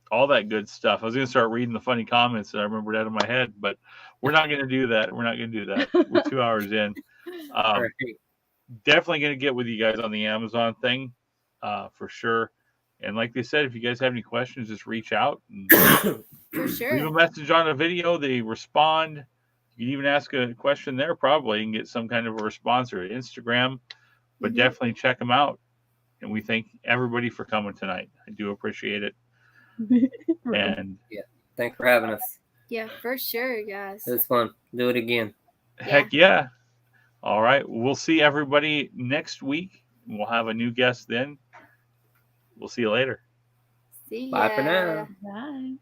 All that good stuff. I was going to start reading the funny comments that I remembered out of my head, but we're not going to do that. We're not going to do that. We're 2 hours in. Right. Definitely going to get with you guys on the Amazon thing for sure. And like they said, if you guys have any questions, just reach out and For sure. leave a message on a video. They respond. You can even ask a question there probably and get some kind of a response or Instagram. But definitely check them out. And we thank everybody for coming tonight. I do appreciate it. And Thanks for having us. Yeah, for sure, guys. It was fun. Do it again. heck yeah. All right. We'll see everybody next week. We'll have a new guest then. We'll see you later. See ya. Bye for now. Bye.